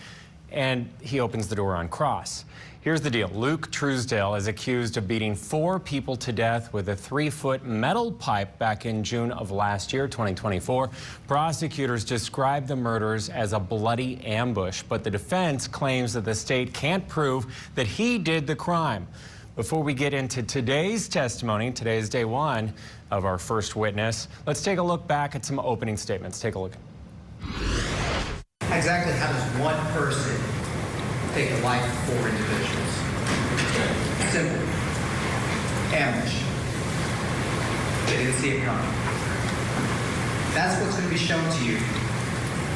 and he opens the door on cross. Here's the deal. Luke Truesdale is accused of beating 4 people to death with a 3-foot metal pipe back in June of last year, 2024. Prosecutors described the murders as a bloody ambush, but the defense claims that the state can't prove that he did the crime. Before we get into today's testimony, today is day 1 of our first witness, let's take a look back at some opening statements. Take a look. Exactly how does one person take the life of 4 individuals? Simple. Ambush. They didn't see it coming. That's what's going to be shown to you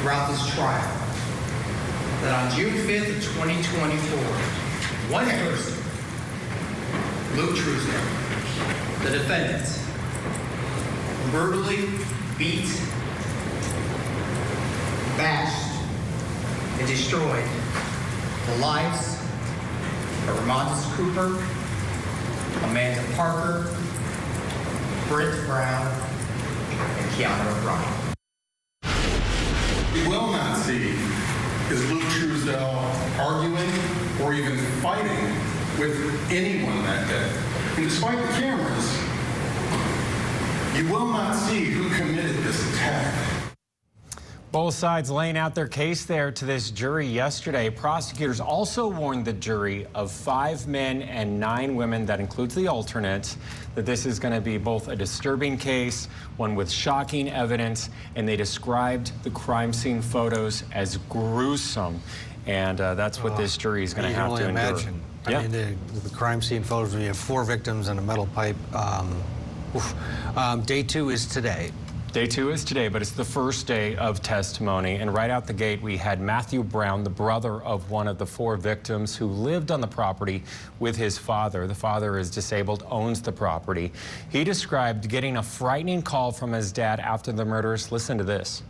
throughout this trial. That on June 5th of 2024, one person, Luke Truesdale, the defendant, brutally beat, bashed, and destroyed the lives of Ramondas Cooper, Amanda Parker, Brent Brown, and Kiana O'Brien. We will not see is Luke Truesdale arguing or even fighting with anyone that day. And despite the cameras, you will not see who committed this attack. Both sides laying out their case there to this jury yesterday. Prosecutors also warned the jury of 5 men and 9 women, that includes the alternates, that this is going to be both a disturbing case, one with shocking evidence, and they described the crime scene photos as gruesome. And that's what this jury is going to have to endure. Imagine. I mean, the crime scene photos, we have 4 victims and a metal pipe. Day 2 is today. Day 2 is today, but it's the first day of testimony. And right out the gate, we had Matthew Brown, the brother of one of the 4 victims who lived on the property with his father. The father is disabled, owns the property. He described getting a frightening call from his dad after the murders. Listen to this.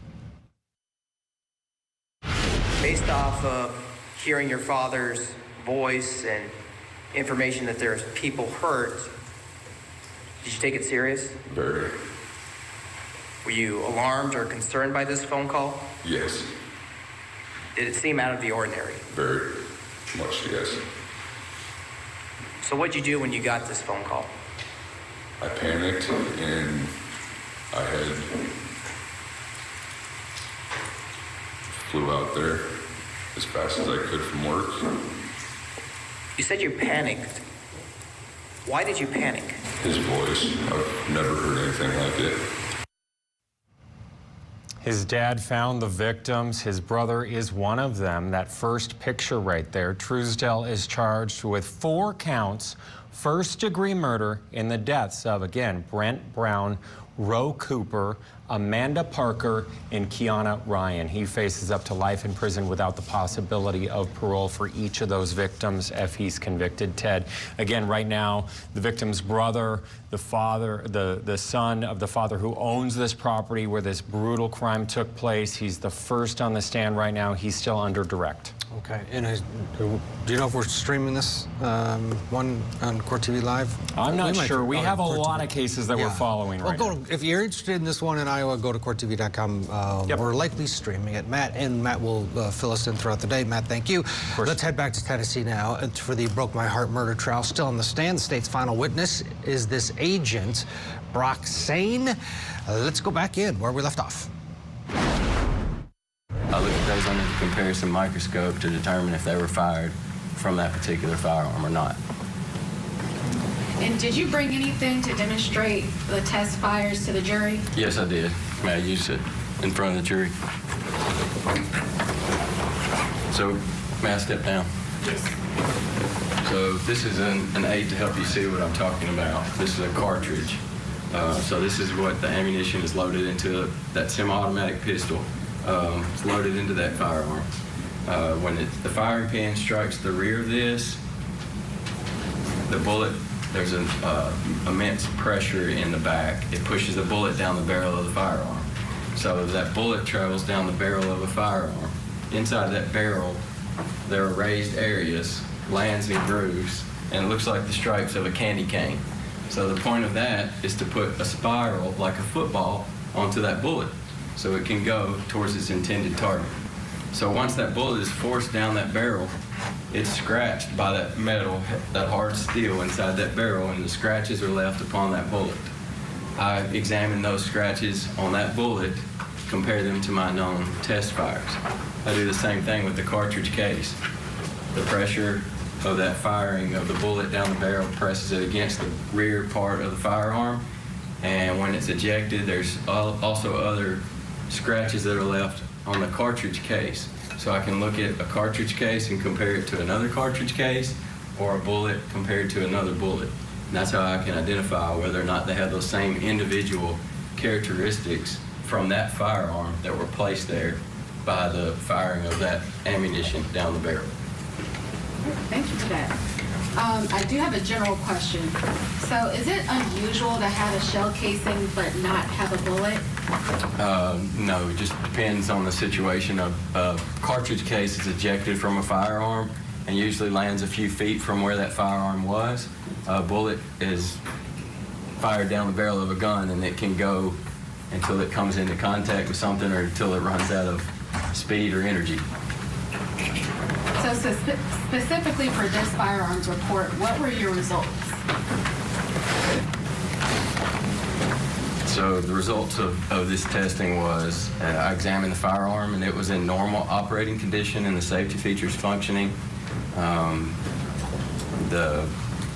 Based off of hearing your father's voice and information that there's people hurt, did you take it serious? Very. Were you alarmed or concerned by this phone call? Yes. Did it seem out of the ordinary? Very much, yes. So what'd you do when you got this phone call? I panicked and I flew out there as fast as I could from work. You said you panicked. Why did you panic? His voice, I've never heard anything like it. His dad found the victims. His brother is one of them. That first picture right there. Truesdale is charged with 4 counts, first-degree murder in the deaths of, again, Brent Brown, Roe Cooper, Amanda Parker, and Kiana Ryan. He faces up to life in prison without the possibility of parole for each of those victims if he's convicted. Ted, again, right now, the victim's brother, the father, the son of the father who owns this property where this brutal crime took place, he's the first on the stand right now. He's still under direct. Okay, and do you know if we're streaming this one on Court TV Live? I'm not sure. We have a lot of cases that we're following right now. If you're interested in this one in Iowa, go to CourtTV.com. We're likely streaming it. Matt will fill us in throughout the day. Matt, thank you. Let's head back to Tennessee now for the Broke My Heart murder trial. Still on the stand, the state's final witness is this agent, Brock Sane. Let's go back in where we left off. Look at those under the comparison microscope to determine if they were fired from that particular firearm or not. And did you bring anything to demonstrate the test fires to the jury? Yes, I did. May I use it in front of the jury? So, may I step down? Yes. So this is an aid to help you see what I'm talking about. This is a cartridge. So this is what the ammunition is loaded into, that semi-automatic pistol. It's loaded into that firearm. When the firing pin strikes the rear of this, the bullet, there's an immense pressure in the back. It pushes the bullet down the barrel of the firearm. So that bullet travels down the barrel of a firearm. Inside that barrel, there are raised areas, lands and grooves, and it looks like the stripes of a candy cane. So the point of that is to put a spiral, like a football, onto that bullet so it can go towards its intended target. So once that bullet is forced down that barrel, it's scratched by that metal, that hard steel inside that barrel, and the scratches are left upon that bullet. I examine those scratches on that bullet, compare them to my known test fires. I do the same thing with the cartridge case. The pressure of that firing of the bullet down the barrel presses it against the rear part of the firearm, and when it's ejected, there's also other scratches that are left on the cartridge case. So I can look at a cartridge case and compare it to another cartridge case, or a bullet compared to another bullet. And that's how I can identify whether or not they have those same individual characteristics from that firearm that were placed there by the firing of that ammunition down the barrel. Thank you for that. I do have a general question. So is it unusual to have a shell casing but not have a bullet? No, it just depends on the situation. A cartridge case is ejected from a firearm and usually lands a few feet from where that firearm was. A bullet is fired down the barrel of a gun, and it can go until it comes into contact with something or until it runs out of speed or energy. So specifically for this firearms report, what were your results? So the results of this testing was I examined the firearm, and it was in normal operating condition and the safety features functioning.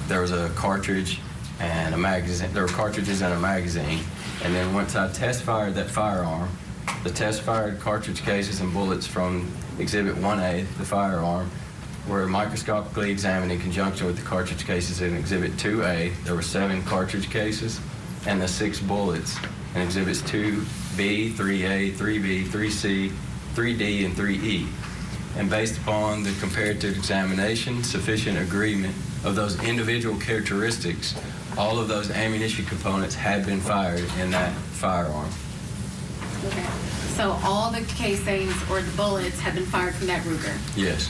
There was a cartridge and a magazine. There were cartridges and a magazine. And then once I test fired that firearm, the test fired cartridge cases and bullets from Exhibit 1A, the firearm, were microscopically examined in conjunction with the cartridge cases in Exhibit 2A. There were 7 cartridge cases and the 6 bullets in Exhibits 2B, 3A, 3B, 3C, 3D, and 3E. And based upon the comparative examination, sufficient agreement of those individual characteristics, all of those ammunition components had been fired in that firearm. Okay. So all the casings or the bullets have been fired from that Ruger? Yes.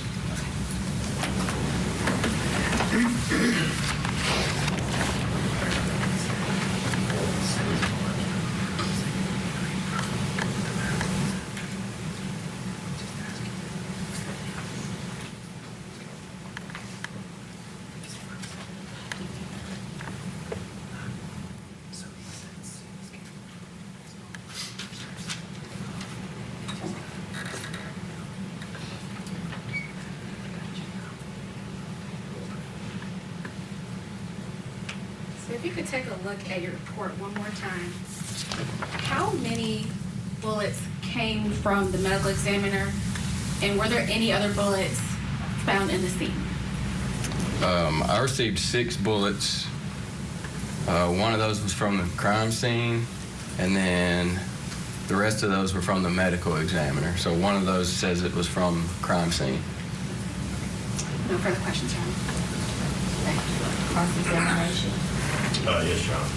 So if you could take a look at your report one more time. How many bullets came from the medical examiner, and were there any other bullets found in the scene? I received 6 bullets. One of those was from the crime scene, and then the rest of those were from the medical examiner. So one of those says it was from the crime scene. No further questions, Your Honor. Thank you. Cross-examination. Yes, Your Honor.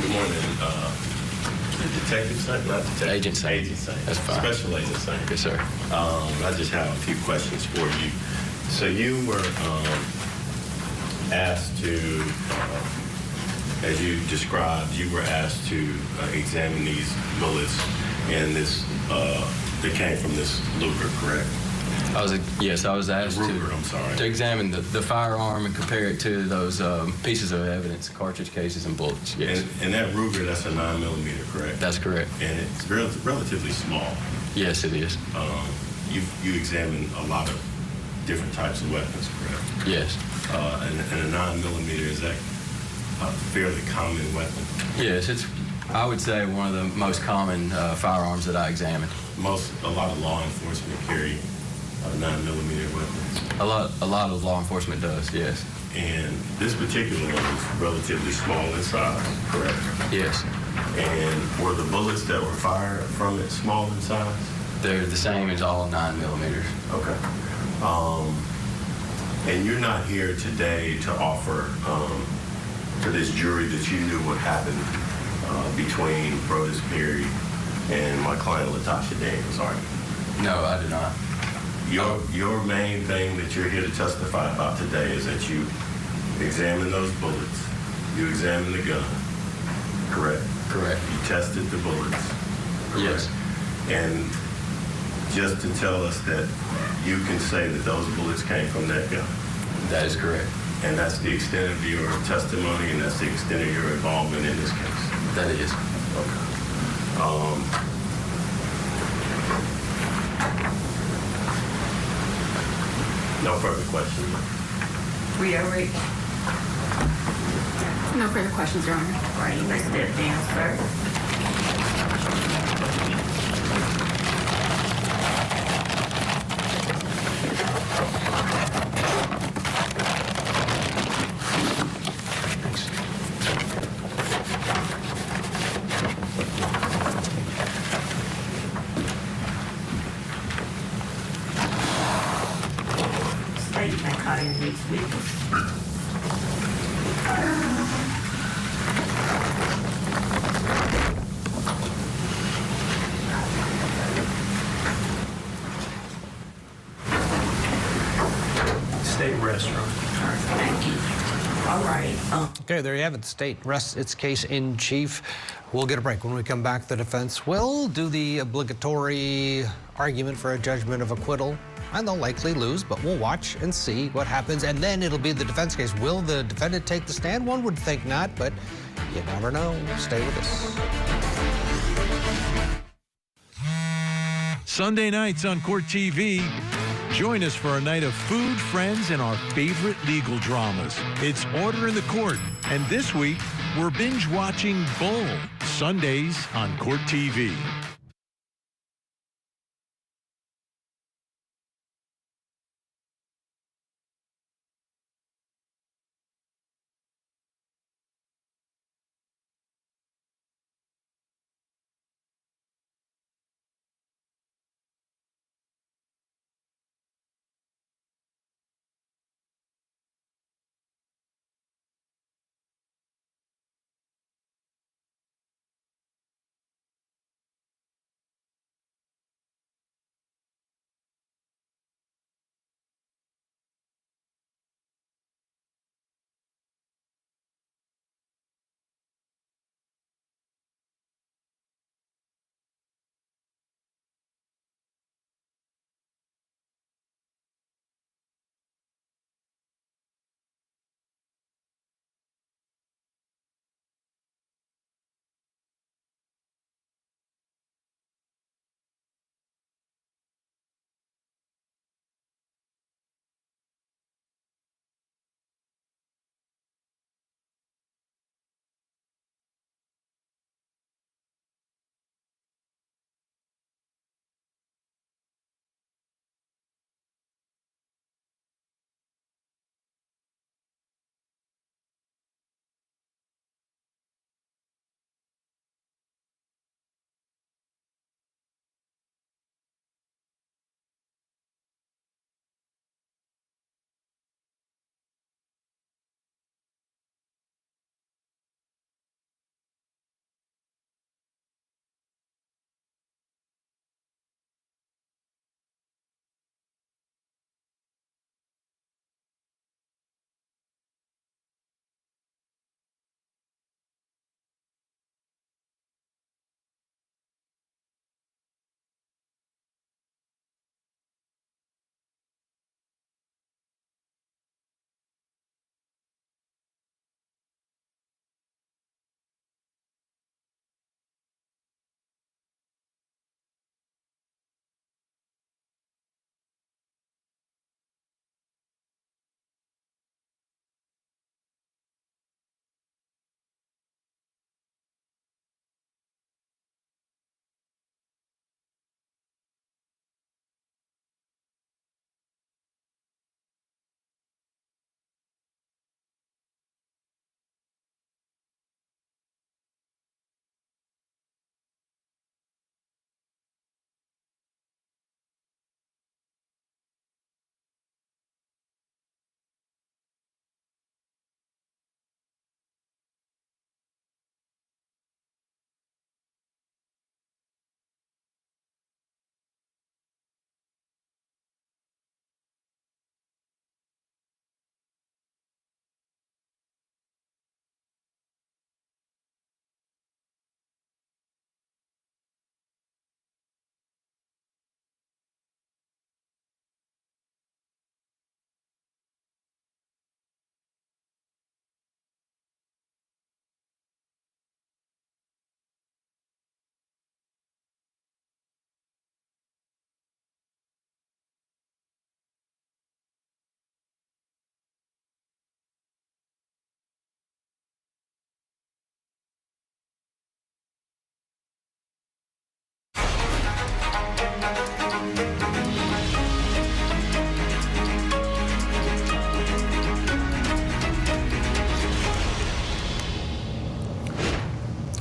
Good morning. The detective side, not detective. Agent side. Agent side. That's fine. Special agent side. Yes, sir. I just have a few questions for you. So you were asked to, as you described, you were asked to examine these bullets, and this they came from this Luger, correct? Yes, I was asked to examine the firearm and compare it to those pieces of evidence, cartridge cases and bullets. Yes. And that Ruger, that's a 9mm, correct? That's correct. And it's relatively small. Yes, it is. You examine a lot of different types of weapons, correct? Yes. And a 9mm, is that a fairly common weapon? Yes, it's, I would say, one of the most common firearms that I examined. A lot of law enforcement carry 9mm weapons. A lot of law enforcement does, yes. And this particular one is relatively small in size, correct? Yes. And were the bullets that were fired from it small in size? They're the same as all 9mm. Okay. And you're not here today to offer to this jury that you knew what happened between Brodus Perry and my client LaTosha Daniels, are you? No, I do not. Your main thing that you're here to testify about today is that you examined those bullets, you examined the gun, correct? Correct. You tested the bullets. Yes. And just to tell us that you can say that those bullets came from that gun. That is correct. And that's the extent of your testimony, and that's the extent of your involvement in this case. That is. Okay. No further questions. We are ready. No further questions, Your Honor. All right, you may step down, sir. Statement calling these witnesses. State restaurant. Thank you. All right. Okay, there you have it. The state rests its case in chief. We'll get a break. When we come back, the defense will do the obligatory argument for a judgment of acquittal. And they'll likely lose, but we'll watch and see what happens. And then it'll be the defense case. Will the defendant take the stand? One would think not, but you never know. Stay with us. Sunday nights on Court TV. Join us for a night of food, friends, and our favorite legal dramas. It's Order in the Court. And this week, we're binge watching Bull. Sundays on Court TV.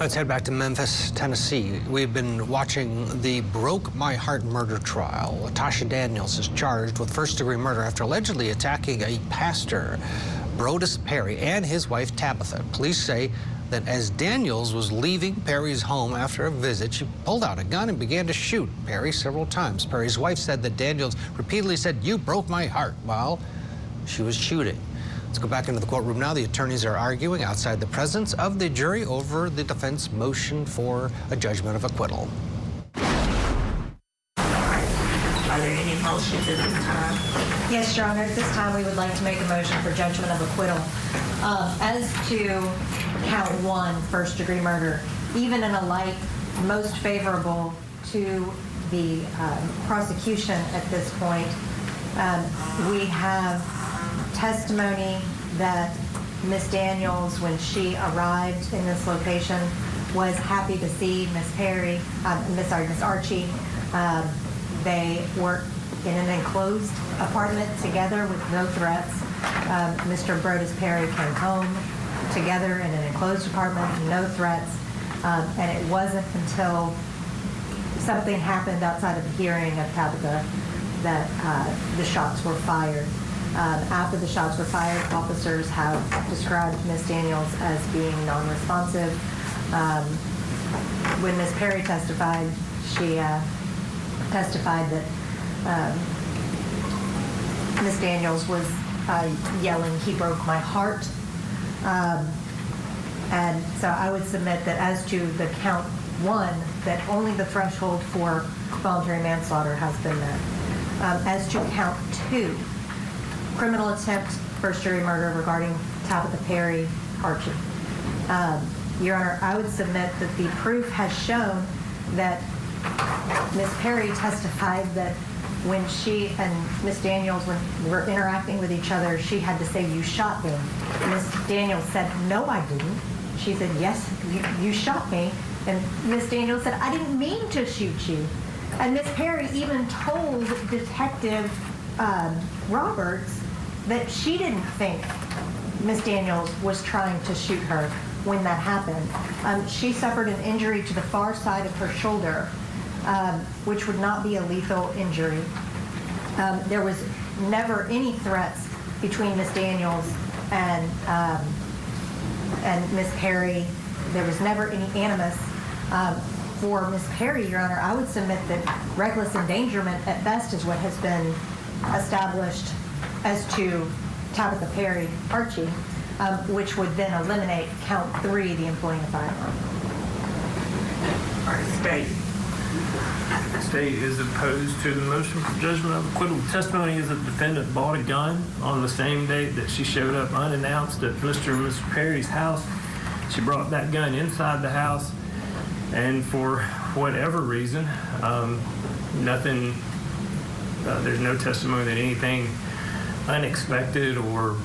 Let's head back to Memphis, Tennessee. We've been watching the Broke My Heart murder trial. Latasha Daniels is charged with first-degree murder after allegedly attacking a pastor, Brodus Perry, and his wife, Tabitha. Police say that as Daniels was leaving Perry's home after a visit, she pulled out a gun and began to shoot Perry several times. Perry's wife said that Daniels repeatedly said, "You broke my heart," while she was shooting. Let's go back into the courtroom now. The attorneys are arguing outside the presence of the jury over the defense motion for a judgment of acquittal. Are there any motions at this time? Yes, Your Honor. At this time, we would like to make a motion for judgment of acquittal. As to count 1, first-degree murder, even in a light most favorable to the prosecution at this point, we have testimony that Miss Daniels, when she arrived in this location, was happy to see Miss Perry, Miss Archie. They were in an enclosed apartment together with no threats. Mr. Brodus Perry came home together in an enclosed apartment, no threats. And it wasn't until something happened outside of the hearing of Tabitha that the shots were fired. After the shots were fired, officers have described Miss Daniels as being non-responsive. When Miss Perry testified, she testified that Miss Daniels was yelling, "He broke my heart." And so I would submit that as to the count 1, that only the threshold for voluntary manslaughter has been met. As to count 2, criminal attempt first-degree murder regarding Tabitha Perry Archie. Your Honor, I would submit that the proof has shown that Miss Perry testified that when she and Miss Daniels were interacting with each other, she had to say, "You shot me." Miss Daniels said, "No, I didn't." She said, "Yes, you shot me." And Miss Daniels said, "I didn't mean to shoot you." And Miss Perry even told Detective Roberts that she didn't think Miss Daniels was trying to shoot her when that happened. She suffered an injury to the far side of her shoulder, which would not be a lethal injury. There was never any threats between Miss Daniels and Miss Perry. There was never any animus. For Miss Perry, Your Honor, I would submit that reckless endangerment at best is what has been established as to Tabitha Perry Archie, which would then eliminate count 3, the employing a firearm. All right, State. State is opposed to the motion for judgment of acquittal. Testimony is that the defendant bought a gun on the same date that she showed up unannounced at Mr. and Miss Perry's house. She brought that gun inside the house, and for whatever reason, there's no testimony that anything unexpected or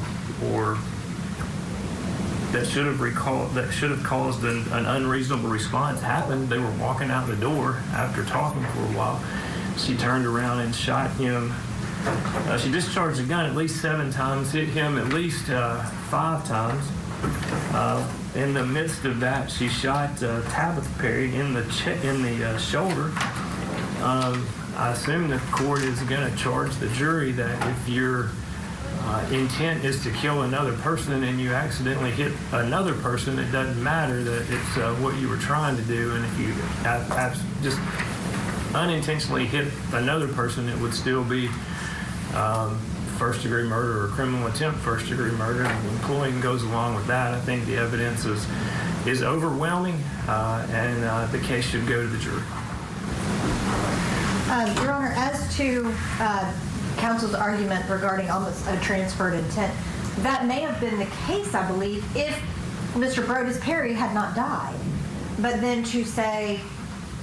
that should have caused an unreasonable response happened. They were walking out the door after talking for a while. She turned around and shot him. She discharged the gun at least 7 times, hit him at least 5 times. In the midst of that, she shot Tabitha Perry in the shoulder. I assume the court is going to charge the jury that if your intent is to kill another person and you accidentally hit another person, it doesn't matter that it's what you were trying to do. And if you just unintentionally hit another person, it would still be first-degree murder or criminal attempt first-degree murder. And the employing goes along with that. I think the evidence is overwhelming, and the case should go to the jury. Your Honor, as to counsel's argument regarding almost a transferred intent, that may have been the case, I believe, if Mr. Brodus Perry had not died. But then to say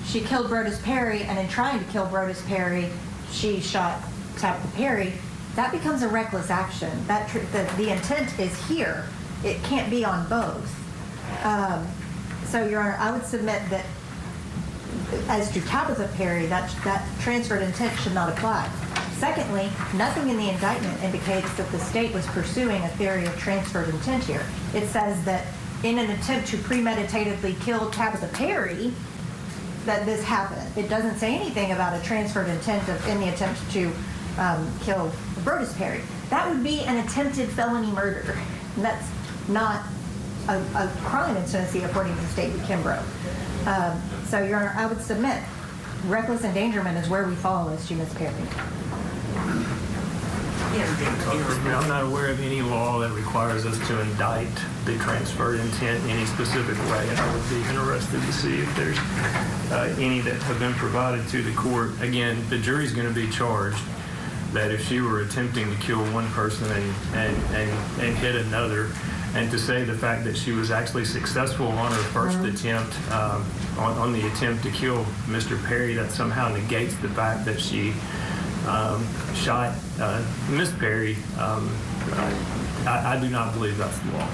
she killed Brodus Perry, and in trying to kill Brodus Perry, she shot Tabitha Perry, that becomes a reckless action. The intent is here. It can't be on both. So, Your Honor, I would submit that as to Tabitha Perry, that transferred intent should not apply. Secondly, nothing in the indictment indicates that the state was pursuing a theory of transferred intent here. It says that in an attempt to premeditatedly kill Tabitha Perry that this happened. It doesn't say anything about a transferred intent in the attempt to kill Brodus Perry. That would be an attempted felony murder. And that's not a crime in Tennessee according to the state of Kimbrough. So, Your Honor, I would submit reckless endangerment is where we fall as to Ms. Perry. I'm not aware of any law that requires us to indict the transferred intent in any specific way, and I would be interested to see if there's any that have been provided to the court. Again, the jury's going to be charged that if she were attempting to kill one person and hit another, and to say the fact that she was actually successful on her first attempt, on the attempt to kill Mr. Perry, that somehow negates the fact that she shot Miss Perry. I do not believe that's the law.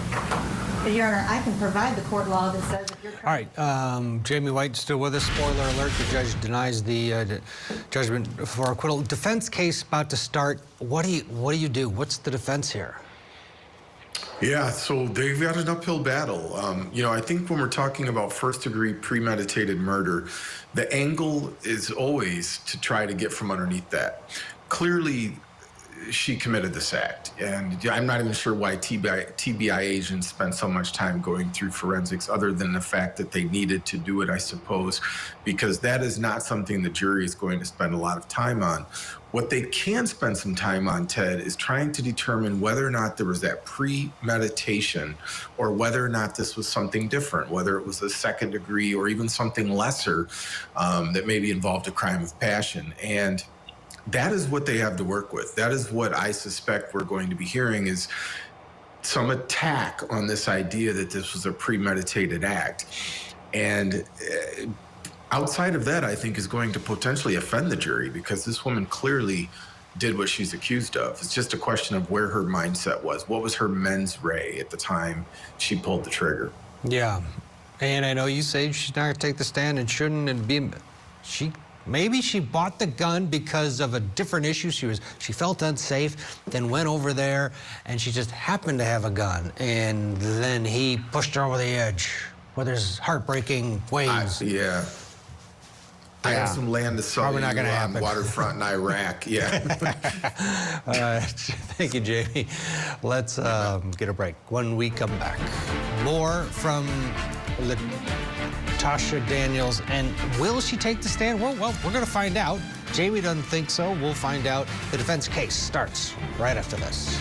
Your Honor, I can provide the court law that says if you're All right, Jamie White still with us. Spoiler alert, the judge denies the judgment for acquittal. Defense case about to start. What do you do? What's the defense here? Yeah, so they've got an uphill battle. I think when we're talking about first-degree premeditated murder, the angle is always to try to get from underneath that. Clearly, she committed this act, and I'm not even sure why TBI agents spent so much time going through forensics, other than the fact that they needed to do it, I suppose, because that is not something the jury is going to spend a lot of time on. What they can spend some time on, Ted, is trying to determine whether or not there was that premeditation, or whether or not this was something different, whether it was a second degree or even something lesser that maybe involved a crime of passion. And that is what they have to work with. That is what I suspect we're going to be hearing, is some attack on this idea that this was a premeditated act. And outside of that, I think is going to potentially offend the jury, because this woman clearly did what she's accused of. It's just a question of where her mindset was. What was her mens rea at the time she pulled the trigger? Yeah, and I know you say she's not going to take the stand and shouldn't, and maybe she bought the gun because of a different issue. She felt unsafe, then went over there, and she just happened to have a gun, and then he pushed her over the edge with his heartbreking ways. I have some land to sell Probably not gonna on happen. waterfront in Iraq. Yeah. Thank you, Jamie. Let's get a break. When we come back, more from Tasha Daniels, and will she take the stand? Well, we're going to find out. Jamie doesn't think so. We'll find out. The defense case starts right after this.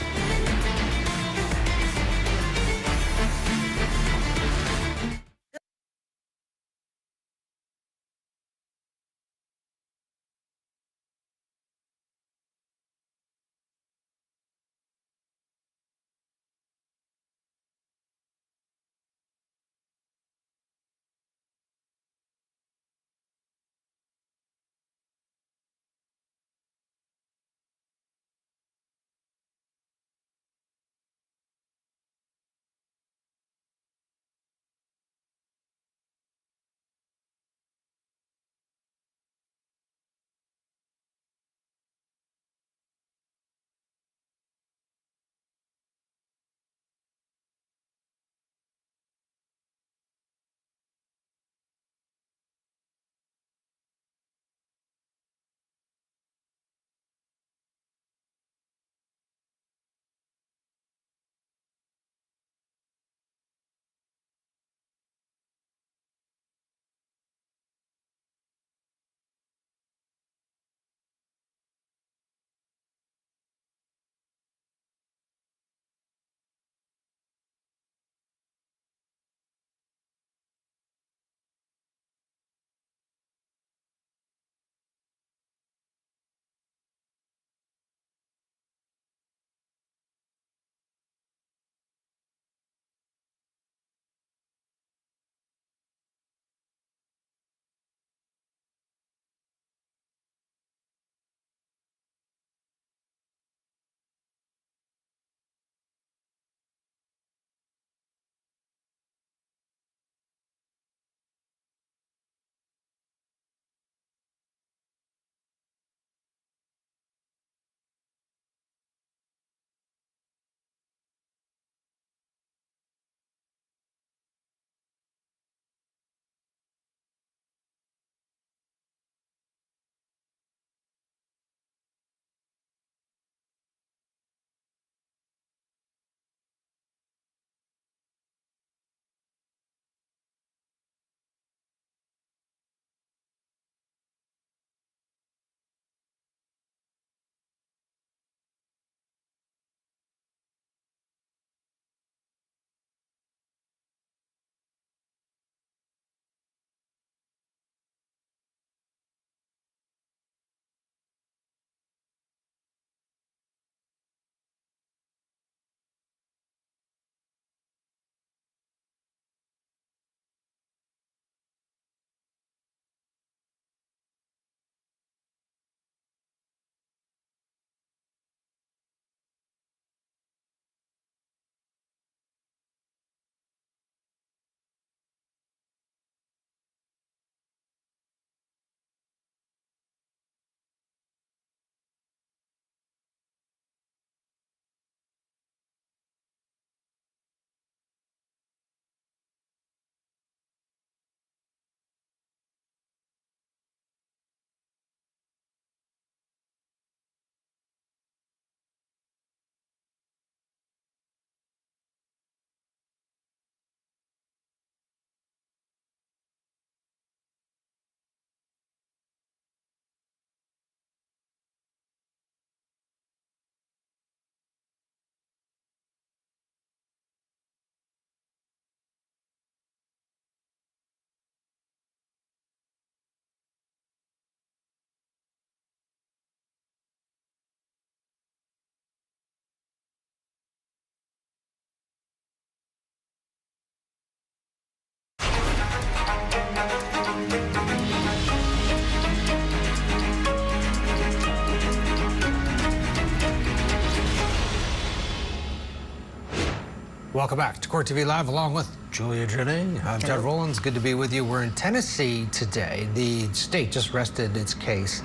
Welcome back to Court TV Live, along with Julia Janae. I'm Ted Rollins. Good to be with you. We're in Tennessee today. The state just rested its case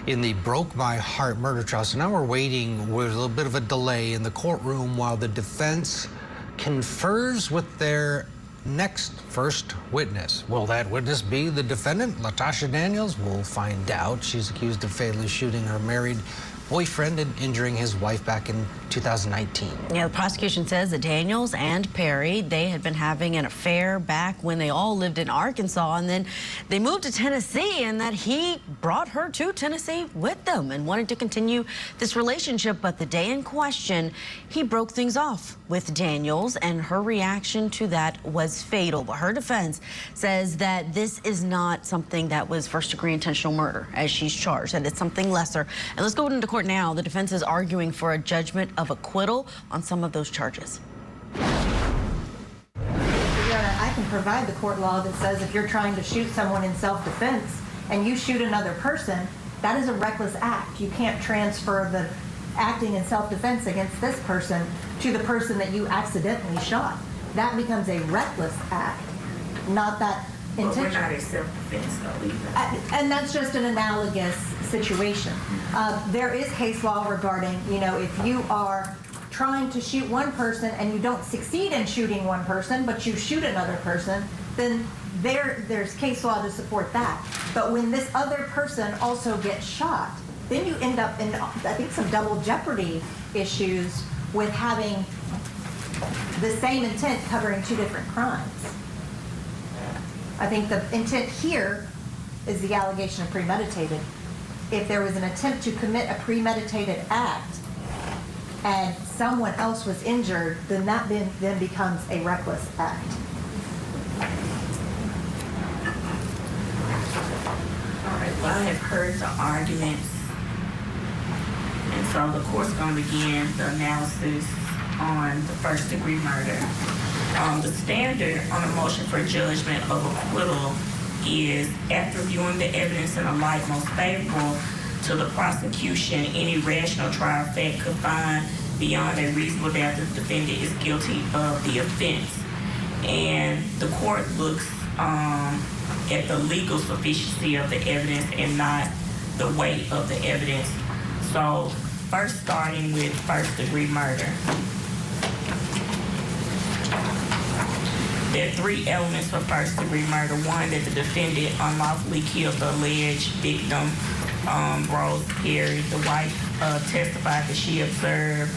in the Broke My Heart murder trial. So now we're waiting with a little bit of a delay in the courtroom while the defense confers with their next first witness. Will that witness be the defendant, Latasha Daniels? We'll find out. She's accused of fatally shooting her married boyfriend and injuring his wife back in 2019. Yeah, the prosecution says that Daniels and Perry, they had been having an affair back when they all lived in Arkansas, and then they moved to Tennessee, and that he brought her to Tennessee with them and wanted to continue this relationship. But the day in question, he broke things off with Daniels, and her reaction to that was fatal. But her defense says that this is not something that was first-degree intentional murder, as she's charged, and it's something lesser. And let's go into court now. The defense is arguing for a judgment of acquittal on some of those charges. I can provide the court law that says if you're trying to shoot someone in self-defense and you shoot another person, that is a reckless act. You can't transfer the acting in self-defense against this person to the person that you accidentally shot. That becomes a reckless act, not that intentional. But we're not in self-defense though either. And that's just an analogous situation. There is case law regarding, if you are trying to shoot one person and you don't succeed in shooting one person, but you shoot another person, then there's case law to support that. But when this other person also gets shot, then you end up in, I think, some double jeopardy issues with having the same intent covering two different crimes. I think the intent here is the allegation of premeditated. If there was an attempt to commit a premeditated act and someone else was injured, then that then becomes a reckless act. All right, well, I have heard the arguments, and so the court's going to begin the analysis on the first-degree murder. The standard on a motion for judgment of acquittal is, after viewing the evidence in the light most favorable to the prosecution, any rational trier of fact could find beyond a reasonable doubt that the defendant is guilty of the offense. And the court looks at the legal sufficiency of the evidence and not the weight of the evidence. So first, starting with first-degree murder. There are three elements for first-degree murder. One, that the defendant unlawfully killed the alleged victim, Rose Perry. The wife testified that she observed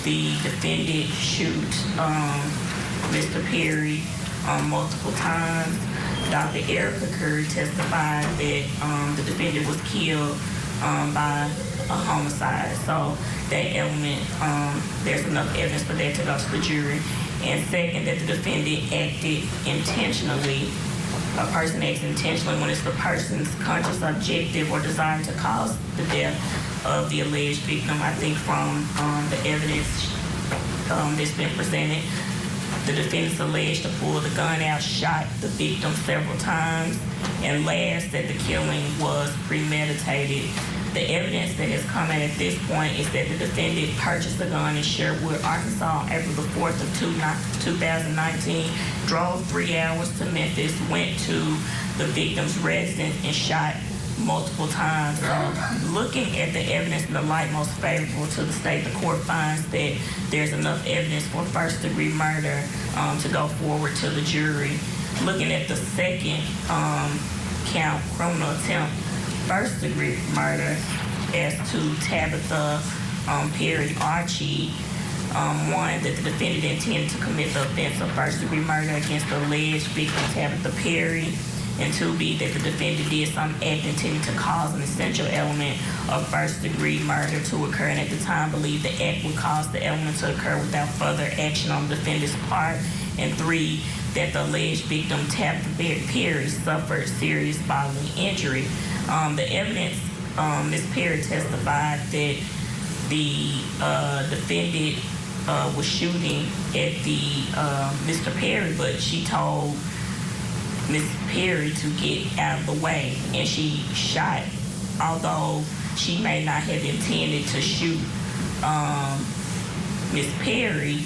the defendant shoot Mr. Perry multiple times. Dr. Erica Curry testified that the defendant was killed by a homicide. So that element, there's enough evidence for that to go to the jury. And second, that the defendant acted intentionally. A person acts intentionally when it's the person's conscious objective or desire to cause the death of the alleged victim. I think from the evidence that's been presented, the defendant's alleged to pull the gun out, shot the victim several times, and last, that the killing was premeditated. The evidence that has come in at this point is that the defendant purchased the gun in Sherwood, Arkansas, on April the 4th of 2019, drove 3 hours to Memphis, went to the victim's residence, and shot multiple times. Looking at the evidence in the light most favorable to the state, the court finds that there's enough evidence for first-degree murder to go forward to the jury. Looking at the second count, criminal attempt, first-degree murder, as to Tabitha Perry Archie. One, that the defendant intended to commit the offense of first-degree murder against the alleged victim, Tabitha Perry. And 2B, that the defendant did some act intended to cause an essential element of first-degree murder to occur, and at the time believed the act would cause the element to occur without further action on the defendant's part. And 3, that the alleged victim, Tabitha Perry, suffered serious bodily injury. The evidence, Ms. Perry testified that the defendant was shooting at the Mr. Perry, but she told Ms. Perry to get out of the way, and she shot, although she may not have intended to shoot Ms. Perry.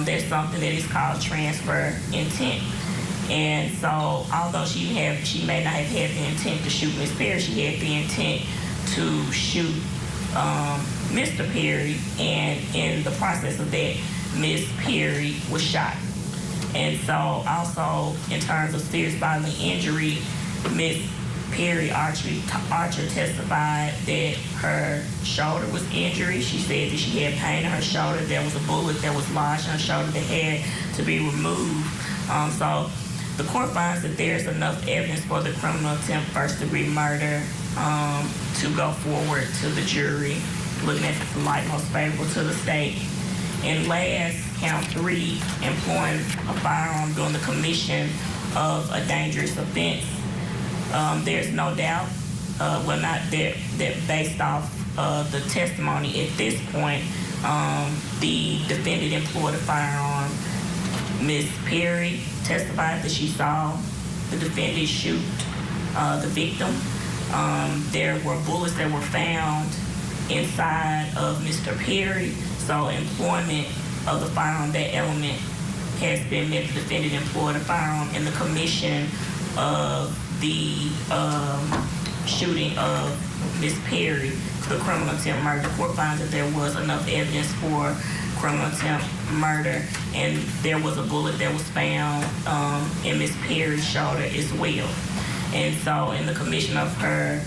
there's something that is called transfer intent. And so, although she may not have had the intent to shoot Miss Perry, she had the intent to shoot Mr. Perry, and in the process of that, Miss Perry was shot. And so, also in terms of serious bodily injury, Miss Perry Archer testified that her shoulder was injured. She said that she had pain in her shoulder. There was a bullet that was lodged in her shoulder that had to be removed. So the court finds that there's enough evidence for the criminal attempt first-degree murder to go forward to the jury, looking at the light most favorable to the state. And last, count 3, employing a firearm during the commission of a dangerous offense. There's no doubt, that based off the testimony at this point, the defendant employed a firearm. Ms. Perry testified that she saw the defendant shoot the victim. There were bullets that were found inside of Mr. Perry, so employment of the firearm, that element has been met. The defendant employed a firearm in the commission of the shooting of Miss Perry, the criminal attempt murder. The court finds that there was enough evidence for criminal attempt murder, and there was a bullet that was found in Miss Perry's shoulder as well. And so, in the commission of her,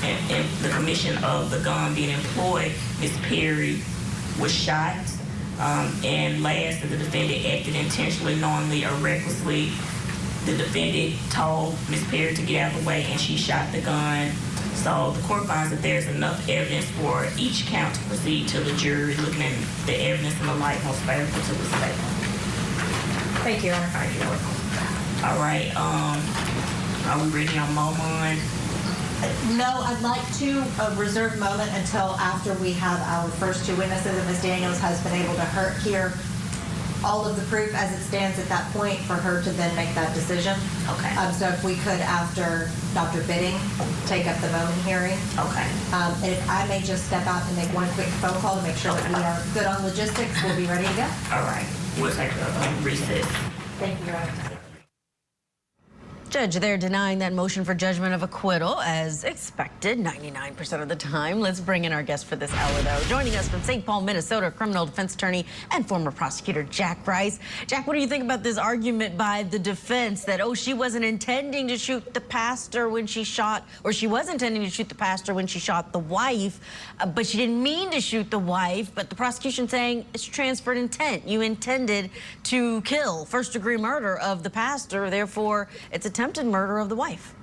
in the commission of the gun being employed, Miss Perry was shot. And last, that the defendant acted intentionally, knowingly, or recklessly. The defendant told Miss Perry to get out of the way, and she shot the gun. So the court finds that there's enough evidence for each count to proceed to the jury, looking at the evidence in the light most favorable to the state. Thank you, Your Honor. Thank you. All right. Are we ready on Momon? No, I'd like to reserve a moment until after we have our first 2 witnesses, and Ms. Daniels has been able to hear all of the proof as it stands at that point for her to then make that decision. Okay. So if we could, after Dr. Bidding, take up the Bowman hearing. Okay. And if I may just step out and make one quick phone call to make sure that we are good on logistics, we'll be ready to go. All right. We'll take a recess. Thank you, Your Honor. Judge, they're denying that motion for judgment of acquittal as expected 99% of the time. Let's bring in our guest for this hour, though. Joining us from St. Paul, Minnesota, criminal defense attorney and former prosecutor Jack Rice. Jack, what do you think about this argument by the defense that, oh, she wasn't intending to shoot the pastor when she shot, or she was intending to shoot the pastor when she shot the wife, but she didn't mean to shoot the wife, but the prosecution saying it's transferred intent. You intended to kill, first-degree murder of the pastor, therefore it's attempted murder of the wife.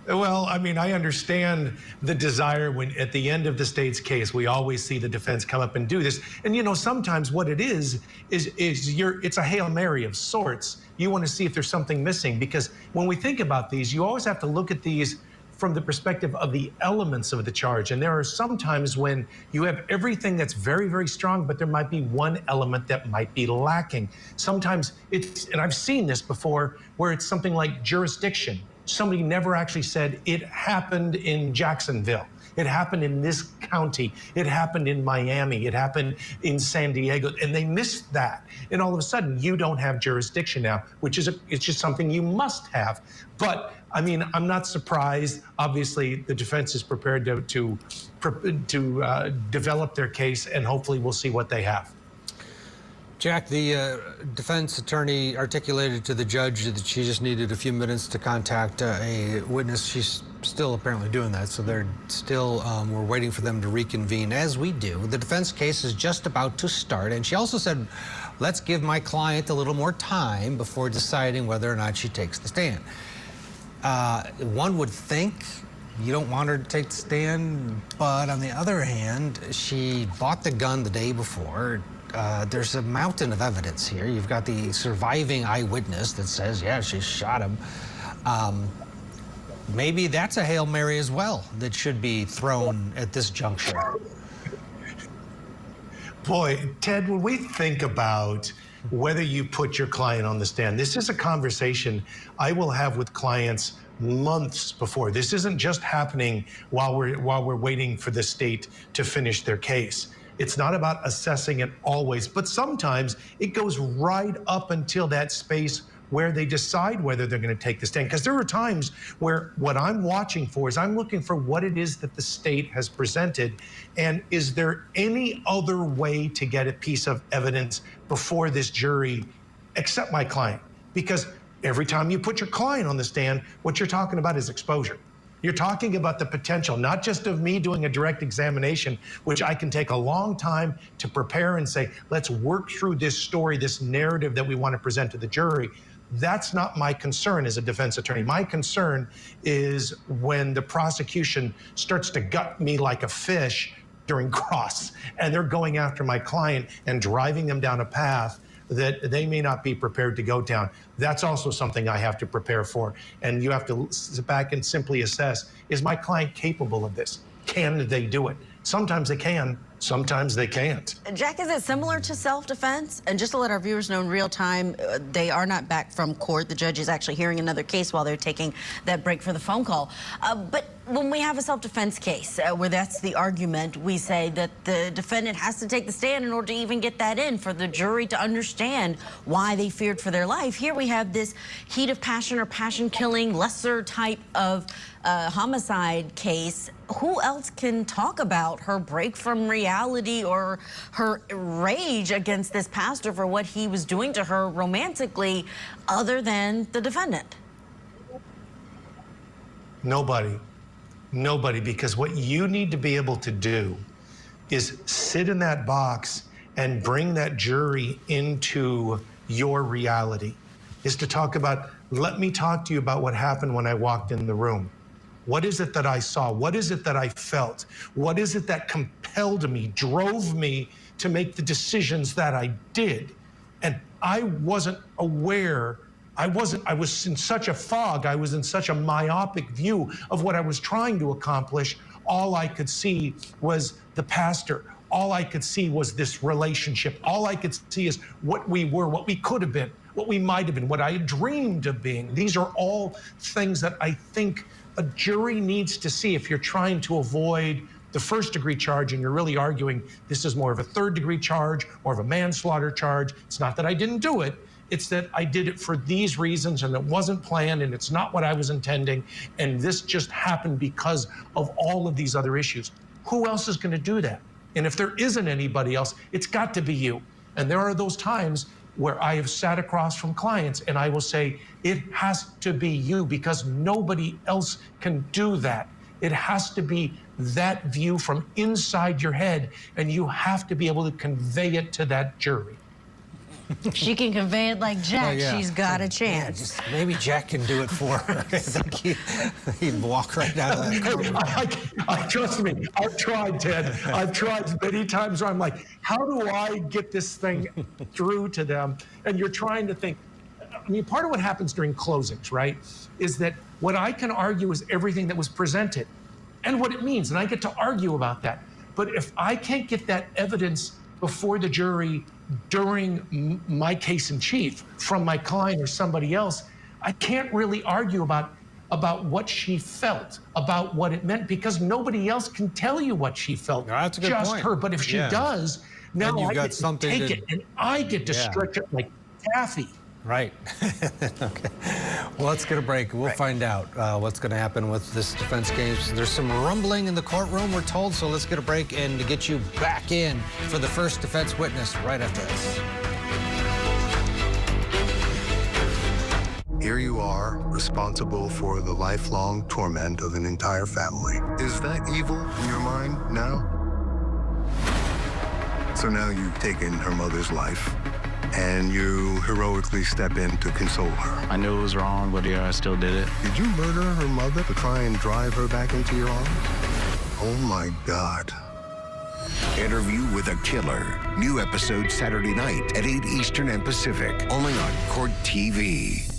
Well, I mean, I understand the desire when at the end of the state's case, we always see the defense come up and do this. And, you know, sometimes what it is it's a Hail Mary of sorts. You want to see if there's something missing, because when we think about these, you always have to look at these from the perspective of the elements of the charge. And there are some times when you have everything that's very, very strong, but there might be one element that might be lacking. Sometimes it's, and I've seen this before, where it's something like jurisdiction. Somebody never actually said it happened in Jacksonville. It happened in this county. It happened in Miami. It happened in San Diego. And they missed that. And all of a sudden, you don't have jurisdiction now, which is it's just something you must have. But I mean, I'm not surprised. Obviously, the defense is prepared to develop their case, and hopefully we'll see what they have. Jack, the defense attorney articulated to the judge that she just needed a few minutes to contact a witness. She's still apparently doing that, so they're still, we're waiting for them to reconvene, as we do. The defense case is just about to start, and she also said, let's give my client a little more time before deciding whether or not she takes the stand. One would think you don't want her to take the stand, but on the other hand, she bought the gun the day before. There's a mountain of evidence here. You've got the surviving eyewitness that says, yeah, she shot him. Maybe that's a Hail Mary as well that should be thrown at this juncture. Boy, Ted, when we think about whether you put your client on the stand, this is a conversation I will have with clients months before. This isn't just happening while we're waiting for the state to finish their case. It's not about assessing it always, but sometimes it goes right up until that space where they decide whether they're going to take the stand. Because there are times where what I'm watching for is I'm looking for what it is that the state has presented, and is there any other way to get a piece of evidence before this jury except my client? Because every time you put your client on the stand, what you're talking about is exposure. You're talking about the potential, not just of me doing a direct examination, which I can take a long time to prepare and say, let's work through this story, this narrative that we want to present to the jury. That's not my concern as a defense attorney. My concern is when the prosecution starts to gut me like a fish during cross, and they're going after my client and driving them down a path that they may not be prepared to go down. That's also something I have to prepare for. And you have to sit back and simply assess, is my client capable of this? Can they do it? Sometimes they can, sometimes they can't. Jack, is it similar to self-defense? And just to let our viewers know in real time, they are not back from court. The judge is actually hearing another case while they're taking that break for the phone call. But when we have a self-defense case where that's the argument, we say that the defendant has to take the stand in order to even get that in, for the jury to understand why they feared for their life. Here we have this heat of passion or passion killing, lesser type of homicide case. Who else can talk about her break from reality or her rage against this pastor for what he was doing to her romantically other than the defendant? Nobody. Nobody, because what you need to be able to do is sit in that box and bring that jury into your reality, is to talk about, let me talk to you about what happened when I walked in the room. What is it that I saw? What is it that I felt? What is it that compelled me, drove me to make the decisions that I did? And I wasn't aware. I was in such a fog. I was in such a myopic view of what I was trying to accomplish. All I could see was the pastor. All I could see was this relationship. All I could see is what we were, what we could have been, what we might have been, what I had dreamed of being. These are all things that I think a jury needs to see if you're trying to avoid the first-degree charge and you're really arguing this is more of a third-degree charge, more of a manslaughter charge. It's not that I didn't do it. It's that I did it for these reasons, and it wasn't planned, and it's not what I was intending, and this just happened because of all of these other issues. Who else is going to do that? And if there isn't anybody else, it's got to be you. And there are those times where I have sat across from clients and I will say, it has to be you, because nobody else can do that. It has to be that view from inside your head, and you have to be able to convey it to that jury. She can convey it like Jack. Oh, yeah. She's got a Yeah, chance. just maybe Jack can do it for her. I think he'd walk right out of that courtroom. Trust me, I've tried, Ted. I've tried many times where I'm like, how do I get this thing through to them? And you're trying to think. I mean, part of what happens during closings, right, is that what I can argue is everything that was presented and what it means, and I get to argue about that. But if I can't get that evidence before the jury during my case in chief from my client or somebody else, I can't really argue about what she felt, about what it meant, because nobody else can tell you what she felt. No, that's a good just point. her. But if she does, now I get to take it and I get to stretch it like taffy. Right. Okay. Well, let's get a break. We'll find out what's going to happen with this defense case. There's some rumbling in the courtroom, we're told, so let's get a break and to get you back in for the first defense witness right after this. Here you are, responsible for the lifelong torment of an entire family. Is that evil in your mind now? So now you've taken her mother's life, and you heroically step in to console her. I knew it was wrong, but yeah, I still did it. Did you murder her mother to try and drive her back into your arms? Oh my God. Interview with a Killer. New episode Saturday night at 8 Eastern and Pacific, only on Court TV.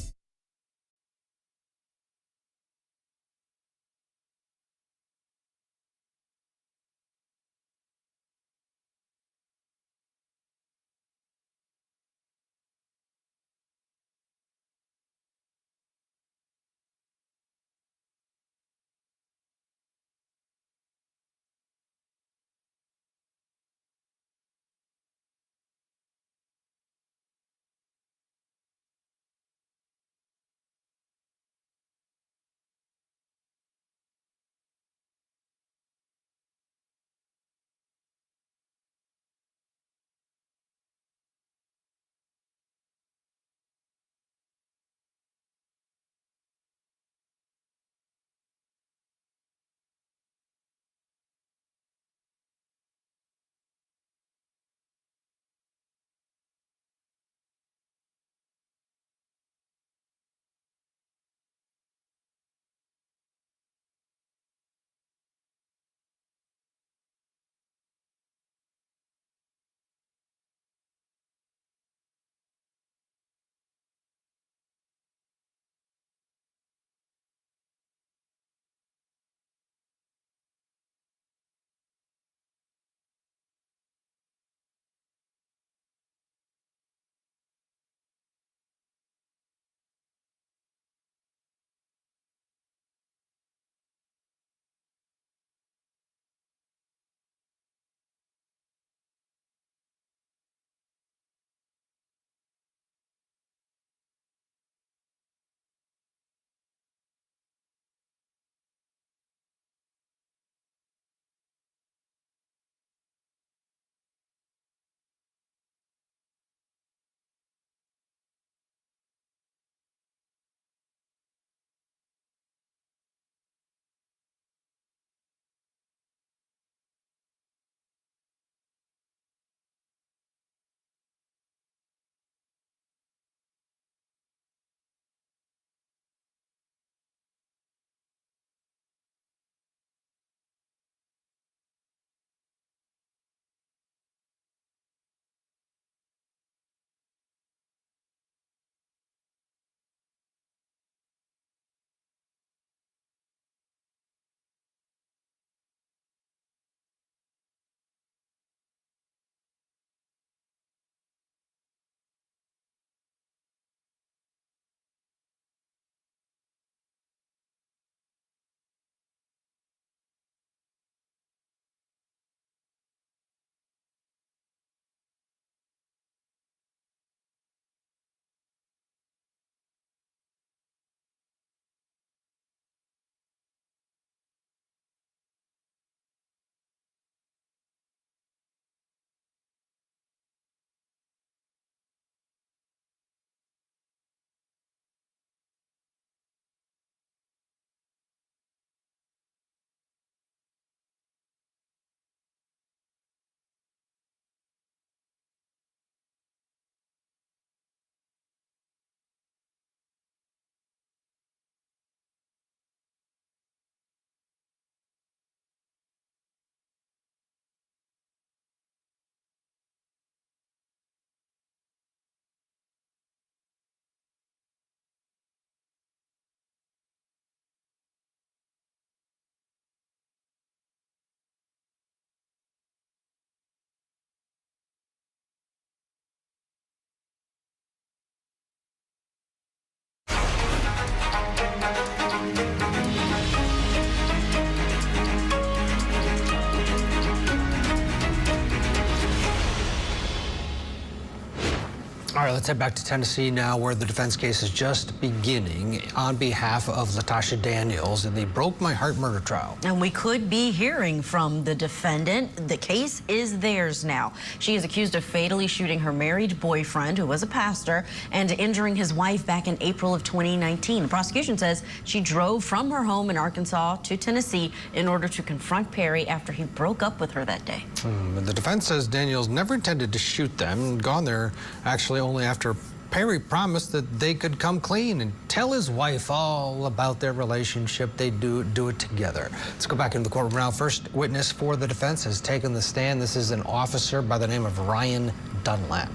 All right, let's head back to Tennessee now, where the defense case is just beginning on behalf of Latasha Daniels in the Broke My Heart murder trial. And we could be hearing from the defendant. The case is theirs now. She is accused of fatally shooting her married boyfriend, who was a pastor, and injuring his wife back in April of 2019. The prosecution says she drove from her home in Arkansas to Tennessee in order to confront Perry after he broke up with her that day. The defense says Daniels never intended to shoot them, gone there actually only after Perry promised that they could come clean and tell his wife all about their relationship. They do it together. Let's go back into the courtroom now. First witness for the defense has taken the stand. This is an officer by the name of Ryan Dunlap.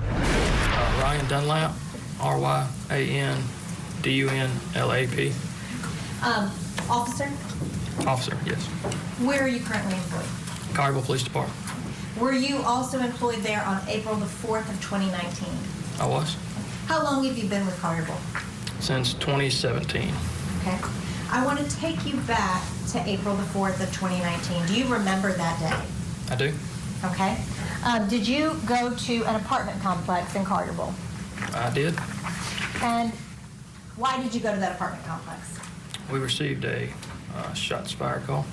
Ryan Dunlap, R-Y-A-N-D-U-N-L-A-P. Officer, Officer, yes. where are you currently employed? Collierville Police Department. Were you also employed there on April the 4th of 2019? I was. How long have you been with Collierville? Since 2017. Okay. I want to take you back to April the 4th of 2019. Do you remember that day? I do. Okay. Did you go to an apartment complex in Collierville? I did. And why did you go to that apartment complex? We received a shots fired call.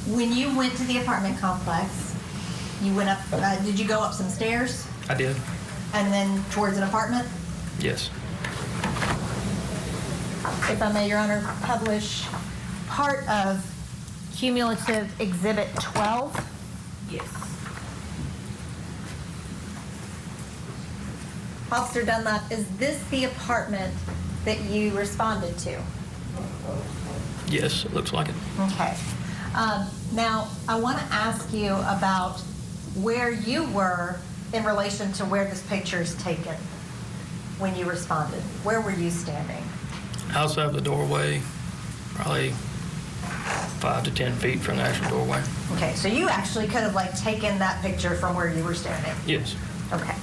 When you went to the apartment complex, you went up, did you go up some stairs? I did. And then towards an apartment? Yes. If I may, Your Honor, publish part of Cumulative Exhibit 12. Yes. Officer Dunlap, is this the apartment that you responded to? Yes, it looks like it. Okay. Now, I want to ask you about where you were in relation to where this picture is taken when you responded. Where were you standing? Outside the doorway, probably 5 to 10 feet from the actual doorway. Okay, so you actually could have taken that picture from where you were standing? Yes. Okay.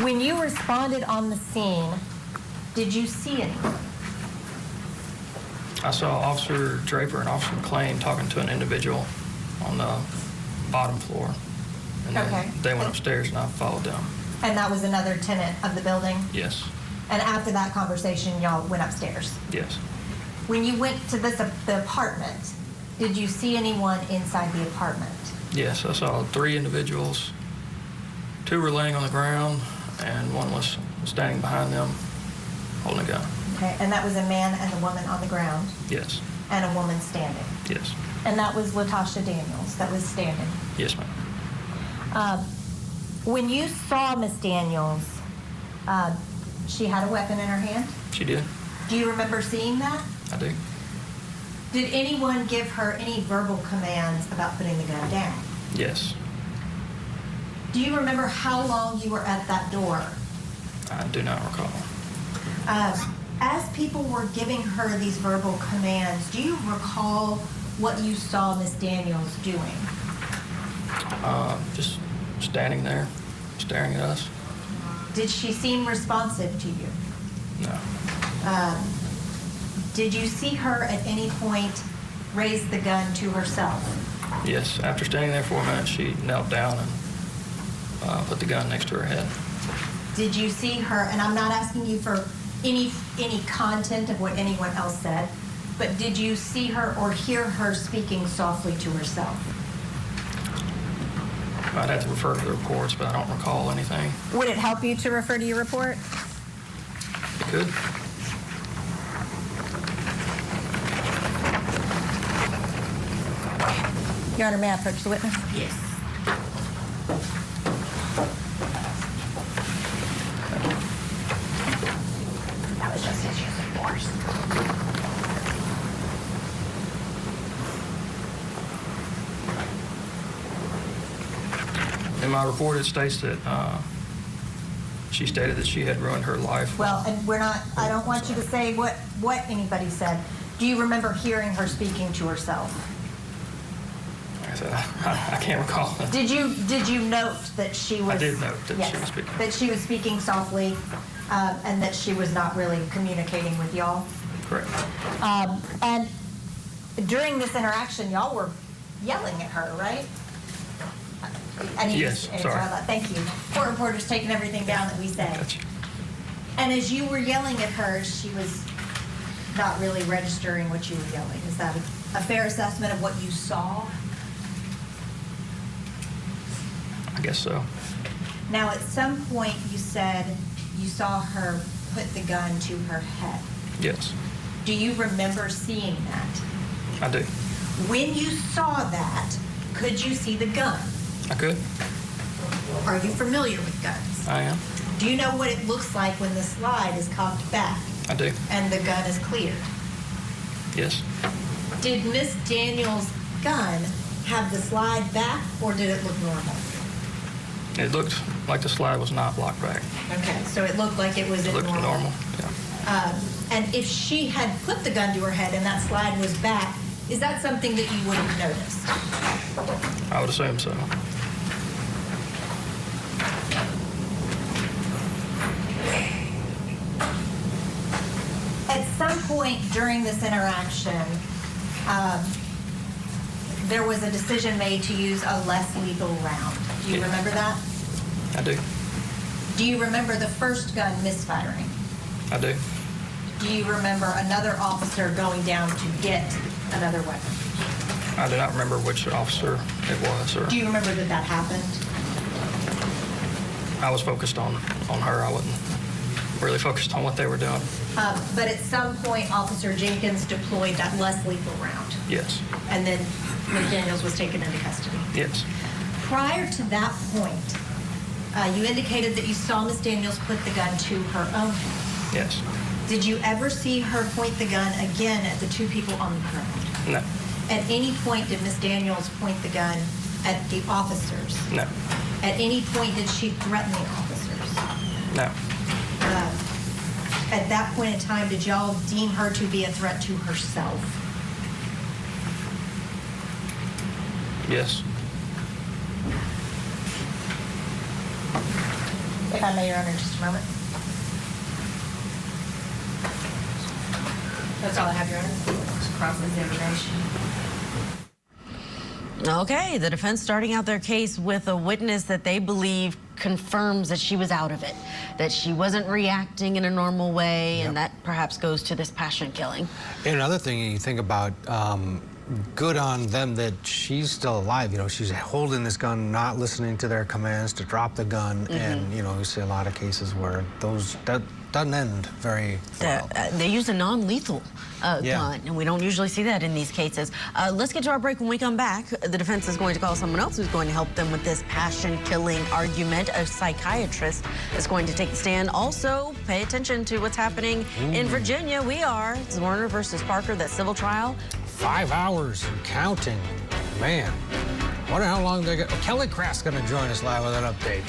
When you responded on the scene, did you see anyone? I saw Officer Draper and Officer McClain talking to an individual on the bottom floor. And then Okay. they went upstairs and I followed them. And that was another tenant of the building? Yes. And after that conversation, y'all went upstairs? Yes. When you went to the apartment, did you see anyone inside the apartment? Yes, I saw 3 individuals. 2 were laying on the ground and 1 was standing behind them holding a gun. Okay, and that was a man and a woman on the ground Yes. and a woman standing. Yes. And that was Latasha Daniels that was standing. Yes, ma'am. When you saw Miss Daniels, she had a weapon in her hand? She did. Do you remember seeing that? I do. Did anyone give her any verbal commands about putting the gun down? Yes. Do you remember how long you were at that door? I do not recall. As people were giving her these verbal commands, do you recall what you saw Miss Daniels doing? Just standing there, staring at us. Did she seem responsive to you? No. Did you see her at any point raise the gun to herself? Yes. After standing there for a minute, she knelt down and put the gun next to her head. Did you see her, and I'm not asking you for any content of what anyone else said, but did you see her or hear her speaking softly to herself? I'd have to refer to the reports, but I don't recall anything. Would it help you to refer to your report? It could. Your Honor, may I approach the witness? Yes. That was just his use of force. In my report, it states that she stated that she had ruined her life. Well, and I don't want you to say what anybody said. Do you remember hearing her speaking to herself? I said, I can't recall. Did you note that she was? I did note that yes, she was speaking. That she was speaking softly, and that she was not really communicating with y'all. Correct. And during this interaction, y'all were yelling at her, right? I need Yes, to sorry. Thank you. Court reporter's taking everything down that we say. Gotcha. And as you were yelling at her, she was not really registering what you were yelling. Is that a fair assessment of what you saw? I guess so. Now, at some point, you said you saw her put the gun to her head. Yes, Do you remember seeing that? I do. When you saw that, could you see the gun? I could. Are you familiar with guns? I am. Do you know what it looks like when the slide is cocked back I do. and the gun is cleared? Yes. Did Miss Daniels' gun have the slide back, or did it look normal? It looked like the slide was not blocked back. Okay, so it looked like it was It in looked normal. Yeah. And if she had put the gun to her head and that slide was back, is that something that you would have noticed? I would assume so. At some point during this interaction, there was a decision made to use a less lethal round. Do you remember that? I do. Do you remember the first gun misfiring? I do. Do you remember another officer going down to get another weapon? I do not remember which officer it was, or Do you remember that that happened? I was focused on her. I wasn't really focused on what they were doing. But at some point, Officer Jenkins deployed that less lethal round, Yes. and then Ms. Daniels was taken into custody. Yes. Prior to that point, you indicated that you saw Ms. Daniels put the gun to her own head. Yes. Did you ever see her point the gun again at the two people on the ground? No. At any point did Ms. Daniels point the gun at the officers? No. At any point did she threaten the officers? No. At that point in time, did y'all deem her to be a threat to herself? Yes. If I may, Your Honor, just a moment. That's all I have, Your Honor. It's cross-examination. Okay, the defense starting out their case with a witness that they believe confirms that she was out of it, that she wasn't reacting in a normal way, and that perhaps goes to this passion killing. And another thing you think about, good on them that she's still alive. You know, she's holding this gun, not listening to their commands to drop the gun, and you know, you see a lot of cases where that doesn't end very well. They use a non-lethal gun, and we don't usually see that in these cases. Let's get to our break. When we come back, the defense is going to call someone else who's going to help them with this passion-killing argument. A psychiatrist is going to take the stand. Also, pay attention to what's happening in Virginia. We are Zwerner versus Parker, that civil trial. 5 hours and counting. Man, wonder how long they got. Kelly Craft's going to join us live with an update.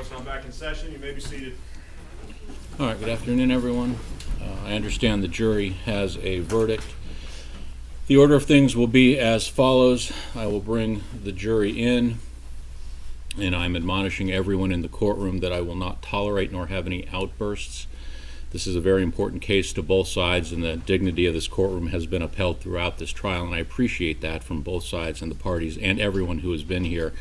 so I'm back in session. You may be seated. All right, good afternoon, everyone. I understand the jury has a verdict. The order of things will be as follows. I will bring the jury in, and I'm admonishing everyone in the courtroom that I will not tolerate nor have any outbursts. This is a very important case to both sides, and the dignity of this courtroom has been upheld throughout this trial, and I appreciate that from both sides and the parties and everyone who has been here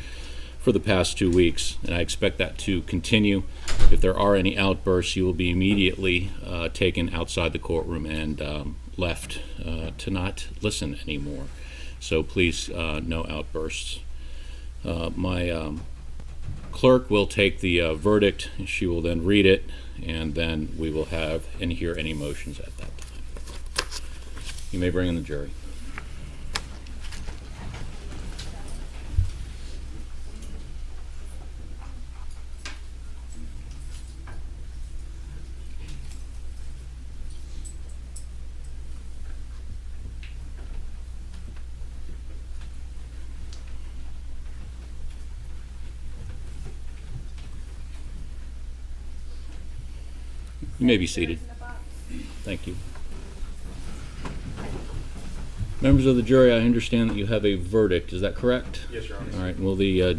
for the past 2 weeks, and I expect that to continue. If there are any outbursts, you will be immediately taken outside the courtroom and left to not listen anymore. So please, no outbursts. My clerk will take the verdict. She will then read it, and then we will have and hear any motions at that time. You may bring in the jury. You may be seated. Thank you. Members of the jury, I understand that you have a verdict. Is that correct? Yes, Your Honor. All right. Will the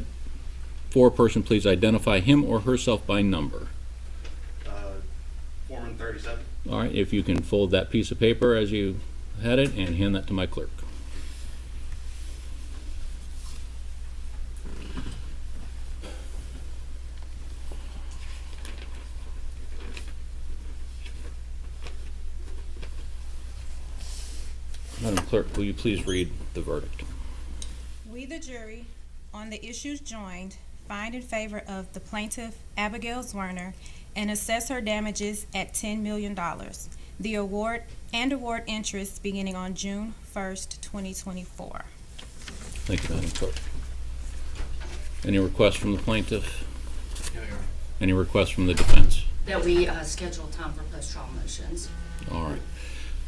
foreperson please identify him or herself by number? Foreman 37. All right. If you can fold that piece of paper as you had it and hand that to my clerk. Madam Clerk, will you please read the verdict? We, the jury, on the issues joined, find in favor of the plaintiff, Abigail Zwerner, and assess her damages at $10 million. The award interest beginning on June 1st, 2024. Thank you, Madam Clerk. Any requests from the plaintiff? No, Your Honor. Any requests from the defense? That we schedule time for post-trial motions. All right.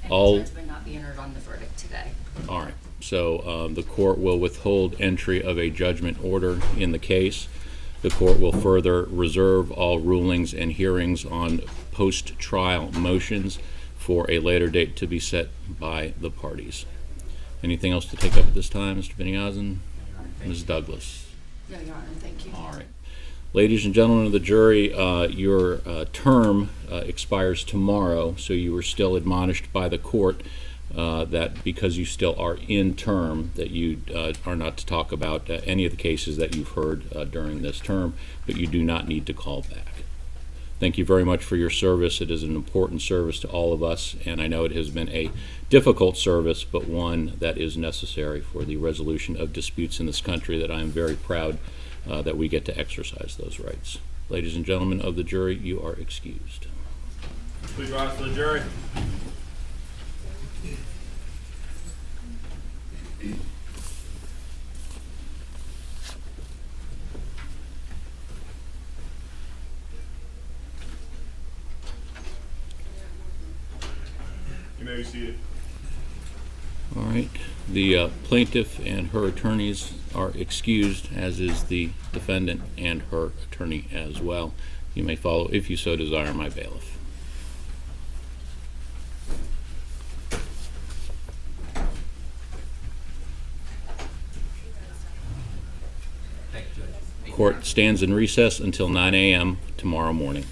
And All judgment not be entered on the verdict today. All right. So the court will withhold entry of a judgment order in the case. The court will further reserve all rulings and hearings on post-trial motions for a later date to be set by the parties. Anything else to take up at this time, Mr. Beniozen? Ms. Douglas? No, Your Honor, thank you. All right. Ladies and gentlemen of the jury, your term expires tomorrow, so you are still admonished by the court that because you still are in term, that you are not to talk about any of the cases that you've heard during this term, but you do not need to call back. Thank you very much for your service. It is an important service to all of us, and I know it has been a difficult service, but one that is necessary for the resolution of disputes in this country that I am very proud that we get to exercise those rights. Ladies and gentlemen of the jury, you are excused. Please rise for the jury. You may be seated. All right. The plaintiff and her attorneys are excused, as is the defendant and her attorney as well. You may follow, if you so desire, my bailiff. Court stands in recess until 9 a.m. tomorrow morning.